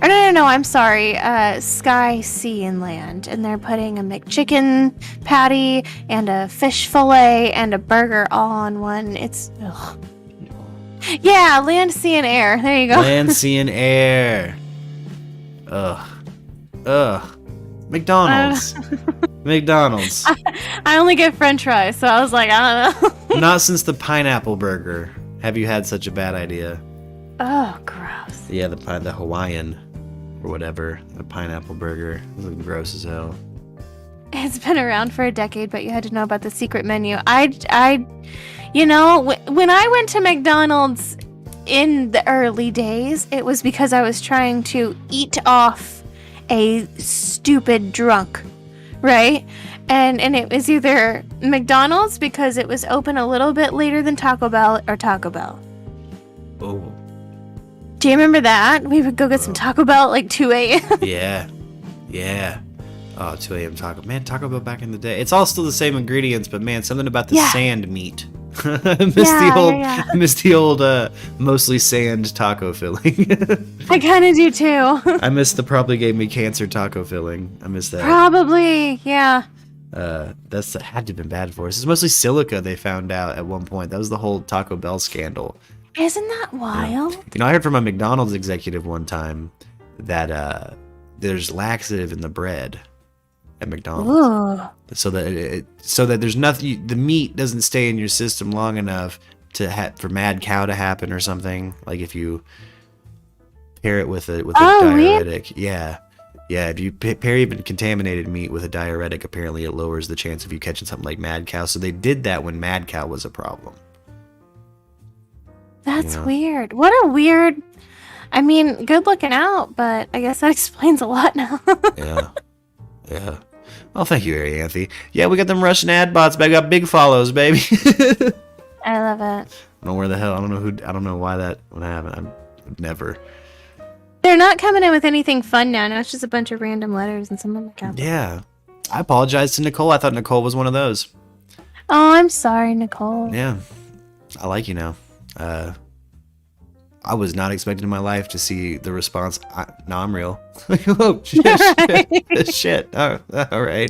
Or no, I'm sorry. Sky, Sea, and Land, and they're putting a McChicken patty and a fish fillet and a burger all on one. It's. Ugh. Yeah, Land, Sea, and Air. There you go. Land, Sea, and Air. Ugh. McDonald's. McDonald's. I only get French fries, so I was like, I don't know. Not since the pineapple burger have you had such a bad idea. Oh, gross. Yeah, the Hawaiian or whatever, the pineapple burger. It's looking gross as hell. It's been around for a decade, but you had to know about the secret menu. You know, when I went to McDonald's in the early days, it was because I was trying to eat off a stupid drunk, right? And it was either McDonald's because it was open a little bit later than Taco Bell or Taco Bell. Oh. Do you remember that? We would go get some Taco Bell at like 2 a.m. Yeah. Oh, 2 a.m. Taco. Man, Taco Bell back in the day. It's all still the same ingredients, but man, something about the sand meat. I miss the old mostly sand taco filling. I kind of do too. I miss the probably gave me cancer taco filling. I miss that. Probably, yeah. That's had to have been bad for us. It's mostly silica they found out at one point. That was the whole Taco Bell scandal. Isn't that wild? You know, I heard from a McDonald's executive one time that there's laxative in the bread at McDonald's. Ooh. So that there's nothing, the meat doesn't stay in your system long enough for mad cow to happen or something. Like if you pair it with a diuretic. Yeah. If you pair even contaminated meat with a diuretic, apparently it lowers the chance of you catching something like mad cow. So they did that when mad cow was a problem. That's weird. What a weird. I mean, good looking out, but I guess that explains a lot now. Yeah. Oh, thank you, Arianthe. Yeah, we got them Russian ad bots, but I got big follows, baby. I love it. I don't know where the hell. I don't know why that would happen. I've never. They're not coming in with anything fun now. Now it's just a bunch of random letters and some of them are Yeah. I apologize to Nicole. I thought Nicole was one of those. Oh, I'm sorry, Nicole. Yeah. I like you now. I was not expecting in my life to see the response. No, I'm real. Oh, shit. Shit. Oh, all right.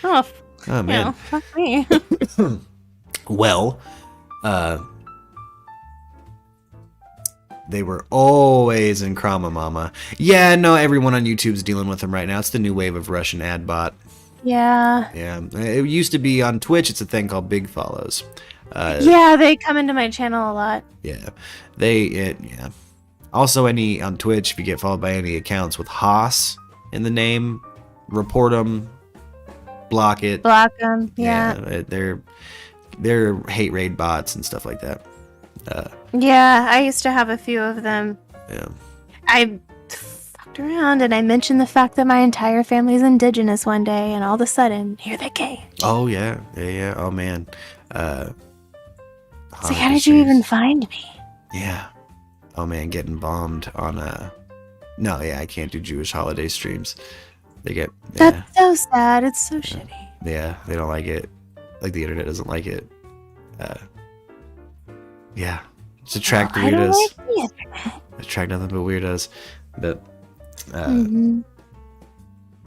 Oh man. Fuck me. Well, they were always in Krama Mama. Yeah, no, everyone on YouTube's dealing with them right now. It's the new wave of Russian ad bot. Yeah. Yeah. It used to be on Twitch. It's a thing called Big Follows. Yeah, they come into my channel a lot. Yeah. Yeah. Also, on Twitch, if you get followed by any accounts with Haas in the name, report them, block it. Block them, yeah. They're hate raid bots and stuff like that. Yeah, I used to have a few of them. Yeah. I fucked around and I mentioned the fact that my entire family's indigenous one day, and all of a sudden, here they came. Oh, yeah. Oh, man. So how did you even find me? Yeah. Oh man, getting bombed on No, yeah, I can't do Jewish holiday streams. They get That's so sad. It's so shitty. Yeah, they don't like it. Like the internet doesn't like it. Yeah. Just attract the weirdos. I don't like the internet. Attract nothing but weirdos. But Mm-hmm.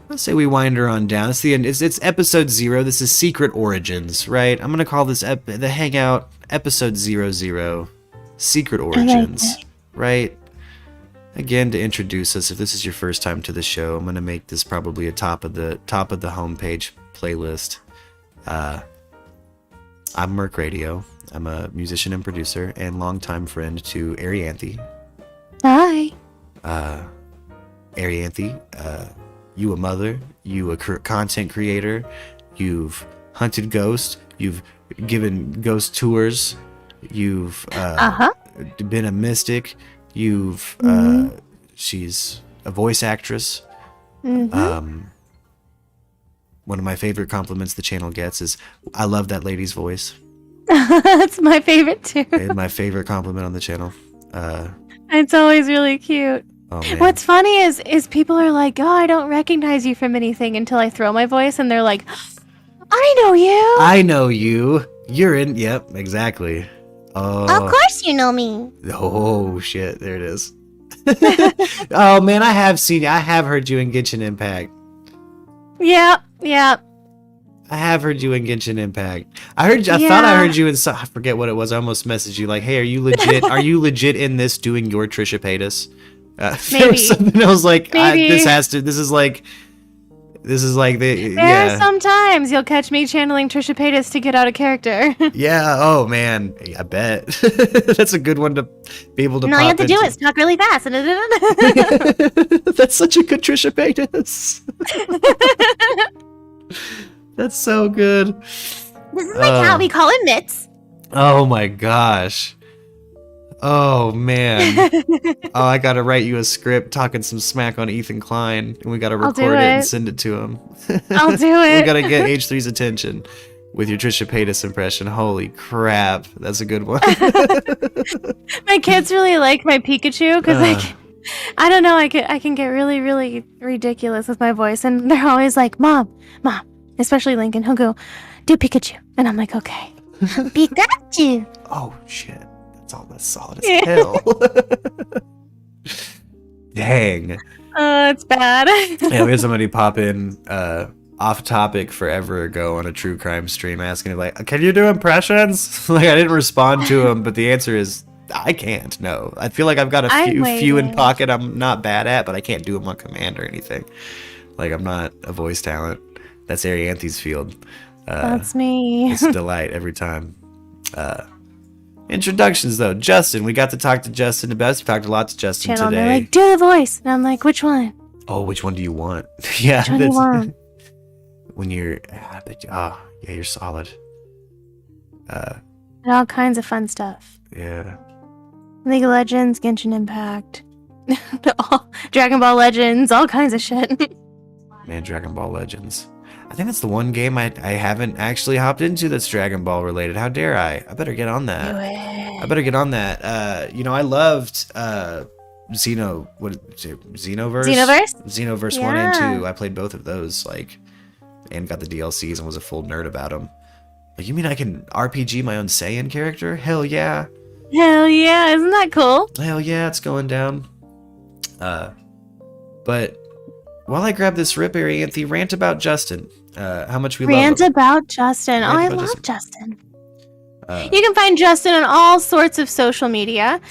let's say we wind her on down. It's the end. It's episode 0. This is Secret Origins, right? I'm gonna call this the Hangout episode 00. Secret Origins, right? Again, to introduce us, if this is your first time to the show, I'm gonna make this probably a top of the homepage playlist. I'm Merc Radio. I'm a musician and producer and longtime friend to Arianthe. Hi. Arianthe, you a mother, you a content creator, you've hunted ghosts, you've given ghost tours, you've been a mystic, you've she's a voice actress. One of my favorite compliments the channel gets is, I love that lady's voice. That's my favorite too. My favorite compliment on the channel. It's always really cute. Oh, man. What's funny is people are like, oh, I don't recognize you from anything until I throw my voice, and they're like, I know you. I know you. You're in. Yep, exactly. Oh. Of course you know me. Oh shit! There it is. Oh man, I have seen you. I have heard you in Genshin Impact. Yeah. I have heard you in Genshin Impact. I thought I heard you in. I forget what it was. I almost messaged you like, "Hey, are you legit? Are you legit in this doing your Trisha Paytas?" There was something I was like, This is like the. There are some times you'll catch me channeling Trisha Paytas to get out of character. Yeah. Oh man, I bet that's a good one to be able to. And all you have to do is talk really fast. That's such a good Trisha Paytas. That's so good. This is my cat. We call him Mitz. Oh my gosh. Oh man. Oh, I gotta write you a script talking some smack on Ethan Klein, and we gotta record it and send it to him. I'll do it. We gotta get H3's attention with your Trisha Paytas impression. Holy crap, that's a good one. My kids really like my Pikachu because I don't know, I can get really, really ridiculous with my voice, and they're always like, Mom, especially Lincoln, he'll go, do Pikachu, and I'm like, okay. Pikachu. Oh shit. That's solid as hell. Dang. It's bad. Yeah, we had somebody pop in off topic forever ago on a true crime stream asking like, can you do impressions? Like, I didn't respond to him, but the answer is I can't. No. I feel like I've got a few in pocket I'm not bad at, but I can't do them on command or anything. Like, I'm not a voice talent. That's Arianthe's field. That's me. It's a delight every time. Introductions though. Justin, we got to talk to Justin the best. We talked a lot to Justin today. They're like, do the voice. And I'm like, which one? Oh, which one do you want? Yeah. Which one do you want? When you're yeah, you're solid. And all kinds of fun stuff. Yeah. League of Legends, Genshin Impact, Dragon Ball Legends, all kinds of shit. Man, Dragon Ball Legends. I think that's the one game I haven't actually hopped into that's Dragon Ball related. How dare I? I better get on that. I better get on that. I loved Xenoverse? Xenoverse 1 and 2. I played both of those, and got the DLCs and was a full nerd about them. Like, you mean I can RPG my own Saiyan character? Hell yeah. Hell yeah, isn't that cool? Hell yeah, it's going down. But while I grab this rip, Arianthe, rant about Justin. How much we love him. Rant about Justin. Oh, I love Justin. You can find Justin on all sorts of social media.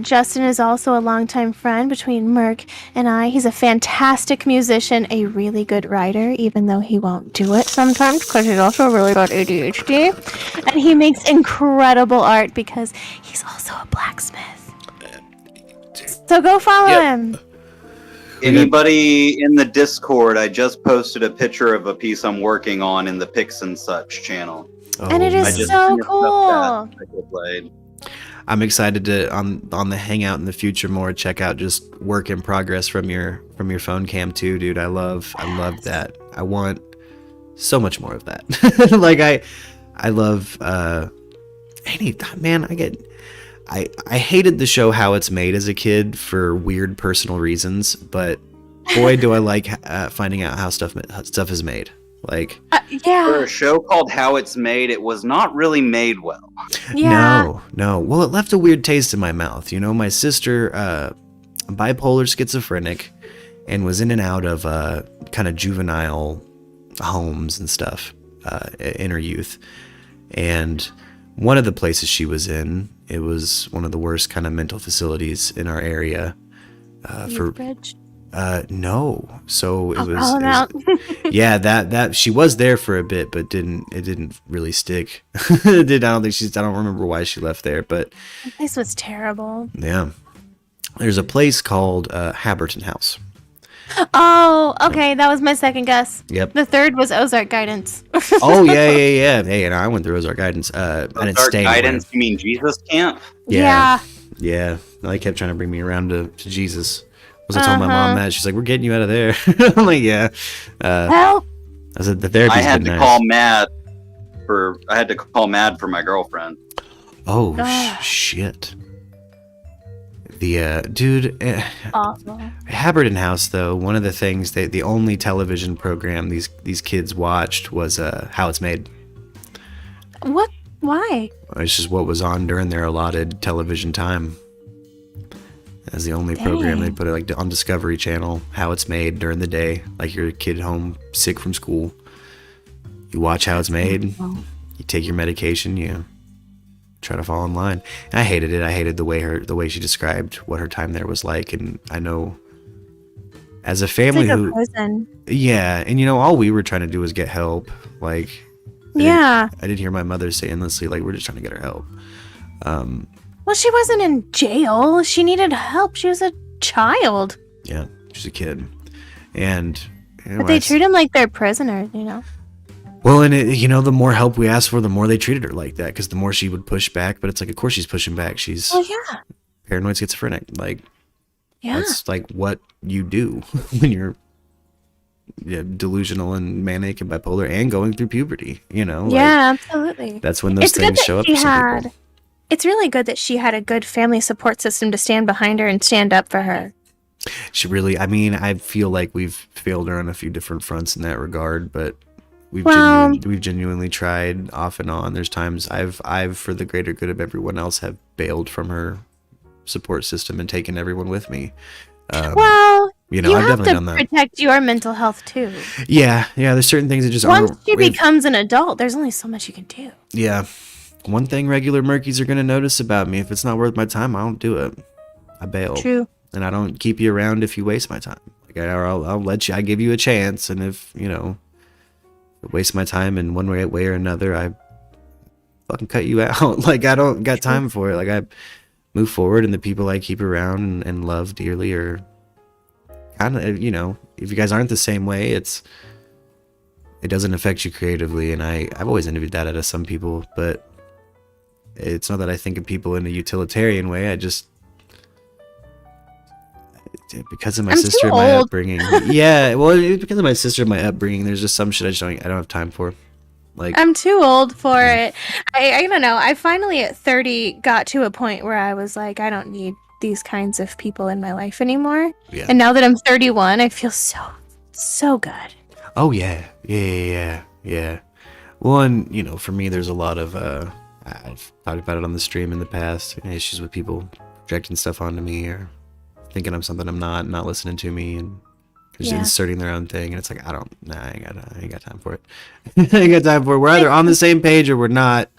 Justin is also a longtime friend between Merc and I. He's a fantastic musician, a really good writer, even though he won't do it sometimes because he's also really got ADHD. And he makes incredible art because he's also a blacksmith. So go follow him. Anybody in the Discord, I just posted a picture of a piece I'm working on in the Pix and Such channel. And it is so cool. I'm excited to on the Hangout in the future more check out just work in progress from your phone cam too, dude. I love that. I want so much more of that. I love I hated the show How It's Made as a kid for weird personal reasons, but boy do I like finding out how stuff is made. For a show called How It's Made, it was not really made well. Yeah. No. Well, it left a weird taste in my mouth. You know, my sister, bipolar schizophrenic, and was in and out of kind of juvenile homes and stuff in her youth. And one of the places she was in, it was one of the worst kind of mental facilities in our area. Bridge. No. So it I'll was, call him out. yeah, that she was there for a bit, but it didn't really stick. I don't remember why she left there, but That place was terrible. yeah. There's a place called Haberton House. Oh, okay. That was my second guess. Yep. The third was Ozark Guidance. Oh yeah. Hey, and I went through Ozark Guidance. I didn't Dark stay guidance, you mean Jesus camp? Yeah. They kept trying to bring me around to Jesus. Was I told my mom that? She's like, "We're getting you out of there." I'm like, "Yeah." Help! I said the therapy's I had been to nice. call Mad for my girlfriend. Oh shit. The dude, Awful. Haberton House though. One of the things the only television program these kids watched was How It's Made. What? Why? It's just what was on during their allotted television time. As the only program they put it like on Discovery Channel, How It's Made during the day. Like you're a kid home sick from school, you watch How It's Made. You take your medication. You try to fall in line. And I hated it. I hated the way she described what her time there was like. And I know as a family It's like who, a prison. yeah, and all we were trying to do was get help. Like, Yeah. I didn't hear my mother say endlessly like we're just trying to get her help. Well, she wasn't in jail. She needed help. She was a child. Yeah, she's a kid, and But they treat them like they're prisoners, Well, and the more help we asked for, the more they treated her like that. Because the more she would push back, but it's like, of course she's pushing back. She's paranoid schizophrenic. Like, that's like what you do when you're delusional and manic and bipolar and going through puberty. Absolutely. That's when those things show up for some people. It's really good that she had a good family support system to stand behind her and stand up for her. She really, I feel like we've failed her on a few different fronts in that regard, but we've genuinely tried off and on. There's times I've for the greater good of everyone else have bailed from her support system and taken everyone with me. I've I've definitely done that. Protect your mental health too. Yeah, there's certain things that just Once she becomes an adult, there's only so much you can do. Yeah. One thing regular Murkies are going to notice about me, if it's not worth my time, I don't do it. I bail. True. And I don't keep you around if you waste my time. Like I'll let you, I give you a chance. And if, waste my time in one way or another, I fucking cut you out. Like I don't got time for it. Like I move forward, and the people I keep around and love dearly are kind of, if you guys aren't the same way, it doesn't affect you creatively. And I've always envied that out of some people, but it's not that I think of people in a utilitarian way. I just, because of my sister and my upbringing. Yeah, well, because of my sister and my upbringing, there's just some shit I don't have time for. Like, I'm too old for it. I don't know. I finally at 30 got to a point where I was like, I don't need these kinds of people in my life anymore. Yeah. And now that I'm 31, I feel so good. Oh yeah. Well, and for me, there's a lot of I've talked about it on the stream in the past. Issues with people projecting stuff onto me or thinking I'm something I'm not listening to me, and just inserting their own thing. And it's like, I ain't got time for it. I ain't got time for it. We're either on the same page or we're not.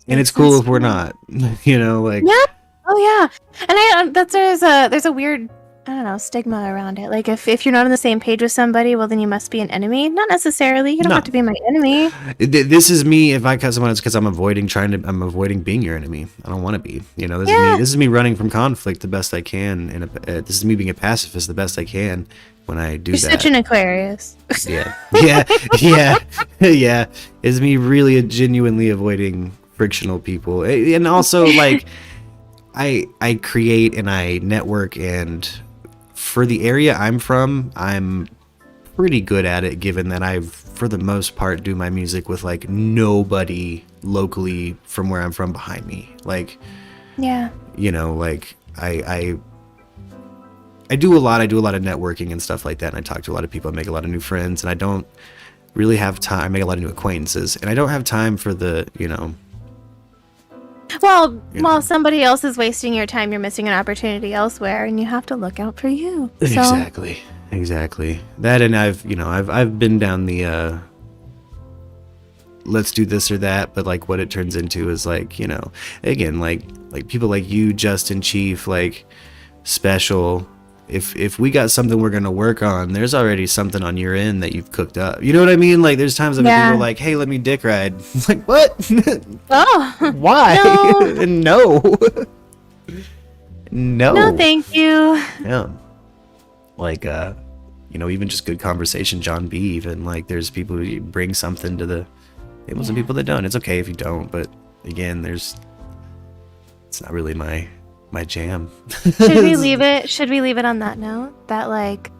And it's cool if we're not. Like. Yeah. Oh yeah. And there's a weird, I don't know, stigma around it. Like if you're not on the same page with somebody, well then you must be an enemy. Not necessarily. You don't have to be my enemy. This is me. If I cut someone, it's because I'm avoiding being your enemy. I don't want to be. This is me running from conflict the best I can, and this is me being a pacifist the best I can when I do You're that. such an Aquarius. Yeah. It's me really genuinely avoiding frictional people, and also like I create and I network, and for the area I'm from, I'm pretty good at it, given that I've, for the most part, do my music with like nobody locally from where I'm from behind me. Like, yeah, like I do a lot of networking and stuff like that, and I talk to a lot of people, I make a lot of new friends, and I don't really have time. I make a lot of new acquaintances, and I don't have time for the, Well, while somebody else is wasting your time, you're missing an opportunity elsewhere, and you have to look out for you. Exactly. That, and I've been down the let's do this or that, but like what it turns into is like, you know, again, like people like you, Justin, Chief, like Special, if we got something we're gonna work on, there's already something on your end that you've cooked up. You know what I mean? Like there's times that people are like, hey, let me dick ride. Like, what? Oh, why? no. No. No, thank you. Yeah. Like you know, even just good conversation, John B. Even like there's people who bring something to the table, some people that don't. It's okay if you don't, but again, it's not really my jam. Should we leave it? Should we leave it on that note that like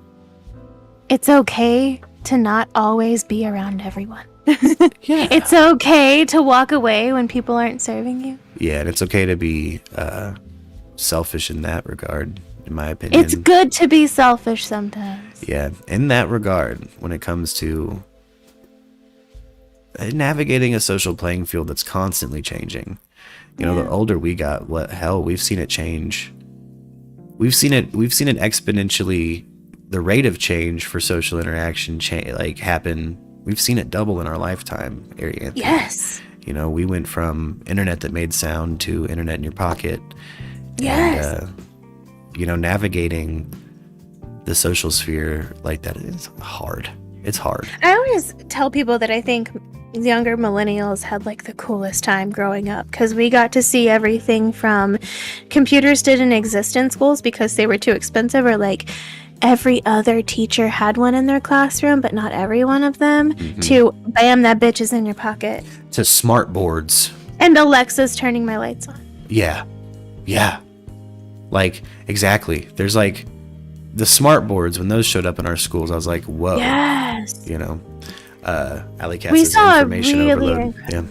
it's okay to not always be around everyone. Yeah. It's okay to walk away when people aren't serving you. Yeah, and it's okay to be selfish in that regard, in my opinion. It's good to be selfish sometimes. Yeah, in that regard, when it comes to navigating a social playing field that's constantly changing. You know, the older we got, we've seen it change. We've seen it exponentially, the rate of change for social interaction happen. We've seen it double in our lifetime, Anthony. Yes. You know, we went from internet that made sound to internet in your pocket. Yes. And, you know, navigating the social sphere like that is hard. It's hard. I always tell people that I think younger millennials had like the coolest time growing up because we got to see everything from computers didn't exist in schools because they were too expensive, or like every other teacher had one in their classroom but not every one of them, to bam, that bitch is in your pocket, to smart boards and Alexa's turning my lights on. Yeah like exactly. There's like the smart boards, when those showed up in our schools, I was like, whoa. Yes. You know, Alley Cat We says saw information a really overload.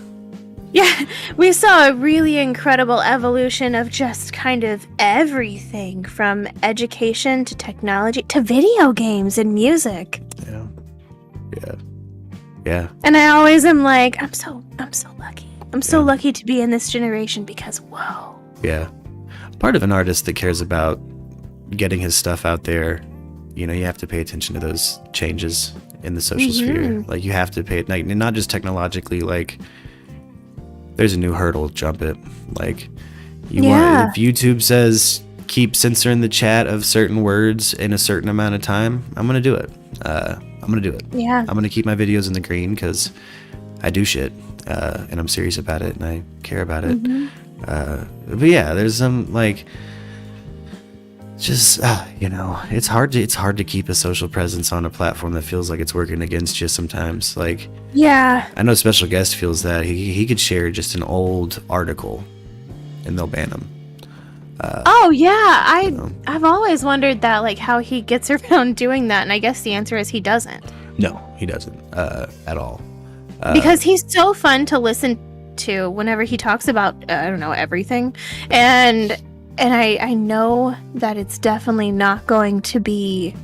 Yeah, we saw a really incredible evolution of just kind of everything from education to technology to video games and music. Yeah. And I always am like, I'm so lucky. I'm so lucky to be in this generation because whoa. Yeah. Part of an artist that cares about getting his stuff out there, you know, you have to pay attention to those changes in the social sphere. Like you have to pay it, like, not just technologically, like there's a new hurdle, jump it. Like you want, if YouTube says keep censoring the chat of certain words in a certain amount of time, I'm gonna do it. I'm gonna do it. Yeah. I'm gonna keep my videos in the green because I do shit, and I'm serious about it and I care about it. But yeah, there's some like just you know, it's hard to keep a social presence on a platform that feels like it's working against you sometimes. Like I know Special Guest feels that he could share just an old article and they'll ban him. I've always wondered that, like how he gets around doing that, and I guess the answer is he doesn't. No, he doesn't at all. Because he's so fun to listen to whenever he talks about I don't know, everything, and I know that it's definitely not going to be,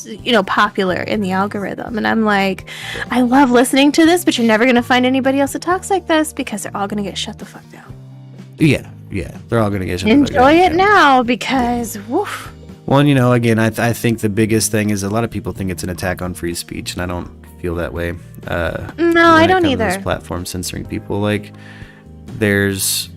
you know, popular in the algorithm, and I'm like, I love listening to this, but you're never gonna find anybody else that talks like this because they're all gonna get shut the fuck down. Yeah, they're all gonna get shut the fuck Enjoy down. it now because woof. Well, you know, again, I think the biggest thing is a lot of people think it's an attack on free speech, and I don't feel that way. No, I don't either. Those platforms censoring people, like there's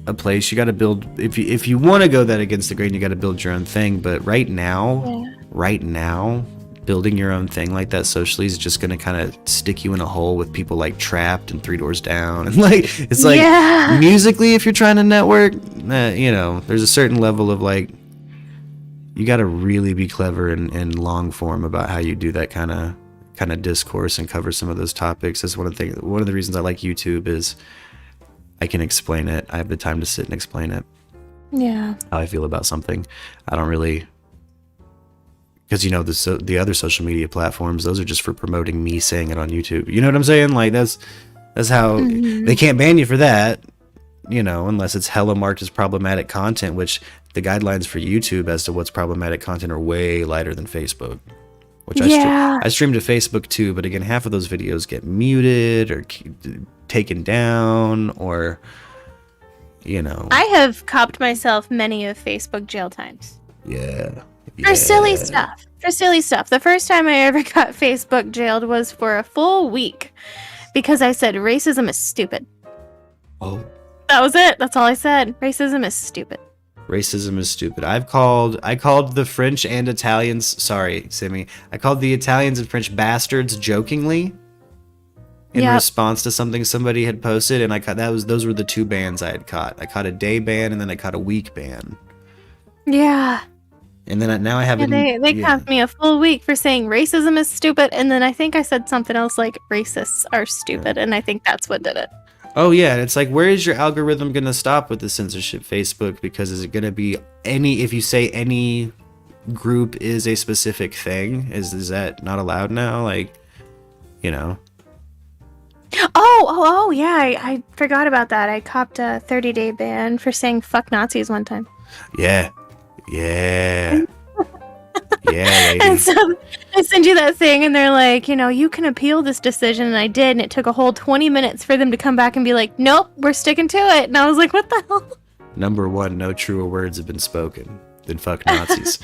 a place you got to build. If you want to go that against the grain, you got to build your own thing. But right now, building your own thing like that socially is just going to kind of stick you in a hole with people like Trapped and Three Doors Down, and like it's like musically, if you're trying to network, you know, there's a certain level of like you got to really be clever and long form about how you do that kind of discourse and cover some of those topics. That's one of the reasons I like YouTube is I can explain it. I have the time to sit and explain it. Yeah. How I feel about something. I don't really, because you know the other social media platforms, those are just for promoting me saying it on YouTube. You know what I'm saying? Like that's how they can't ban you for that. You know, unless it's hella marked as problematic content, which the guidelines for YouTube as to what's problematic content are way lighter than Facebook. Which I stream to Facebook too, but again, half of those videos get muted or taken down, or you know. I have copped myself many of Facebook jail times. Yeah. For silly stuff. The first time I ever got Facebook jailed was for a full week because I said racism is stupid. Oh. That was it. That's all I said. Racism is stupid. Racism is stupid. I called the French and Italians, sorry, Simi. I called the Italians and French bastards jokingly in response to something somebody had posted, and those were the two bans I had caught. I caught a day ban and then I caught a week ban. Yeah. And then now I have They capped me a full week for saying racism is stupid, and then I think I said something else like racists are stupid, and I think that's what did it. Oh yeah, and it's like, where is your algorithm gonna stop with the censorship, Facebook? Because is it gonna be if you say any group is a specific thing, is that not allowed now? Like, you know. Oh yeah, I forgot about that. I copped a 30-day ban for saying fuck Nazis one time. Yeah. Yeah. Yeah, lady. And so I send you that thing, and they're like, you can appeal this decision, and I did, and it took a whole 20 minutes for them to come back and be like, nope, we're sticking to it. And I was like, what the hell? Number one, no truer words have been spoken than fuck Nazis.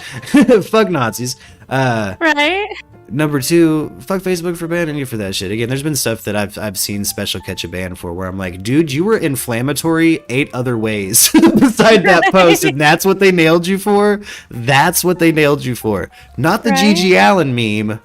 Fuck Nazis. Right? Number two, fuck Facebook for banning you for that shit. Again, there's been stuff that I've seen special catch a ban for where I'm like, dude, you were inflammatory 8 other ways beside that post, and that's what they nailed you for? That's what they nailed you for. Not the Gigi Allen meme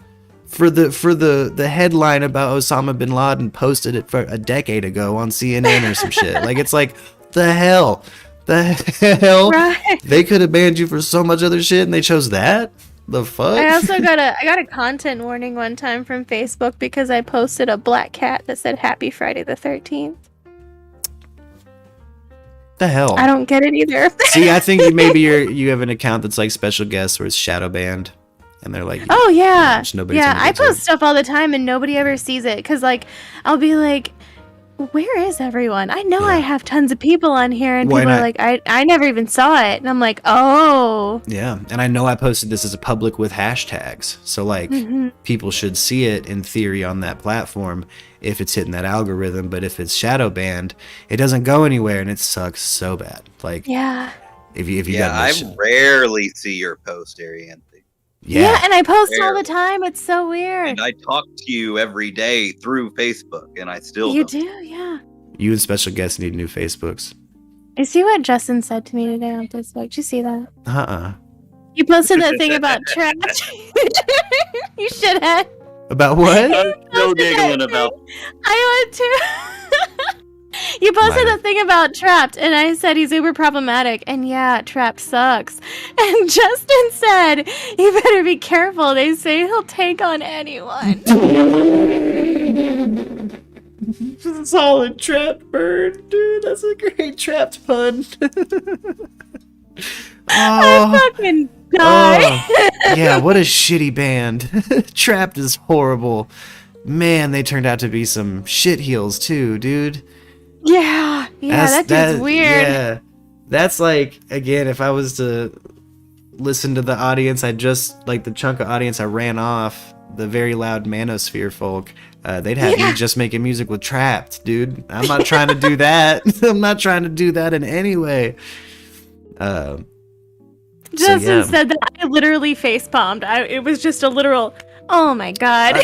for the headline about Osama bin Laden posted it for a decade ago on CNN or some shit. Like, it's like, the hell? The hell? Right. They could have banned you for so much other shit and they chose that? The fuck? I also got a content warning one time from Facebook because I posted a black cat that said Happy Friday the 13th. The hell? I don't get it either. See, I think maybe you have an account that's like special guests where it's shadow banned, and they're like, oh yeah, nobody's yeah. gonna I get to post it. stuff all the time and nobody ever sees it because like I'll be like, where is everyone? I know I have tons of people on here, and Why people are not? like, I never even saw it, and I'm like, oh. Yeah, and I know I posted this as a public with hashtags, so like people should see it in theory on that platform if it's hitting that algorithm. But if it's shadow banned, it doesn't go anywhere, and it sucks so bad. Like, Yeah. if you Yeah, got I this shit. rarely see your post, Arianthe. Yeah, and I post all Rarely. the time. It's so weird. And I talk to you every day through Facebook, and I still You don't. do, yeah. You and special guests need new Facebooks. You see what Justin said to me today on Facebook? Did you see that? Uh-uh. You posted that thing about trash. You shithead. About what? I'm still giggling about. I went to. You posted that thing about Trapped, and I said he's uber problematic, and yeah, Trapped sucks. And Justin said, you better be careful. They say he'll take on anyone. Solid Trapped bird, dude. That's a great Trapped pun. I fucking die. Yeah, what a shitty band. Trapped is horrible. Man, they turned out to be some shit heels too, dude. Yeah, that dude's weird. Yeah, that's like, again, if I was to listen to the audience, like the chunk of audience I ran off, the very loud Manosphere folk, they'd have me just making music with Trapped, dude. I'm not trying to do that. I'm not trying to do that in any way. Justin said that I literally face palmed. It was just a literal, oh my god.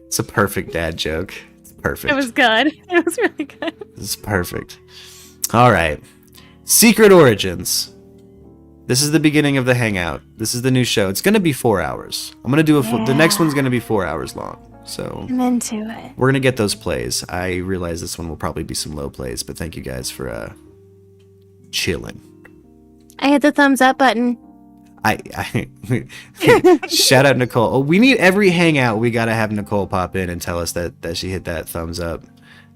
It's a perfect dad joke. It's perfect. It was good. It was really good. This is perfect. All right. Secret Origins. This is the beginning of the Hangout. This is the new show. It's going to be 4 hours. I'm going to do the next one's going to be 4 hours long. So I'm into it. we're going to get those plays. I realize this one will probably be some low plays, but thank you guys for chilling. I hit the thumbs up button. I shout out Nicole. Oh, we need every Hangout. We got to have Nicole pop in and tell us that she hit that thumbs up.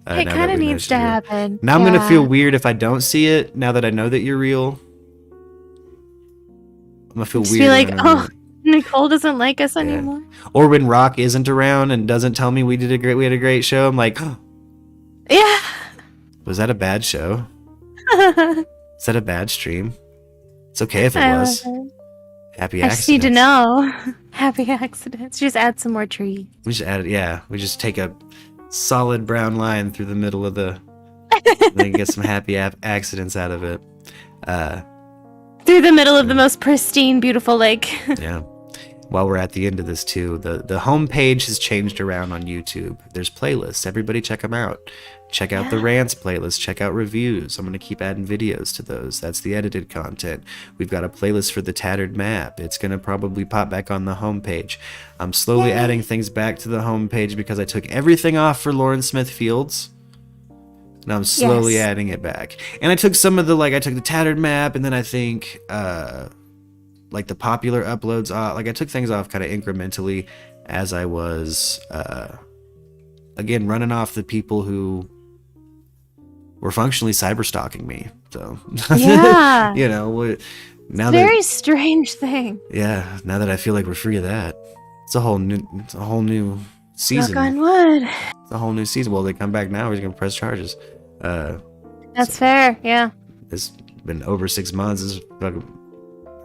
It kind of needs to happen. Now I'm going to feel weird if I don't see it, now that I know that you're real. I'm going to feel Just weird. be like, when I'm oh, Nicole doesn't like us anymore. Or when Rock isn't around and doesn't tell me we had a great show, I'm like, oh, Yeah. was that a bad show? Is that a bad stream? It's okay if it I was. love it. Happy I accidents. just need to know. Happy accidents. Just add some more trees. We just added, we just take a solid brown line through the middle of the, then get some happy accidents out of it. Through the middle of the most pristine, beautiful lake. Yeah. while we're at the end of this too, the homepage has changed around on YouTube. There's playlists. Everybody check them out. Check out the rants playlist. Check out reviews. I'm going to keep adding videos to those. That's the edited content. We've got a playlist for the tattered map. It's going to probably pop back on the homepage. I'm slowly adding things back to the homepage because I took everything off for Lauren Smith Fields. And I'm slowly adding it back. And I took some of the, like, I took the tattered map, and then I think, like, the popular uploads off. Like, I took things off kind of incrementally as I was, again, running off the people who were functionally cyber stalking me. So, Yeah. you know, now Very strange thing. yeah, now that I feel like we're free of that, it's a whole new season. Knock on wood. It's a whole new season. Well, they come back now. He's gonna press charges. That's fair. Yeah. It's been over 6 months. This is fucking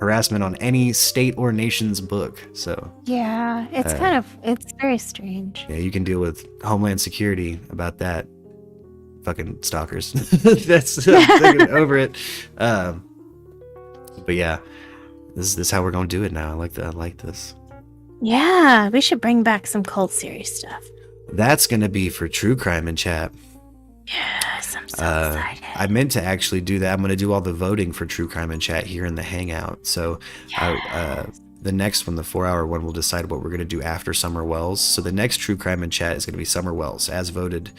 harassment on any state or nation's book. So Yeah. It's it's very strange. yeah, you can deal with Homeland Security about that. Fucking stalkers. That's I'm over it. But yeah, this is how we're gonna do it now. I like this. Yeah. We should bring back some cult series stuff. That's gonna be for True Crime and Chat. Yes, I'm so excited. I meant to actually do that. I'm going to do all the voting for True Crime and Chat here in the Hangout. So the next one, the 4-hour one, we'll decide what we're going to do after Summer Wells. So the next True Crime and Chat is going to be Summer Wells, as voted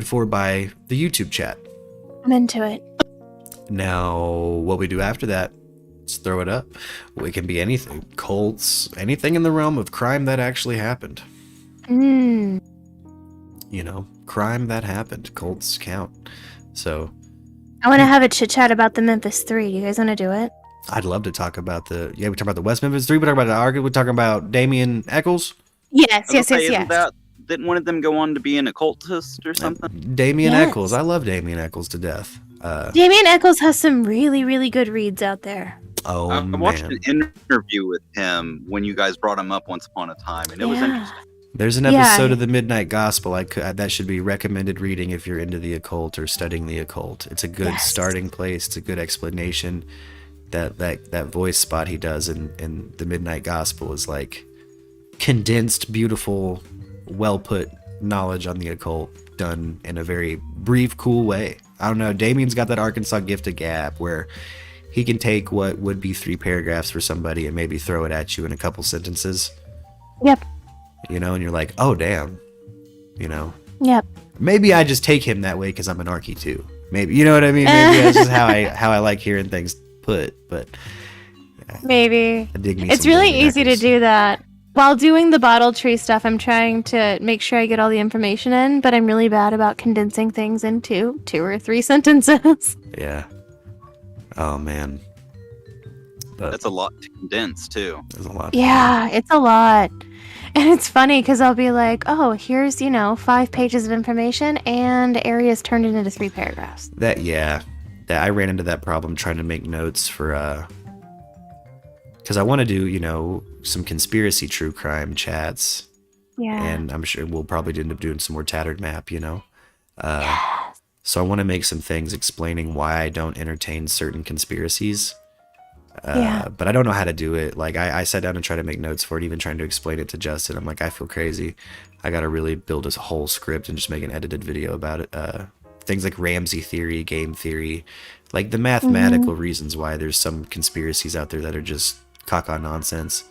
for by the YouTube chat. I'm into it. Now, what we do after that, let's throw it up. Well, it can be anything. Cults, anything in the realm of crime that actually happened. You know, crime that happened. Cults count. So I want to have a chit chat about the Memphis 3. Do you guys want to do it? I'd love to talk about we talk about the West Memphis 3, we talk about the Argo, we're talking about Damien Eccles. Yes. Didn't one of them go on to be an occultist or something? Damien Eccles. I love Damien Eccles to death. Damien Eccles has some really, really good reads out there. Oh, I watched an interview with him when you guys brought him up once upon a time, and it was interesting. There's an episode of the Midnight Gospel that should be recommended reading if you're into the occult or studying the occult. It's a good starting place. It's a good explanation. That voice spot he does in the Midnight Gospel is like condensed, beautiful, well put knowledge on the occult done in a very brief, cool way. I don't know. Damien's got that Arkansas gift of gab where he can take what would be 3 paragraphs for somebody and maybe throw it at you in a couple sentences. Yep. You know, and you're like, oh, damn. You know? Yep. Maybe I just take him that way because I'm an Archie too. Maybe, you know what I mean? Maybe that's just how I like hearing things put, but... Maybe. It's some really Damien easy to Eccles. do that. While doing the bottle tree stuff, I'm trying to make sure I get all the information in, but I'm really bad about condensing things into 2 or 3 sentences. Yeah. Oh, man. But That's a lot to condense, too. there's a lot. Yeah, it's a lot. And it's funny because I'll be like, oh, here's, 5 pages of information and areas turned into 3 paragraphs. I ran into that problem trying to make notes for because I want to do some conspiracy true crime chats. Yeah. And I'm sure we'll probably end up doing some more tattered map. So I want to make some things explaining why I don't entertain certain conspiracies. But I don't know how to do it. Like I sat down and tried to make notes for it, even trying to explain it to Justin. I'm like, I feel crazy. I got to really build a whole script and just make an edited video about it. Things like Ramsey theory, game theory, like the mathematical reasons why there's some conspiracies out there that are just caca nonsense.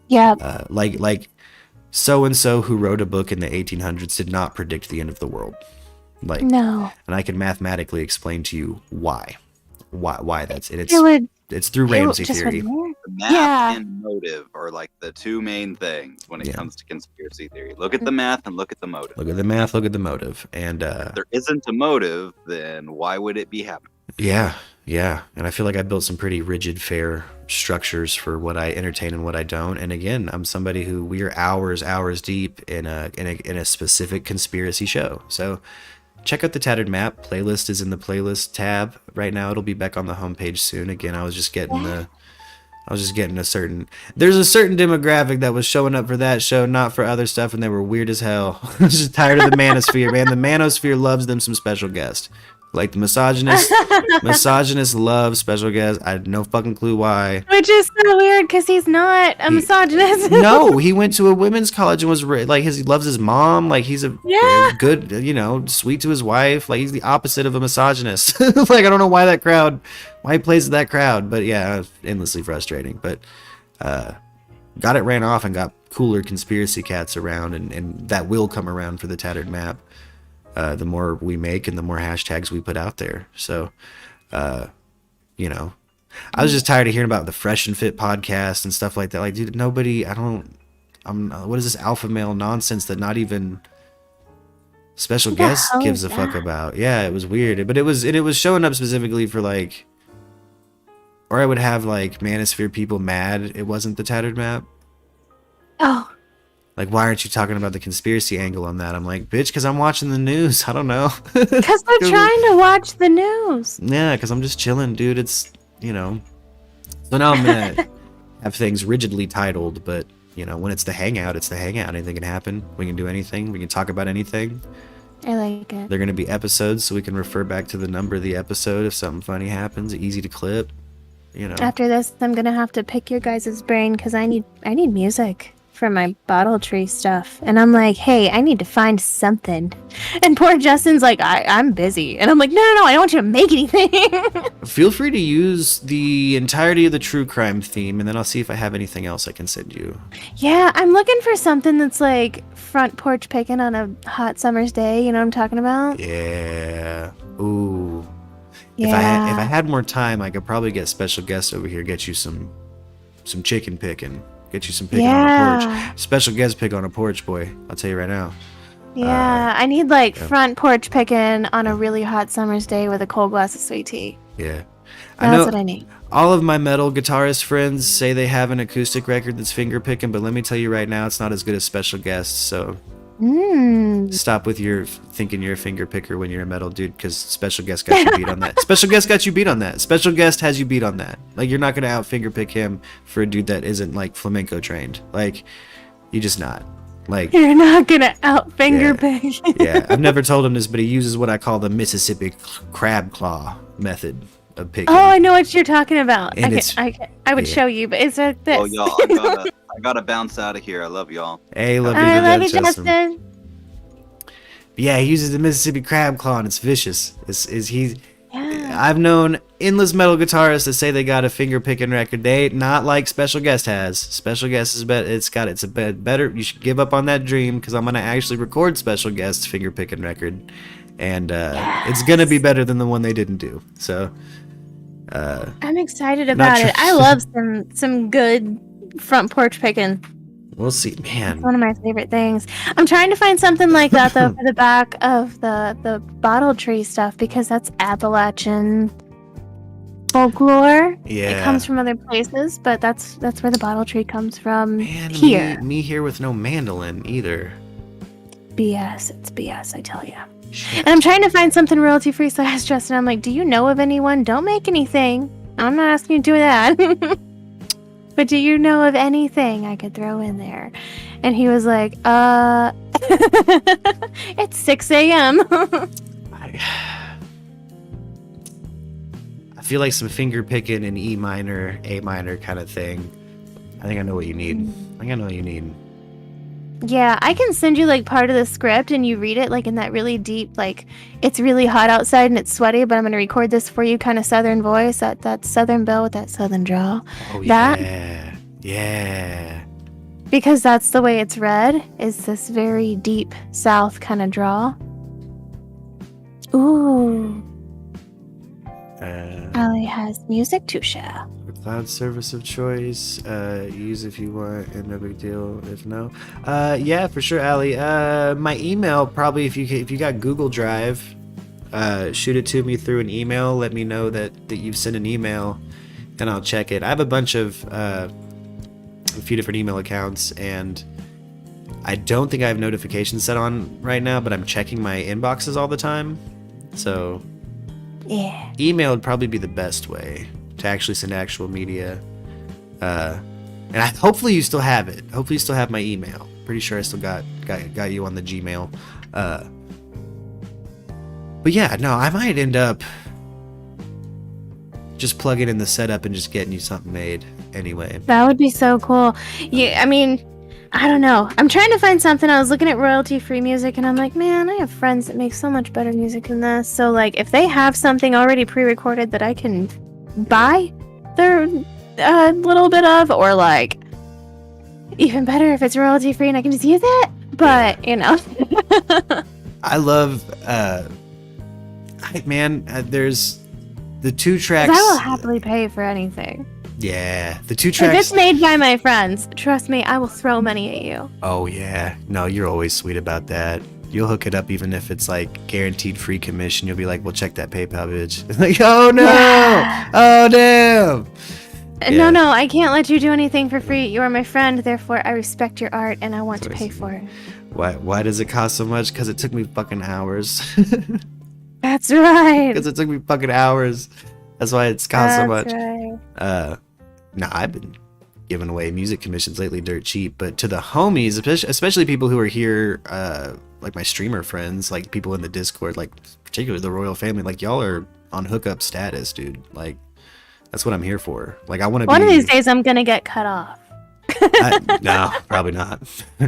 Yeah. Like so-and-so who wrote a book in the 1800s did not predict the end of the world. Like, no. And I can mathematically explain to you why that's it. It's through It Ramsey just theory. would- The math and motive are like the 2 main things when it comes to conspiracy theory. Look at the math and look at the motive. Look at the math, look at the motive. And If there isn't a motive, then why would it be happening? yeah. And I feel like I built some pretty rigid, fair structures for what I entertain and what I don't. And again, I'm somebody who we are hours deep in a specific conspiracy show. So check out the Tattered Map. Playlist is in the playlist tab right now. It'll be back on the homepage soon. Again, I was just getting there's a certain demographic that was showing up for that show, not for other stuff, and they were weird as hell. I was just tired of the manosphere, man. The manosphere loves them some special guest. Like the misogynist love special guest. I had no fucking clue why. Which is so weird because he's not a misogynist. No, he went to a women's college and was like he loves his mom. Like he's a good, sweet to his wife. Like he's the opposite of a misogynist. Like I don't know why he plays that crowd. But yeah, endlessly frustrating. But got it ran off and got cooler conspiracy cats around, and that will come around for the tattered map. The more we make and the more hashtags we put out there. So, I was just tired of hearing about the Fresh and Fit podcast and stuff like that. Like, dude, what is this alpha male nonsense that not even special guest gives a fuck about? Yeah, it was weird, but it was showing up specifically for like, or I would have like Manosphere people mad it wasn't the tattered map. Oh. Like, why aren't you talking about the conspiracy angle on that? I'm like, bitch, because I'm watching the news. I don't know. Because they're trying to watch the news. Yeah, because I'm just chilling, dude. It's, So now I'm going to have things rigidly titled, but, when it's the Hangout, it's the Hangout. Anything can happen. We can do anything. We can talk about anything. I like it. They're going to be episodes, so we can refer back to the number of the episode if something funny happens. Easy to clip, After this, I'm going to have to pick your guys' brain because I need music for my bottle tree stuff, and I'm like, hey, I need to find something, and poor Justin's like, I'm busy, and I'm like, no, I don't want you to make anything. Feel free to use the entirety of the true crime theme, and then I'll see if I have anything else I can send you. Yeah, I'm looking for something that's like front porch picking on a hot summer's day. You know what I'm talking about? Yeah. Ooh. Yeah. If I had more time, I could probably get special guests over here, get you some chicken picking. Get you some picking on a porch. Special guest pick on a porch, boy. I'll tell you right now. Yeah, I need front porch picking on a really hot summer's day with a cold glass of sweet tea. Yeah. That's what I need. All of my metal guitarist friends say they have an acoustic record that's finger picking, but let me tell you right now, it's not as good as special guests, so stop with your thinking you're a finger picker when you're a metal dude, because special guest got you beat on that. Special guest got you beat on that. Special guest has you beat on that. Like, you're not gonna out finger pick him for a dude that isn't like flamenco trained. Like, you're just not. Like, you're not gonna out finger pick. Yeah, I've never told him this, but he uses what I call the Mississippi crab claw method of picking. Oh, I know what you're talking about. And I would show you, but it's like this. Oh, y'all, I gotta bounce out of here. I love y'all. Hey, love you, I love you, Justin. Yeah, he uses the Mississippi crab claw, and it's vicious. I've known endless metal guitarists that say they got a finger picking record. They ain't not like Special Guest has. Special Guest is better. It's a better. You should give up on that dream, because I'm gonna actually record Special Guest's finger picking record, and it's gonna be better than the one they didn't do. So I'm excited about it. I love some good front porch picking. We'll see, man. It's one of my favorite things. I'm trying to find something like that though for the back of the bottle tree stuff, because that's Appalachian folklore. Yeah, it comes from other places, but that's where the bottle tree comes from. Man, here. Me here with no mandolin either. BS. It's BS, I tell you. And I'm trying to find something royalty free, so I asked Justin, I'm like, do you know of anyone? Don't make anything. I'm not asking you to do that. But do you know of anything I could throw in there? And he was like, it's 6 a.m. I feel like some finger picking in E minor, A minor kind of thing. I think I know what you need. Yeah, I can send you like part of the script and you read it like in that really deep, like it's really hot outside and it's sweaty, but I'm going to record this for you kind of southern voice, that southern belle with that southern drawl. Oh, yeah. Because that's the way it's read, is this very deep south kind of drawl. Ooh. Ali has music to share. Cloud service of choice. Use if you want, and no big deal if no. Yeah, for sure, Ali. My email, probably if you got Google Drive, shoot it to me through an email. Let me know that you've sent an email, and I'll check it. I have a bunch of a few different email accounts, and I don't think I have notifications set on right now, but I'm checking my inboxes all the time. So yeah, email would probably be the best way to actually send actual media. And hopefully you still have it. Hopefully you still have my email. Pretty sure I still got you on the Gmail. But yeah, no, I might end up just plugging in the setup and just getting you something made anyway. That would be so cool. Yeah, I mean, I don't know. I'm trying to find something. I was looking at royalty-free music, and I'm like, man, I have friends that make so much better music than this. So, like, if they have something already pre-recorded that I can buy their little bit of, or, like, even better if it's royalty-free and I can just use it. But, you know. I love, there's the 2 tracks. I will happily pay for anything. Yeah, the 2 tracks. If it's made by my friends, trust me, I will throw money at you. Oh yeah, no, you're always sweet about that. You'll hook it up even if it's like guaranteed free commission. You'll be like, "Well, check that PayPal, bitch." It's like, oh no, Yeah. oh damn. Yeah. No, I can't let you do anything for free. You are my friend, therefore I respect your art and I want to pay for it. Why does it cost so much? Because it took me fucking hours. That's right. Because it took me fucking hours. That's why it's cost so much. Right. Nah, I've been giving away music commissions lately dirt cheap, but to the homies, especially people who are here, like my streamer friends, like people in the Discord, like particularly the royal family, like y'all are on hookup status, dude. Like that's what I'm here for. Like I want to be. One of these days I'm gonna get cut off. No, probably not.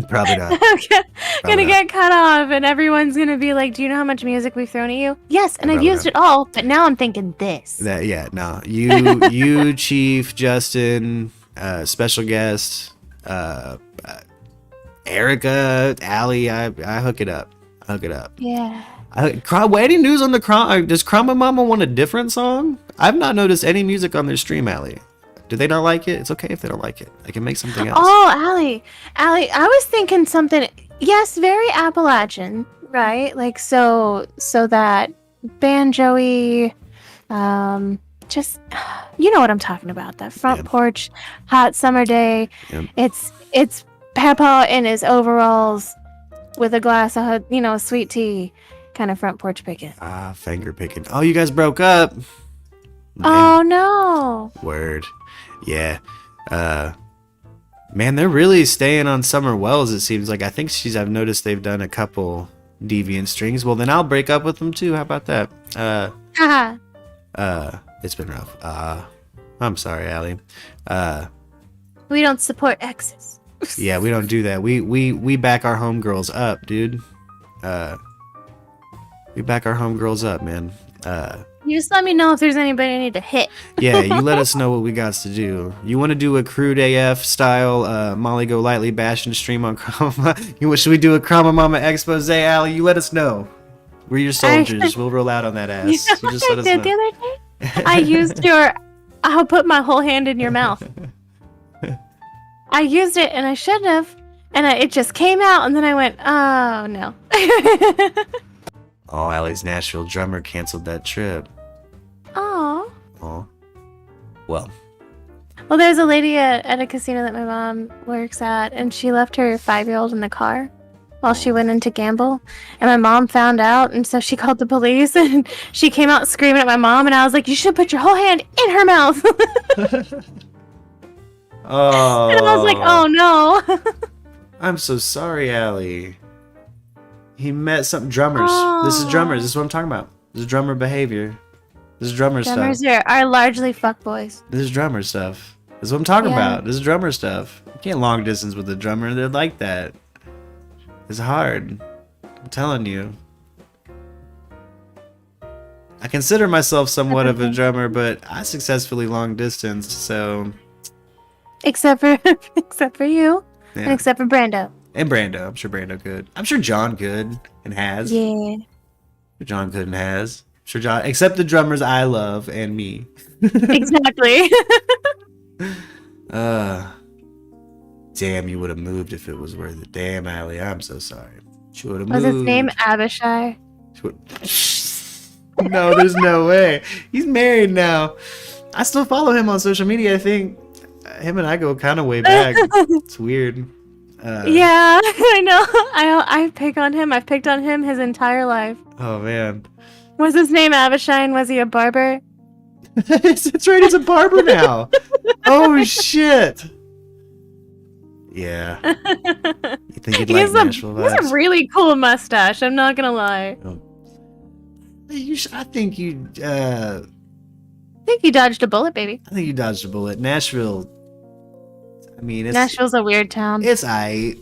Probably not. I'm gonna get cut off, and everyone's gonna be like, "Do you know how much music we've thrown at you?" Yes, and I've used it all, but now I'm thinking this. No. You, Chief, Justin, special guest, Erica, Allie. I hook it up. Yeah. Wedding news on the Crom. Does Crumba Mama want a different song? I've not noticed any music on their stream, Allie. Do they not like it? It's okay if they don't like it. I can make something else. Oh, Allie, I was thinking something. Yes, very Appalachian, right? Like so that banjo-y, just you know what I'm talking about. That front porch, hot summer day. Yep. It's Papa in his overalls with a glass of sweet tea, kind of front porch picking. Finger picking. Oh, you guys broke up. Oh no. Word. Yeah. Man, they're really staying on Summer Wells, it seems like. I've noticed they've done a couple deviant strings. Well, then I'll break up with them too. How about that? It's been rough. I'm sorry, Allie. We don't support exes. Yeah, we don't do that. We back our homegirls up, dude. We back our homegirls up, man. You just let me know if there's anybody I need to hit. Yeah, you let us know what we got to do. You want to do a crude AF style Molly Go Lightly bash and stream on Crama? Should we do a Crama Mama expose, Allie? You let us know. We're your soldiers. We'll roll out on that ass. You know just what let I us did know. the other day? I used I'll put my whole hand in your mouth. I used it and I shouldn't have. And it just came out and then I went, oh no. Oh, Allie's Nashville drummer canceled that trip. Aw. Oh. Well, There's a lady at a casino that my mom works at, and she left her 5-year-old in the car while she went in to gamble. And my mom found out, and so she called the police, and she came out screaming at my mom, and I was like, you should put your whole hand in her mouth. oh. And I was like, oh no. I'm so sorry, Allie. He met some drummers. This is drummers. This is what I'm talking about. This is drummer behavior. This is drummer stuff. Drummers are largely fuckboys. This is drummer stuff. This is what I'm talking Yeah. about. This is drummer stuff. You can't long distance with a drummer. They're like that. It's hard. I'm telling you. I consider myself somewhat of a drummer, but I successfully long distanced, so... Except for you. Yeah. And except for Brando. And Brando. I'm sure Brando could. I'm sure John could and has. Yeah. John could and has. I'm sure John, except the drummers I love and me. Exactly. Damn, you would have moved if it was worth it. Damn, Allie, I'm so sorry. She would have Was moved. his name Abishai? No, there's no way. He's married now. I still follow him on social media. I think him and I go kind of way back. It's weird. Yeah, I know. I pick on him. I've picked on him his entire life. Oh man. Was his name Abishai and was he a barber? It's right. He's a barber now. Oh shit. Yeah. You think you'd like Nashville He has vibes? a really cool mustache. I'm not gonna lie. I think you. I think you dodged a bullet, baby. I think you dodged a bullet. Nashville. I mean, Nashville's a weird town. It's aight.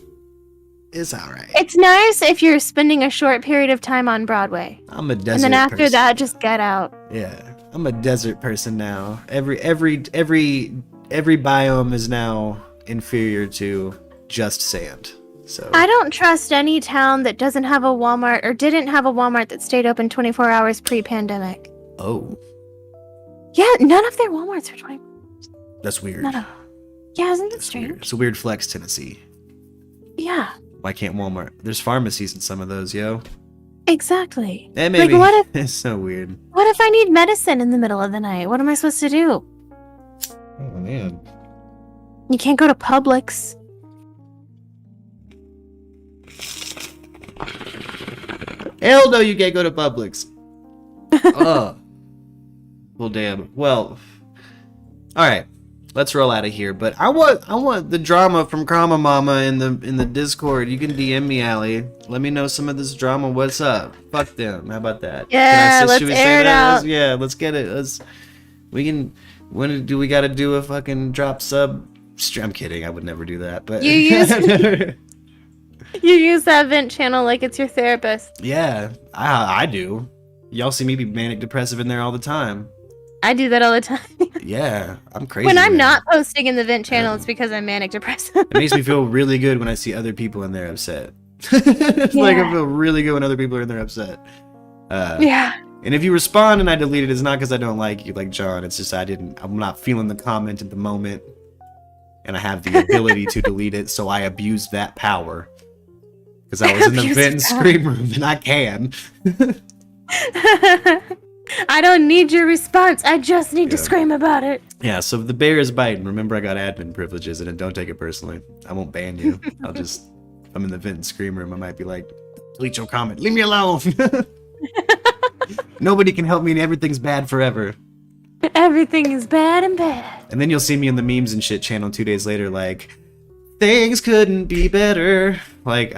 It's alright. It's nice if you're spending a short period of time on Broadway. I'm a desert And then after person. that, just get out. Yeah, I'm a desert person now. Every biome is now inferior to just sand. So I don't trust any town that doesn't have a Walmart or didn't have a Walmart that stayed open 24 hours pre-pandemic. Oh, Yeah, none of their Walmarts are 24. that's weird. None of them. Yeah, isn't that That's strange? weird. It's a weird flex, Tennessee. Yeah, Why can't Walmart? There's pharmacies in some of those, yo. exactly. And maybe Like, it's so weird. what if I need medicine in the middle of the night? What am I supposed to do? Oh man. You can't go to Publix. Hell no, you can't go to Publix. Well, damn. Well, all right. Let's roll out of here. But I want the drama from Krama Mama in the Discord. You can DM me, Allie. Let me know some of this drama. What's up? Fuck them. How about that? Yeah, let's should we air it out. Yeah, let's get it. We can. When do we got to do a fucking drop sub? I'm kidding. I would never do that. But You use you use that vent channel like it's your therapist. yeah, I do. Y'all see me be manic depressive in there all the time. I do that all the time. Yeah, I'm crazy. When I'm man. not posting in the vent channel, it's because I'm manic depressive. It makes me feel really good when I see other people in there upset. Like I Yeah. feel really good when other people are in there upset. Yeah. And if you respond and I delete it, it's not because I don't like you, like John. It's just I'm not feeling the comment at the moment, and I have the ability to delete it, so I abused that power because I was in the Abused vent and power. scream room, and I can. I don't need your response. I just need to Yeah. scream about it. Yeah. So if the bear is biting, remember I got admin privileges, and don't take it personally. I won't ban you. I'm in the vent and scream room. I might be like, delete your comment. Leave me alone. Nobody can help me, and everything's bad forever. Everything is bad and bad. And then you'll see me in the memes and shit channel 2 days later, like, things couldn't be better. Like,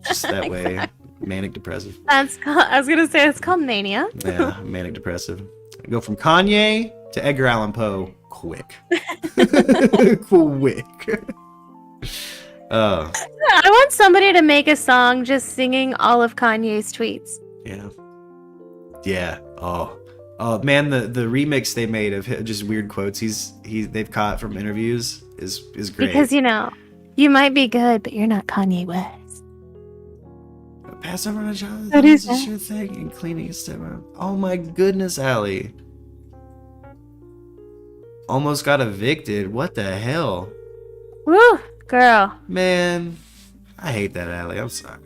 just that way. Manic depressive. That's called, I was gonna say it's called mania. Yeah, manic depressive. I go from Kanye to Edgar Allan Poe quick. Quick. I want somebody to make a song just singing all of Kanye's tweets. Yeah. Yeah. Oh man, the remix they made of just weird quotes they've caught from interviews is great. Because you might be good, but you're not Kanye West. Pass over to John. What That is was a that? sure thing. And cleaning his step around. Oh my goodness, Allie. Almost got evicted. What the hell? Woo, girl. Man, I hate that, Allie. I'm sorry.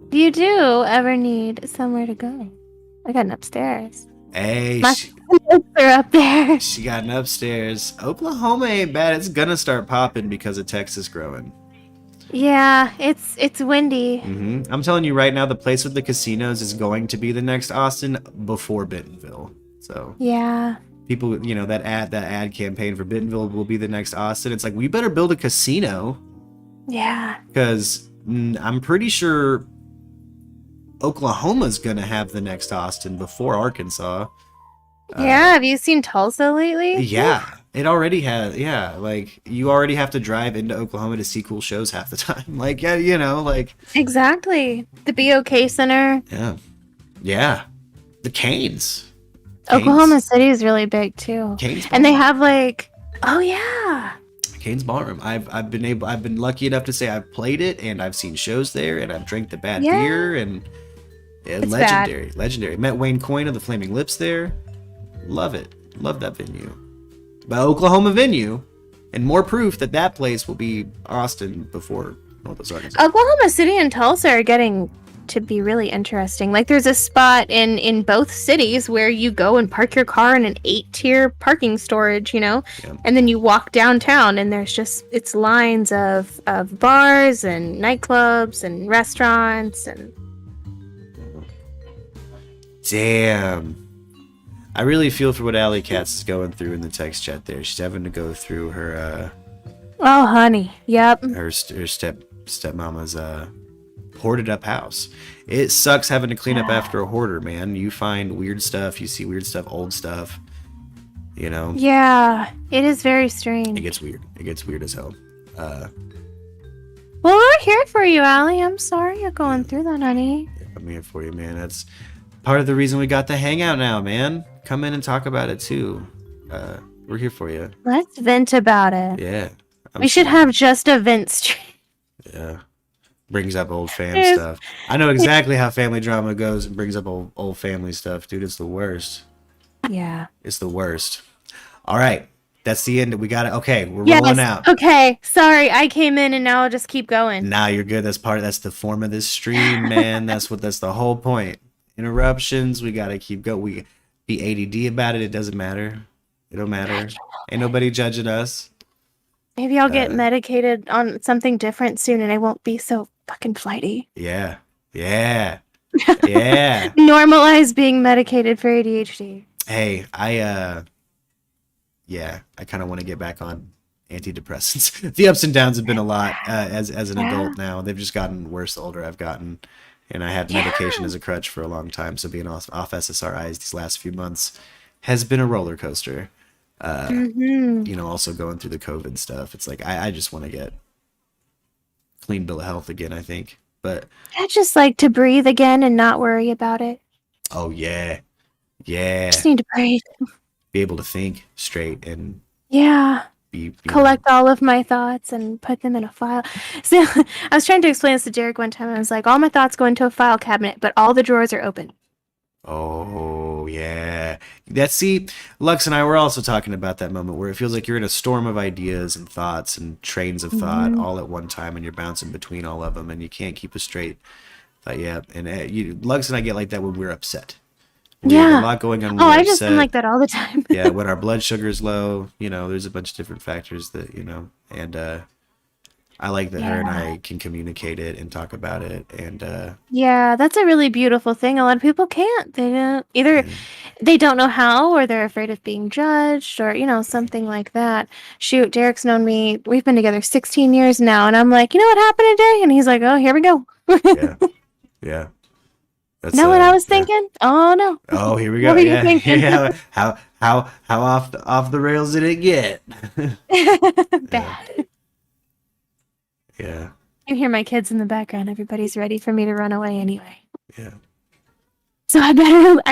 If you do ever need somewhere to go, I got an upstairs. Hey, My notes are up there. she got an upstairs. Oklahoma ain't bad. It's gonna start popping because of Texas growing. Yeah, it's windy. I'm telling you right now, the place with the casinos is going to be the next Austin before Bentonville. So Yeah. people, that ad campaign for Bentonville will be the next Austin. It's like, we better build a casino Yeah. because I'm pretty sure Oklahoma's gonna have the next Austin before Arkansas. Yeah, have you seen Tulsa lately? Yeah, it already has. Yeah, like you already have to drive into Oklahoma to see cool shows half the time. Like, yeah, Exactly. The BOK Center. yeah, the Canes. Oklahoma City is really big too. Canes And they have oh yeah. Canes Ballroom. I've been lucky enough to say I've played it and I've seen shows there and I've drank the bad Yeah. beer and It's legendary. Met Wayne Coyne of the Flaming Lips there. Love it. Love that venue. But Oklahoma venue, and more proof that place will be Austin before Northwest Arkansas. Oklahoma City and Tulsa are getting to be really interesting. Like there's a spot in both cities where you go and park your car in an 8-tier parking storage, and then you walk downtown and there's it's lines of bars and nightclubs and restaurants and Damn. I really feel for what Alley Katz is going through in the text chat there. She's having to go through her oh honey. Yep. her stepmama's hoarded up house. It sucks having to clean up after a hoarder, man. You find weird stuff, you see weird stuff, old stuff. You know? Yeah, it is very strange. It gets weird. It gets weird as hell. Well, we're here for you, Allie. I'm sorry you're going through that, honey. I'm here for you, man. That's part of the reason we got the hangout now, man. Come in and talk about it too. We're here for you. Let's vent about it. Yeah. We should have just a vent stream. Yeah. Brings up old fam stuff. I know exactly how family drama goes and brings up old family stuff, dude. It's the worst. Yeah. It's the worst. All right. That's the end. We got it. Okay, we're rolling out. Okay. Sorry, I came in and now I'll just keep going. Nah, you're good. That's the form of this stream, man. That's the whole point. Interruptions, we gotta keep going. We be ADD about it. It doesn't matter. It don't matter. Ain't nobody judging us. Maybe I'll get medicated on something different soon and I won't be so fucking flighty. Yeah. Yeah. Yeah. Normalize being medicated for ADHD. Hey, I kind of want to get back on antidepressants. The ups and downs have been a lot as an adult now. They've just gotten worse the older I've gotten. And I had medication as a crutch for a long time. So being off SSRIs these last few months has been a roller coaster. You know, also going through the COVID stuff. It's like, I just want to get clean bill of health again, I think. But I just like to breathe again and not worry about it. oh yeah. Yeah. Just need to breathe. Be able to think straight and Yeah. be Collect all of my thoughts and put them in a file. So I was trying to explain this to Derek one time. I was like, all my thoughts go into a file cabinet, but all the drawers are open. Oh yeah. Lux and I were also talking about that moment where it feels like you're in a storm of ideas and thoughts and trains of thought all at one time, and you're bouncing between all of them, and you can't keep a straight thought. Yeah, and Lux and I get like that when we're upset. We have a lot going on. Oh, I just am like that all the time. Yeah, when our blood sugar is low, you know, there's a bunch of different factors that, you know, and I like that her and I can communicate it and talk about it, and yeah, that's a really beautiful thing. A lot of people can't. They don't either. They don't know how, or they're afraid of being judged, or you know, something like that. Shoot, Derek's known me. We've been together 16 years now, and I'm like, you know what happened today? And he's like, oh, here we go. yeah. That's, know what I was thinking? Oh no. Oh, here we go. What were you Yeah. thinking? Yeah. How off the rails did it get? Bad. Yeah. You hear my kids in the background. Everybody's ready for me to run away anyway. Yeah. So I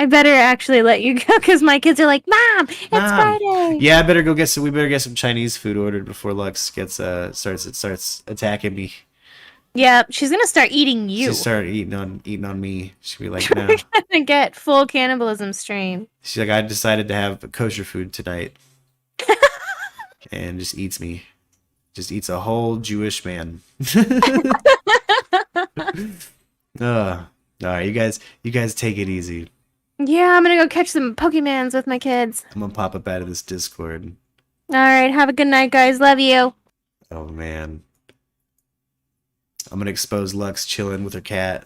better actually let you go because my kids are like, Mom, it's Friday. Yeah, I better go get some. We better get some Chinese food ordered before Lux starts attacking me. Yeah, she's gonna start eating you. She started eating on me. She'll be like, no. We're gonna get full cannibalism strain. She's like, I decided to have kosher food tonight, and just eats me. Just eats a whole Jewish man. All right, you guys take it easy. Yeah, I'm gonna go catch some Pokemans with my kids. I'm gonna pop up out of this Discord. All right, have a good night, guys. Love you. Oh man, I'm gonna expose Lux chilling with her cat.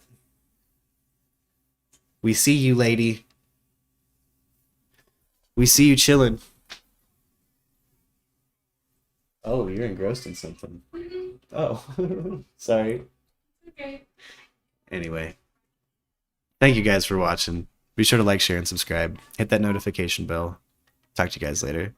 We see you, lady. We see you chilling. Oh, you're engrossed in something. Oh, sorry. Okay. Anyway, thank you guys for watching. Be sure to like, share, and subscribe. Hit that notification bell. Talk to you guys later.